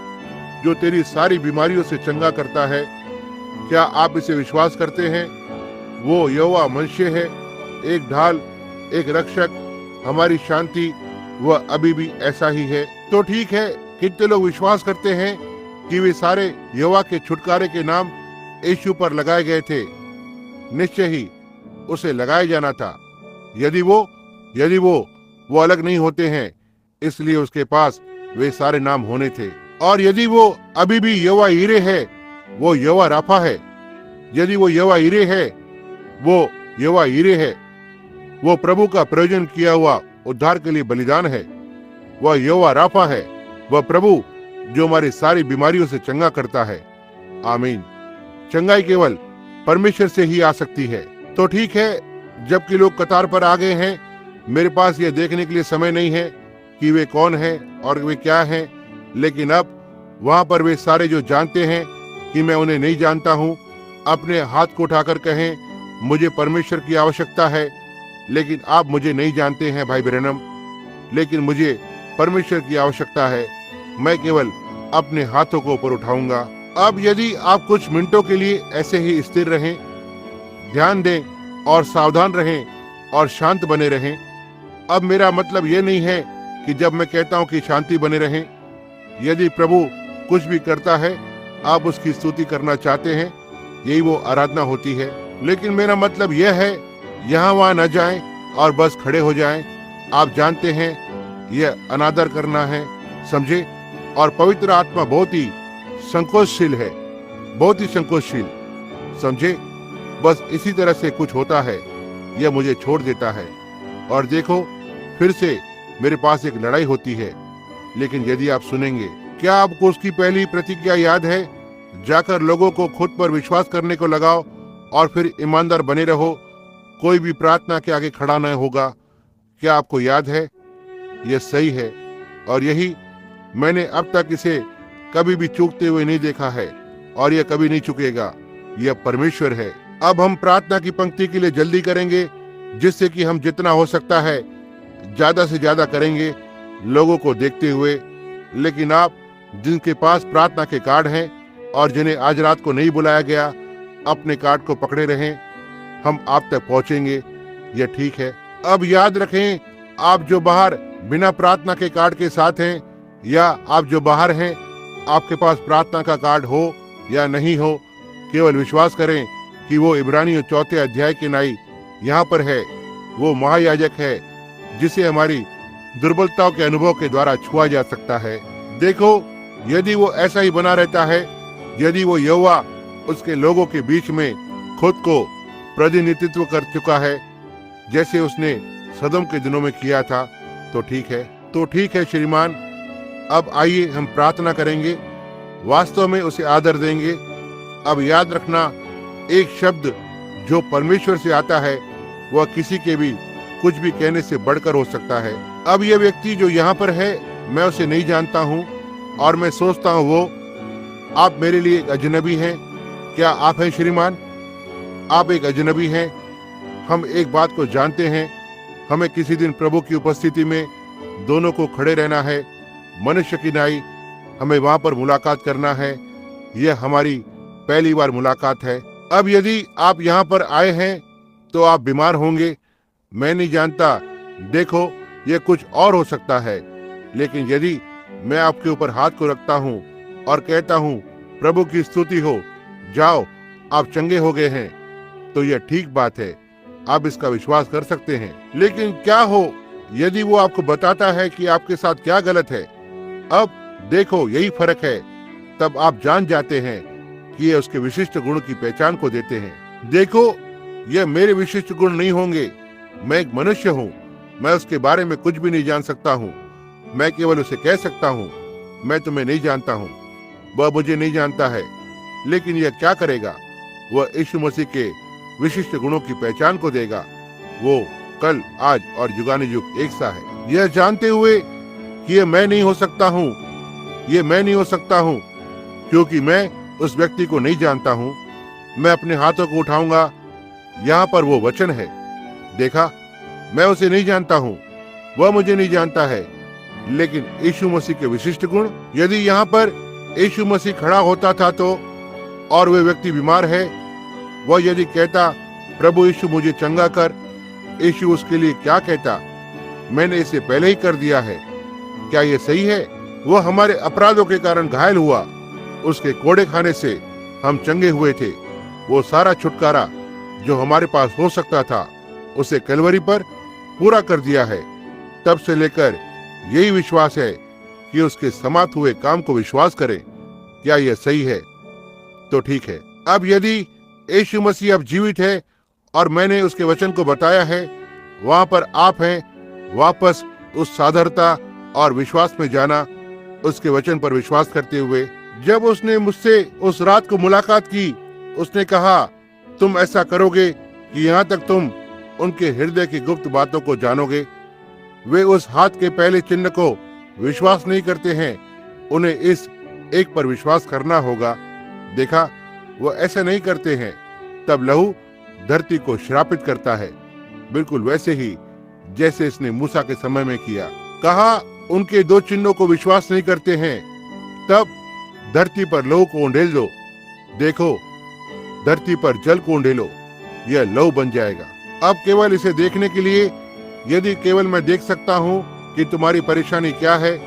जो तेरी सारी बीमारियों से चंगा करता है। क्या आप इसे विश्वास करते हैं? वो यहोवा मनुष्य है, एक ढाल, एक रक्षक, हमारी शांति, वह अभी भी ऐसा ही है। तो ठीक है, कितने लोग विश्वास करते हैं कि वे सारे यहोवा के छुटकारे के नाम यीशु पर लगाए गए थे? निश्चय ही उसे लगाया जाना था। यदि वो अलग नहीं होते हैं, इसलिए उसके पास वे सारे नाम होने थे। और यदि वो अभी भी यहोवा यीरे है, वो यहोवा राफा है। यदि वो यहोवा यीरे है, वो यहोवा यीरे है, वो प्रभु का प्रयोजन किया हुआ उद्धार के लिए बलिदान है। वह यहोवा राफा है, वह प्रभु जो हमारी सारी बीमारियों से चंगा करता है। आमीन। चंगाई केवल परमेश्वर से ही आ सकती है। तो ठीक है, जबकि लोग कतार पर आ गए हैं, मेरे पास यह देखने के लिए समय नहीं है कि वे कौन हैं और वे क्या हैं, लेकिन अब वहां पर वे सारे जो जानते हैं कि मैं उन्हें नहीं जानता हूं, अपने हाथ को उठाकर कहें, मुझे परमेश्वर की आवश्यकता है, लेकिन आप मुझे नहीं जानते हैं भाई ब्रैनम, लेकिन मुझे परमेश्वर की आवश्यकता है। मैं केवल अपने हाथों को ऊपर उठाऊंगा। अब यदि आप कुछ मिनटों के लिए ऐसे ही स्थिर रहें, ध्यान दें और सावधान रहें और शांत बने रहें। अब मेरा मतलब यह नहीं है कि जब मैं कहता हूं कि शांति बने रहें, यदि प्रभु कुछ भी करता है, आप उसकी स्तुति करना चाहते हैं, यही वो आराधना होती है। लेकिन मेरा मतलब यह है, यहाँ वहां न जाएं और बस खड़े हो जाएं। आप जानते हैं, यह अनादर करना है, समझे? और पवित्र आत्मा बहुत ही संकोचशील है, बहुत ही संकोचशील, समझे? बस इसी तरह से कुछ होता है, यह मुझे छोड़ देता है और देखो, फिर से मेरे पास एक लड़ाई होती है। लेकिन यदि आप सुनेंगे, क्या आपको उसकी पहली प्रतिज्ञा याद है? जाकर लोगों को खुद पर विश्वास करने को लगाओ और फिर ईमानदार बने रहो, कोई भी प्रार्थना के आगे खड़ा न होगा। क्या आपको याद है? यह सही है और यही मैंने अब तक इसे कभी भी चूकते हुए नहीं देखा है और यह कभी नहीं चुकेगा। यह परमेश्वर है। अब हम प्रार्थना की पंक्ति के लिए जल्दी करेंगे, जिससे कि हम जितना हो सकता है ज्यादा से ज्यादा करेंगे लोगों को देखते हुए। लेकिन आप जिनके पास प्रार्थना के कार्ड हैं और जिन्हें आज रात को नहीं बुलाया गया, अपने कार्ड को पकड़े रहें, हम आप तक पहुंचेंगे। यह ठीक है। अब याद रखें, आप जो बाहर बिना प्रार्थना के कार्ड के साथ हैं, या आप जो बाहर हैं, आपके पास प्रार्थना का कार्ड हो या नहीं हो, केवल विश्वास करें कि वो इब्रानियों 4 अध्याय के नाई यहाँ पर है। वो महायाजक है जिसे हमारी दुर्बलताओं के अनुभव के द्वारा छुआ जा सकता है। देखो, यदि वो ऐसा ही बना रहता है, यदि वो यहोवा उसके लोगों के बीच में खुद को प्रतिनिधित्व कर चुका है, जैसे उसने सदम के दिनों में किया था, तो ठीक है श्रीमान। अब आइए हम प्रार्थना करेंगे, वास्तव में उसे आदर देंगे। अब याद रखना, एक शब्द जो परमेश्वर से आता है, वह किसी के भी कुछ भी कहने से बढ़कर हो सकता है। अब यह व्यक्ति जो यहाँ पर है, मैं उसे नहीं जानता हूँ और मैं सोचता हूँ आप मेरे लिए एक अजनबी हैं। क्या आप हैं श्रीमान? आप एक अजनबी हैं। हम एक बात को जानते हैं, हमें किसी दिन प्रभु की उपस्थिति में दोनों को खड़े रहना है, मनुष्य की नाई हमें वहां पर मुलाकात करना है। यह हमारी पहली बार मुलाकात है। अब यदि आप यहाँ पर आए हैं तो आप बीमार होंगे, मैं नहीं जानता। देखो, यह कुछ और हो सकता है, लेकिन यदि मैं आपके ऊपर हाथ को रखता हूँ और कहता हूँ प्रभु की स्तुति हो, जाओ आप चंगे हो गए हैं, तो यह ठीक बात है, आप इसका विश्वास कर सकते हैं। लेकिन क्या हो यदि वो आपको बताता है कि आपके साथ क्या गलत है? अब देखो, यही फर्क है। तब आप जान जाते हैं कि ये उसके विशिष्ट गुण की पहचान को देते हैं। देखो, ये मेरे विशिष्ट गुण नहीं होंगे। मैं एक मनुष्य हूँ मैं उसके बारे में कुछ भी नहीं जान सकता हूँ। मैं केवल उसे कह सकता हूँ, मैं तुम्हें नहीं जानता हूँ। वह मुझे नहीं जानता है, लेकिन यह क्या करेगा? वह यीशु मसीह के विशिष्ट गुणों की पहचान को देगा। वो कल, आज और युगानुयुग एक सा है। यह जानते हुए कि यह मैं नहीं हो सकता हूँ, ये मैं नहीं हो सकता हूँ, क्योंकि मैं उस व्यक्ति को नहीं जानता हूँ। मैं अपने हाथों को उठाऊंगा, यहाँ पर वो वचन है। देखा, मैं उसे नहीं जानता हूँ, वह मुझे नहीं जानता है, लेकिन यीशु मसीह के विशिष्ट गुण। यदि यहाँ पर यीशु मसीह खड़ा होता था तो, और वे व्यक्ति बीमार है, वह यदि कहता, प्रभु यीशु मुझे चंगा कर, यीशु उसके लिए क्या कहता? मैंने इसे पहले ही कर दिया है। क्या यह सही है? वह हमारे अपराधों के कारण घायल हुआ, उसके कोड़े खाने से हम चंगे हुए थे। वो सारा छुटकारा जो हमारे पास हो सकता था, उसे कलवरी पर पूरा कर दिया है। तब से लेकर यही विश्वास है कि उसके समाप्त हुए काम को विश्वास करें। क्या यह सही है? तो ठीक है। अब यदि यीशु मसीह अब जीवित है और मैंने उसके वचन को बताया है, वहां पर आप हैं, वापस उस साधारणता और विश्वास में जाना, उसके वचन पर विश्वास करते हुए। जब उसने मुझसे उस रात को मुलाकात की, उसने कहा, तुम ऐसा करोगे कि यहाँ तक तुम उनके हृदय की गुप्त बातों को जानोगे। वे उस हाथ के पहले चिन्ह को विश्वास नहीं करते हैं, उन्हें इस एक पर विश्वास करना होगा। देखा, वो ऐसा नहीं करते हैं। तब लहू धरती को श्रापित करता है, बिल्कुल वैसे ही जैसे इसने मूसा के समय में किया। कहा, उनके 2 चिन्हों को विश्वास नहीं करते हैं। तब धरती पर लहू को उंडेल दो। देखो, धरती पर जल को उंडेलो, यह लहू बन जाएगा। अब केवल इसे देखने के लिए, यदि केवल मैं देख सकता हूँ कि तुम्हारी परेशानी क्या है,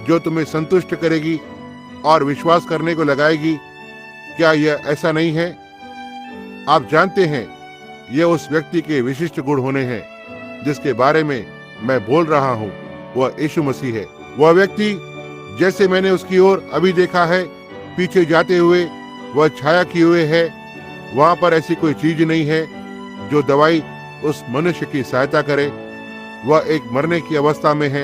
जो तुम्हें संतुष्ट करेगी और विश्वास करने को लगाएगी, क्या यह ऐसा नहीं है? आप जानते हैं, यह उस व्यक्ति के विशिष्ट गुण होने हैं जिसके बारे में मैं बोल रहा हूँ। वह यीशु मसीह है। वह व्यक्ति, जैसे मैंने उसकी ओर अभी देखा है, पीछे जाते हुए वह छाया किए हुए है। वहां पर ऐसी कोई चीज नहीं है जो दवाई उस मनुष्य की सहायता करे। वह एक मरने की अवस्था में है,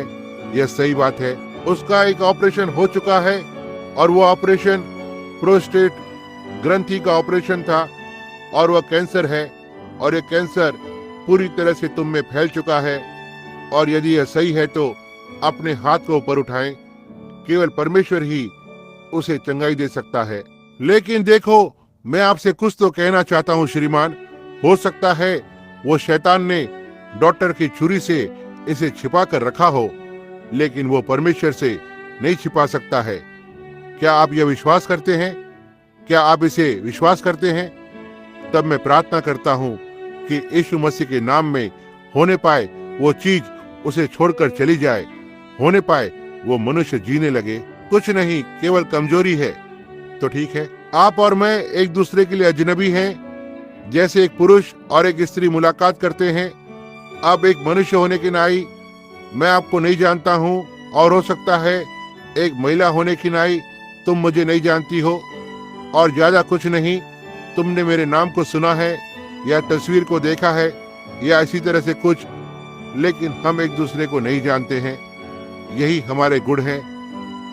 यह सही बात है। उसका एक ऑपरेशन हो चुका है और वह ऑपरेशन प्रोस्टेट ग्रंथि का ऑपरेशन था, और वह कैंसर है, और यह कैंसर पूरी तरह से तुम में फैल चुका है। और यदि यह सही है तो अपने हाथ को ऊपर उठाएं। केवल परमेश्वर ही उसे चंगाई दे सकता है। लेकिन देखो, मैं आपसे कुछ तो कहना चाहता हूँ श्रीमान। हो सकता है वो शैतान ने डॉक्टर की छुरी से इसे छिपा कर रखा हो, लेकिन वो परमेश्वर से नहीं छिपा सकता है। क्या आप यह विश्वास करते हैं? क्या आप इसे विश्वास करते हैं? तब मैं प्रार्थना करता हूँ कि यीशु मसीह के नाम में होने पाए वो चीज उसे छोड़कर चली जाए, होने पाए वो मनुष्य जीने लगे। कुछ नहीं, केवल कमजोरी है। तो ठीक है, आप और मैं एक दूसरे के लिए अजनबी हैं। जैसे एक पुरुष और एक स्त्री मुलाकात करते हैं, अब एक मनुष्य होने के नाई मैं आपको नहीं जानता हूँ, और हो सकता है एक महिला होने की नाई तुम मुझे नहीं जानती हो, और ज्यादा कुछ नहीं, तुमने मेरे नाम को सुना है या तस्वीर को देखा है या इसी तरह से कुछ, लेकिन हम एक दूसरे को नहीं जानते हैं। यही हमारे गुण हैं।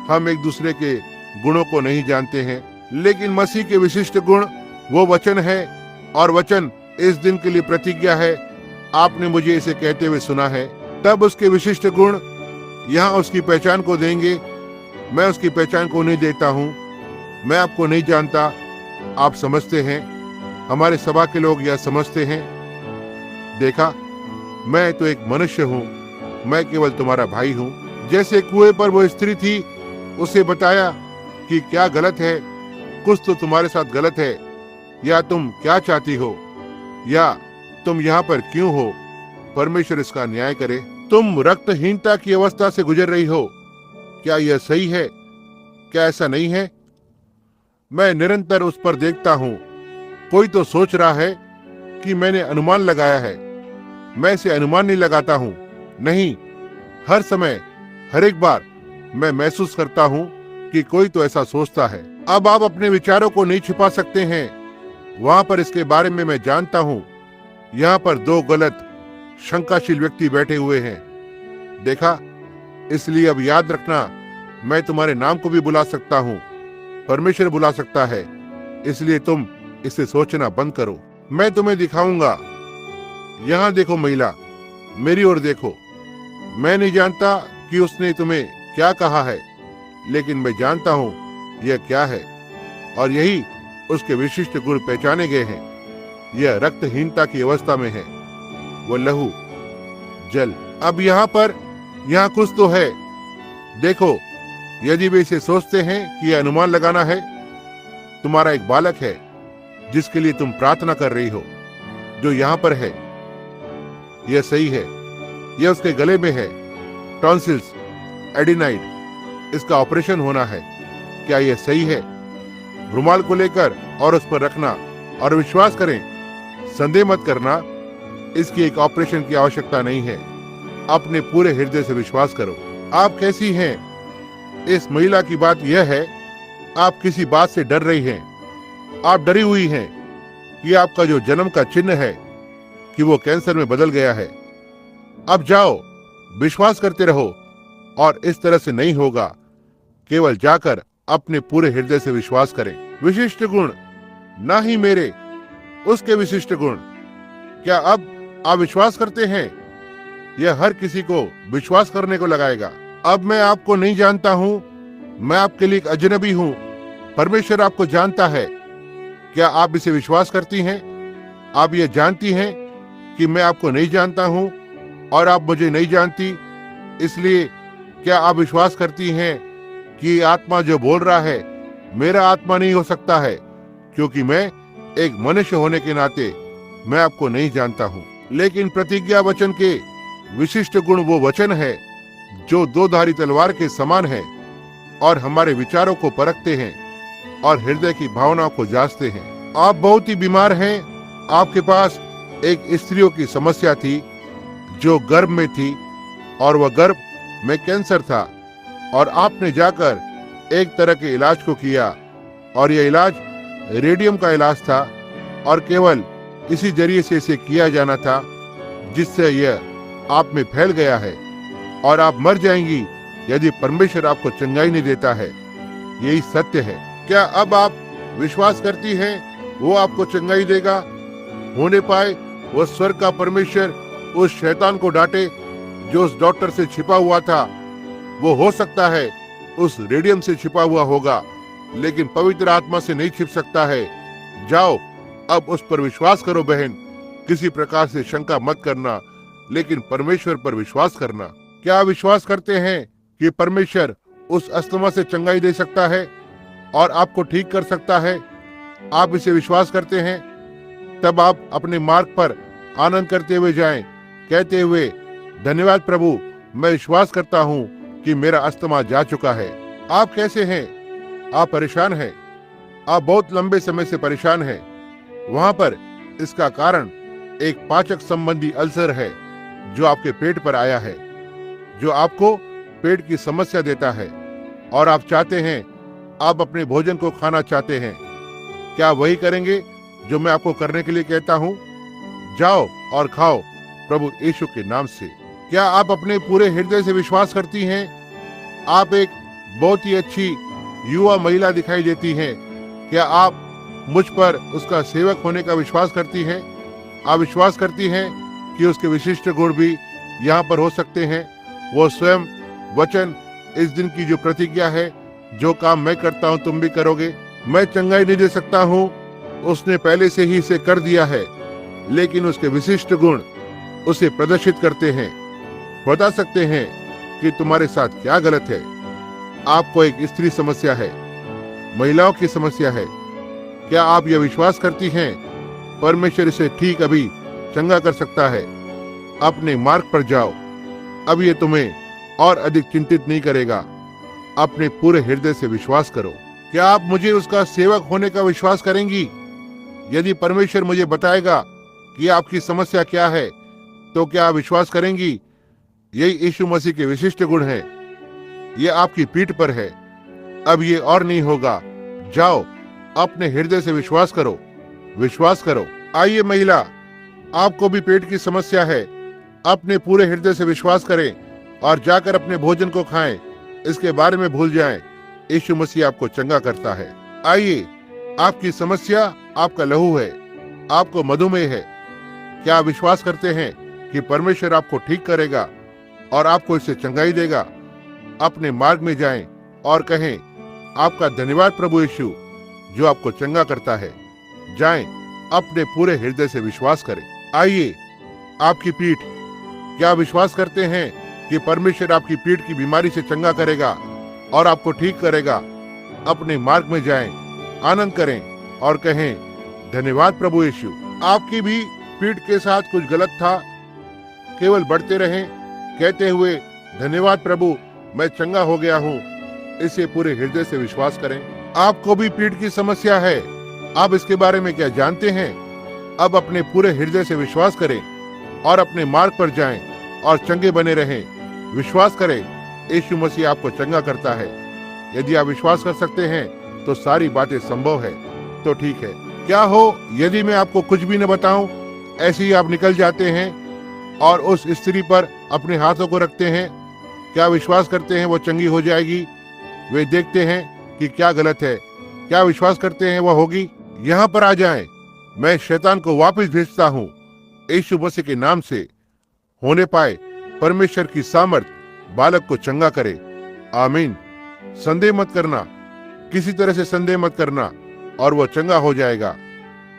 हम एक दूसरे के गुणों को नहीं जानते हैं, लेकिन मसीह के विशिष्ट गुण वो वचन है, और वचन इस दिन के लिए प्रतिज्ञा है। आपने मुझे इसे कहते हुए सुना है। तब उसके विशिष्ट गुण यहाँ उसकी पहचान को देंगे। मैं उसकी पहचान को नहीं देता हूँ। मैं आपको नहीं जानता, आप समझते हैं। हमारे सभा के लोग यह समझते हैं। देखा, मैं तो एक मनुष्य हूँ, मैं केवल तुम्हारा भाई हूँ। जैसे कुएं पर वो स्त्री थी, उसे बताया कि क्या गलत है, कुछ तो तुम्हारे साथ गलत है, या तुम क्या चाहती हो, या तुम यहाँ पर क्यों हो? परमेश्वर इसका न्याय करे। तुम रक्तहीनता की अवस्था से गुजर रही हो, क्या यह सही है? क्या ऐसा नहीं है? मैं निरंतर उस पर देखता हूँ। कोई तो सोच रहा है कि मैंने अनुमान लगाया है। मैं इसे अनुमान नहीं लगाता हूँ। नहीं, हर समय, हर एक बार मैं महसूस करता हूँ कि कोई तो ऐसा सोचता है। अब आप अपने विचारों को नहीं छिपा सकते हैं। वहां पर इसके बारे में मैं जानता हूँ। यहाँ पर 2 गलत शंकाशील व्यक्ति बैठे हुए हैं। देखा, इसलिए अब याद रखना, मैं तुम्हारे नाम को भी बुला सकता हूँ, परमेश्वर बुला सकता है, इसलिए तुम इसे सोचना बंद करो। मैं तुम्हें दिखाऊंगा। यहाँ देखो महिला, मेरी ओर देखो। मैं नहीं जानता कि उसने तुम्हें क्या कहा है, लेकिन मैं जानता हूँ यह क्या है, और यही उसके विशिष्ट गुण पहचाने गए हैं। यह रक्तहीनता की अवस्था में है, वो लहू, जल। अब यहाँ कुछ तो है। देखो, यदि वे इसे सोचते हैं कि यह अनुमान लगाना है, तुम्हारा एक बालक है जिसके लिए तुम प्रार्थना कर रही हो, जो यहाँ पर है। यह सही है, यह उसके गले में है, टॉन्सिल्स, एडिनाइड, इसका ऑपरेशन होना है। क्या यह सही है? रुमाल को लेकर और उस पर रखना और विश्वास करें, संदेह मत करना, इसकी एक ऑपरेशन की आवश्यकता नहीं है। अपने पूरे हृदय से विश्वास करो। आप कैसी हैं? इस महिला की बात यह है, आप किसी बात से डर रही हैं। आप डरी हुई हैं कि आपका जो जन्म का चिन्ह है कि वो कैंसर में बदल गया है। अब जाओ, विश्वास करते रहो, और इस तरह से नहीं होगा। केवल जाकर अपने पूरे हृदय से विश्वास करें। विशिष्ट गुण, ना ही मेरे, उसके विशिष्ट गुण। क्या अब आप विश्वास करते हैं? यह हर किसी को विश्वास करने को लगाएगा। अब मैं आपको नहीं जानता हूं, मैं आपके लिए एक अजनबी हूं। परमेश्वर आपको जानता है। क्या आप इसे विश्वास करती हैं? आप ये जानती हैं कि मैं आपको नहीं जानता हूं और आप मुझे नहीं जानती। इसलिए क्या आप विश्वास करती हैं कि आत्मा जो बोल रहा है मेरा आत्मा नहीं हो सकता है, क्योंकि मैं एक मनुष्य होने के नाते मैं आपको नहीं जानता हूं। लेकिन प्रतिज्ञा वचन के विशिष्ट गुण वो वचन है जो दो-धारी तलवार के समान है और हमारे विचारों को परखते हैं और हृदय की भावनाओं को जांचते हैं। आप बहुत ही बीमार हैं। आपके पास एक स्त्रियों की समस्या थी जो गर्भ में थी, और वह गर्भ में कैंसर था, और आपने जाकर एक तरह के इलाज को किया, और यह इलाज रेडियम का इलाज था, और केवल इसी जरिए से इसे किया जाना था, जिससे यह आप में फैल गया है, और आप मर जाएंगी यदि परमेश्वर आपको चंगाई नहीं देता है। यही सत्य है। क्या अब आप विश्वास करती हैं वो आपको चंगाई देगा? होने पाए वो स्वर्ग का परमेश्वर उस शैतान को डांटे जो उस डॉक्टर से छिपा हुआ था। वो हो सकता है उस रेडियम से छिपा हुआ होगा, लेकिन पवित्र आत्मा से नहीं छिप सकता है। जाओ, अब उस पर विश्वास करो बहन। किसी प्रकार से शंका मत करना, लेकिन परमेश्वर पर विश्वास करना। क्या आप विश्वास करते हैं कि परमेश्वर उस अस्थमा से चंगाई दे सकता है और आपको ठीक कर सकता है? आप इसे विश्वास करते हैं? तब आप अपने मार्ग पर आनंद करते हुए जाएं, कहते हुए, धन्यवाद प्रभु, मैं विश्वास करता हूं कि मेरा अस्थमा जा चुका है। आप कैसे हैं? आप परेशान हैं। आप बहुत लंबे समय से परेशान हैं। वहां पर इसका कारण एक पाचक संबंधी अल्सर है जो आपके पेट पर आया है, जो आपको पेट की समस्या देता है, और आप चाहते हैं, आप अपने भोजन को खाना चाहते हैं। क्या वही करेंगे जो मैं आपको करने के लिए कहता हूं? जाओ और खाओ प्रभु यीशु के नाम से। क्या आप अपने पूरे हृदय से विश्वास करती हैं? आप एक बहुत ही अच्छी युवा महिला दिखाई देती हैं। क्या आप मुझ पर उसका सेवक होने का विश्वास करती हैं? आप विश्वास करती हैं कि उसके विशिष्ट गुण भी यहाँ पर हो सकते हैं? वो स्वयं वचन, इस दिन की जो प्रतिज्ञा है, जो काम मैं करता हूँ तुम भी करोगे। मैं चंगाई नहीं दे सकता हूँ, उसने पहले से ही इसे कर दिया है, लेकिन उसके विशिष्ट गुण उसे प्रदर्शित करते हैं, बता सकते हैं कि तुम्हारे साथ क्या गलत है। आपको एक स्त्री समस्या है, महिलाओं की समस्या है। क्या आप यह विश्वास करती हैं परमेश्वर इसे ठीक अभी चंगा कर सकता है? अपने मार्ग पर जाओ। अब ये तुम्हें और अधिक चिंतित नहीं करेगा। अपने पूरे हृदय से विश्वास करो। क्या आप मुझे उसका सेवक होने का विश्वास करेंगी? यदि परमेश्वर मुझे बताएगा कि आपकी समस्या क्या है, तो क्या आप विश्वास करेंगी? यही यीशु मसीह के विशिष्ट गुण हैं। ये आपकी पीठ पर है। अब ये और नहीं होगा। जाओ, अपने हृदय से विश्वास करो, विश्वास करो। आइए महिला, आपको भी पेट की समस्या है, अपने पूरे हृदय से विश्वास करें और जाकर अपने भोजन को खाएं, इसके बारे में भूल जाएं। यीशु मसीह आपको चंगा करता है। आइए, आपकी समस्या आपका लहू है, आपको मधुमेह है। क्या आप विश्वास करते हैं कि परमेश्वर आपको ठीक करेगा और आपको इससे चंगाई देगा? अपने मार्ग में जाएं और कहें, आपका धन्यवाद प्रभु यीशु जो आपको चंगा करता है। जाएं, अपने पूरे हृदय से विश्वास करें। आइए, आपकी पीठ, क्या विश्वास करते हैं कि परमेश्वर आपकी पीठ की बीमारी से चंगा करेगा और आपको ठीक करेगा? अपने मार्ग में जाएं, आनंद करें और कहें, धन्यवाद प्रभु यीशु। आपकी भी पीठ के साथ कुछ गलत था, केवल बढ़ते रहें कहते हुए, धन्यवाद प्रभु, मैं चंगा हो गया हूँ। इसे पूरे हृदय से विश्वास करें। आपको भी पीठ की समस्या है, आप इसके बारे में क्या जानते हैं? अब अपने पूरे हृदय से विश्वास करें और अपने मार्ग पर जाएं और चंगे बने रहें। विश्वास करें, यीशु मसीह आपको चंगा करता है। यदि आप विश्वास कर सकते हैं तो सारी बातें संभव है। तो ठीक है, क्या हो यदि मैं आपको कुछ भी न बताऊं, ऐसे ही आप निकल जाते हैं और उस स्त्री पर अपने हाथों को रखते हैं? क्या विश्वास करते हैं वो चंगी हो जाएगी? वे देखते हैं कि क्या गलत है, क्या विश्वास करते हैं वो होगी? यहाँ पर आ जाएं, मैं शैतान को वापस भेजता हूँ। यीशु मसीह के नाम से होने पाए परमेश्वर की सामर्थ बालक को चंगा करे। आमीन। संदेह मत करना, किसी तरह से संदेह मत करना, और वो चंगा हो जाएगा।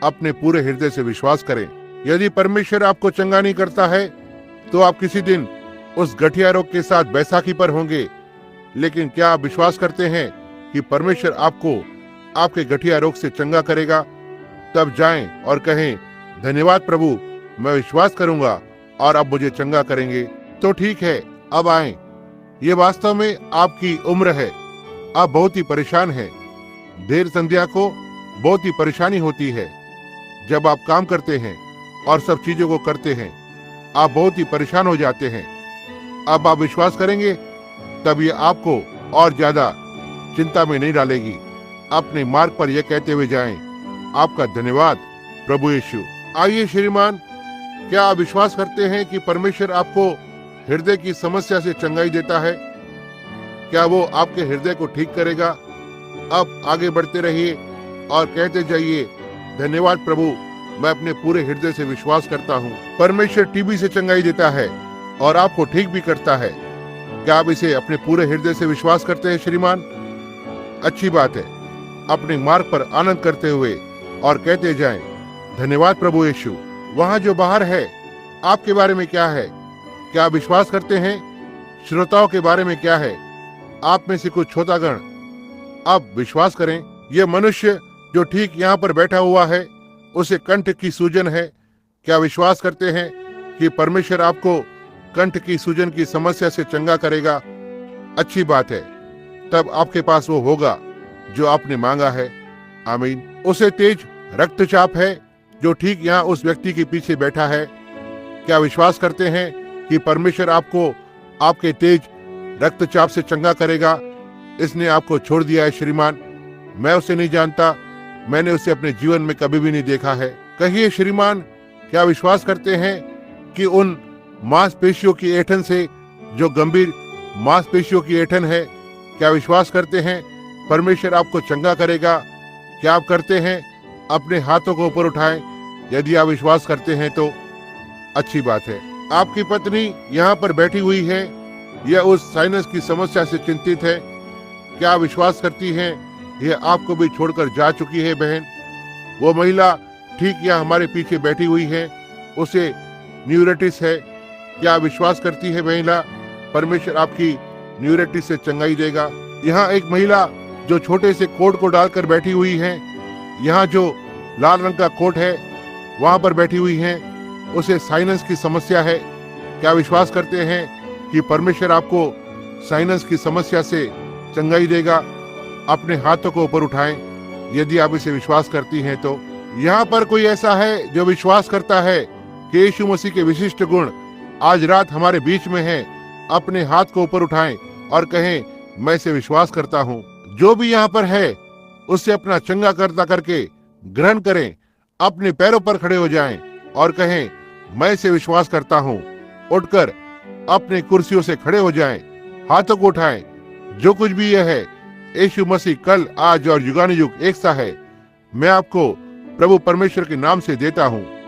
अपने पूरे हृदय से विश्वास करें। यदि परमेश्वर आपको चंगा नहीं करता है तो आप किसी दिन उस गठिया रोग के साथ बैसाखी पर होंगे। लेकिन क्या आप विश्वास करते हैं कि परमेश्वर आपको आपके गठिया रोग से चंगा करेगा? तब जाएं और कहें, धन्यवाद प्रभु, मैं विश्वास करूंगा और आप मुझे चंगा करेंगे। तो ठीक है, अब आएं। ये वास्तव में आपकी उम्र है, आप बहुत ही परेशान हैं। देर संध्या को बहुत ही परेशानी होती है। जब आप काम करते हैं और सब चीजों को करते हैं, आप बहुत ही परेशान हो जाते हैं। अब आप विश्वास करेंगे, तब ये आपको और ज्यादा चिंता में नहीं डालेगी। अपने मार्ग पर यह कहते हुए जाएं, आपका धन्यवाद प्रभु यीशु। आइए श्रीमान, क्या आप विश्वास करते हैं कि परमेश्वर आपको हृदय की समस्या से चंगाई देता है? क्या वो आपके हृदय को ठीक करेगा? अब आगे बढ़ते रहिए और कहते जाइए, धन्यवाद प्रभु, मैं अपने पूरे हृदय से विश्वास करता हूँ। परमेश्वर टीबी से चंगाई देता है और आपको ठीक भी करता है। क्या आप इसे अपने पूरे हृदय से विश्वास करते हैं श्रीमान? अच्छी बात है। अपने मार्ग पर आनंद करते हुए और कहते जाएं, धन्यवाद प्रभु यीशु। वहाँ जो बाहर है, आपके बारे में क्या है? क्या आप विश्वास करते हैं? श्रोताओं के बारे में क्या है? आप में से कुछ श्रोतागण अब विश्वास करें। यह मनुष्य जो ठीक यहाँ पर बैठा हुआ है, उसे कंठ की सूजन है। क्या विश्वास करते हैं कि परमेश्वर आपको कंठ की सूजन की समस्या से चंगा करेगा? अच्छी बात है। तब आपके पास वो होगा जो आपने मांगा है। आमीन। उसे तेज रक्तचाप है जो ठीक यहाँ उस व्यक्ति के पीछे बैठा है। क्या विश्वास करते हैं कि परमेश्वर आपको आपके तेज रक्तचाप से चंगा करेगा? इसने आपको छोड़ दिया है श्रीमान। मैं उसे नहीं जानता, मैंने उसे अपने जीवन में कभी भी नहीं देखा है। कहिए श्रीमान, क्या विश्वास करते हैं कि उन मांसपेशियों की ऐंठन से, जो गंभीर मांसपेशियों की ऐंठन है, क्या विश्वास करते हैं परमेश्वर आपको चंगा करेगा? क्या आप करते हैं? अपने हाथों को ऊपर उठाएं यदि आप विश्वास करते हैं तो। अच्छी बात है। आपकी पत्नी यहाँ पर बैठी हुई है, यह उस साइनस की समस्या से चिंतित है। क्या विश्वास करती हैं यह आपको भी छोड़कर जा चुकी है बहन? वो महिला ठीक यहाँ हमारे पीछे बैठी हुई है, उसे न्यूरेटिस है। क्या विश्वास करती है महिला, परमेश्वर आपकी न्यूरेटिस से चंगाई देगा? यहाँ एक महिला जो छोटे से कोट को डालकर बैठी हुई है, यहाँ जो लाल रंग का कोट है वहां पर बैठी हुई है, उसे साइनस की समस्या है। क्या विश्वास करते हैं कि परमेश्वर आपको साइनस की समस्या से चंगाई देगा? अपने हाथों को ऊपर उठाएं यदि आप इसे विश्वास करती हैं तो। यहाँ पर कोई ऐसा है जो विश्वास करता है कि यीशु मसीह के विशिष्ट गुण आज रात हमारे बीच में हैं? अपने हाथ को ऊपर उठाएं और कहें, मैं इसे विश्वास करता हूँ। जो भी यहाँ पर है उससे अपना चंगा करता करके ग्रहण करें। अपने पैरों पर खड़े हो जाएं और कहें, मैं इसे विश्वास करता हूँ। उठकर अपनी कुर्सियों से खड़े हो जाएं, हाथों को उठाएं। जो कुछ भी यह है, यीशु मसीह कल, आज और युगानुयुग एक सा है। मैं आपको प्रभु परमेश्वर के नाम से देता हूँ।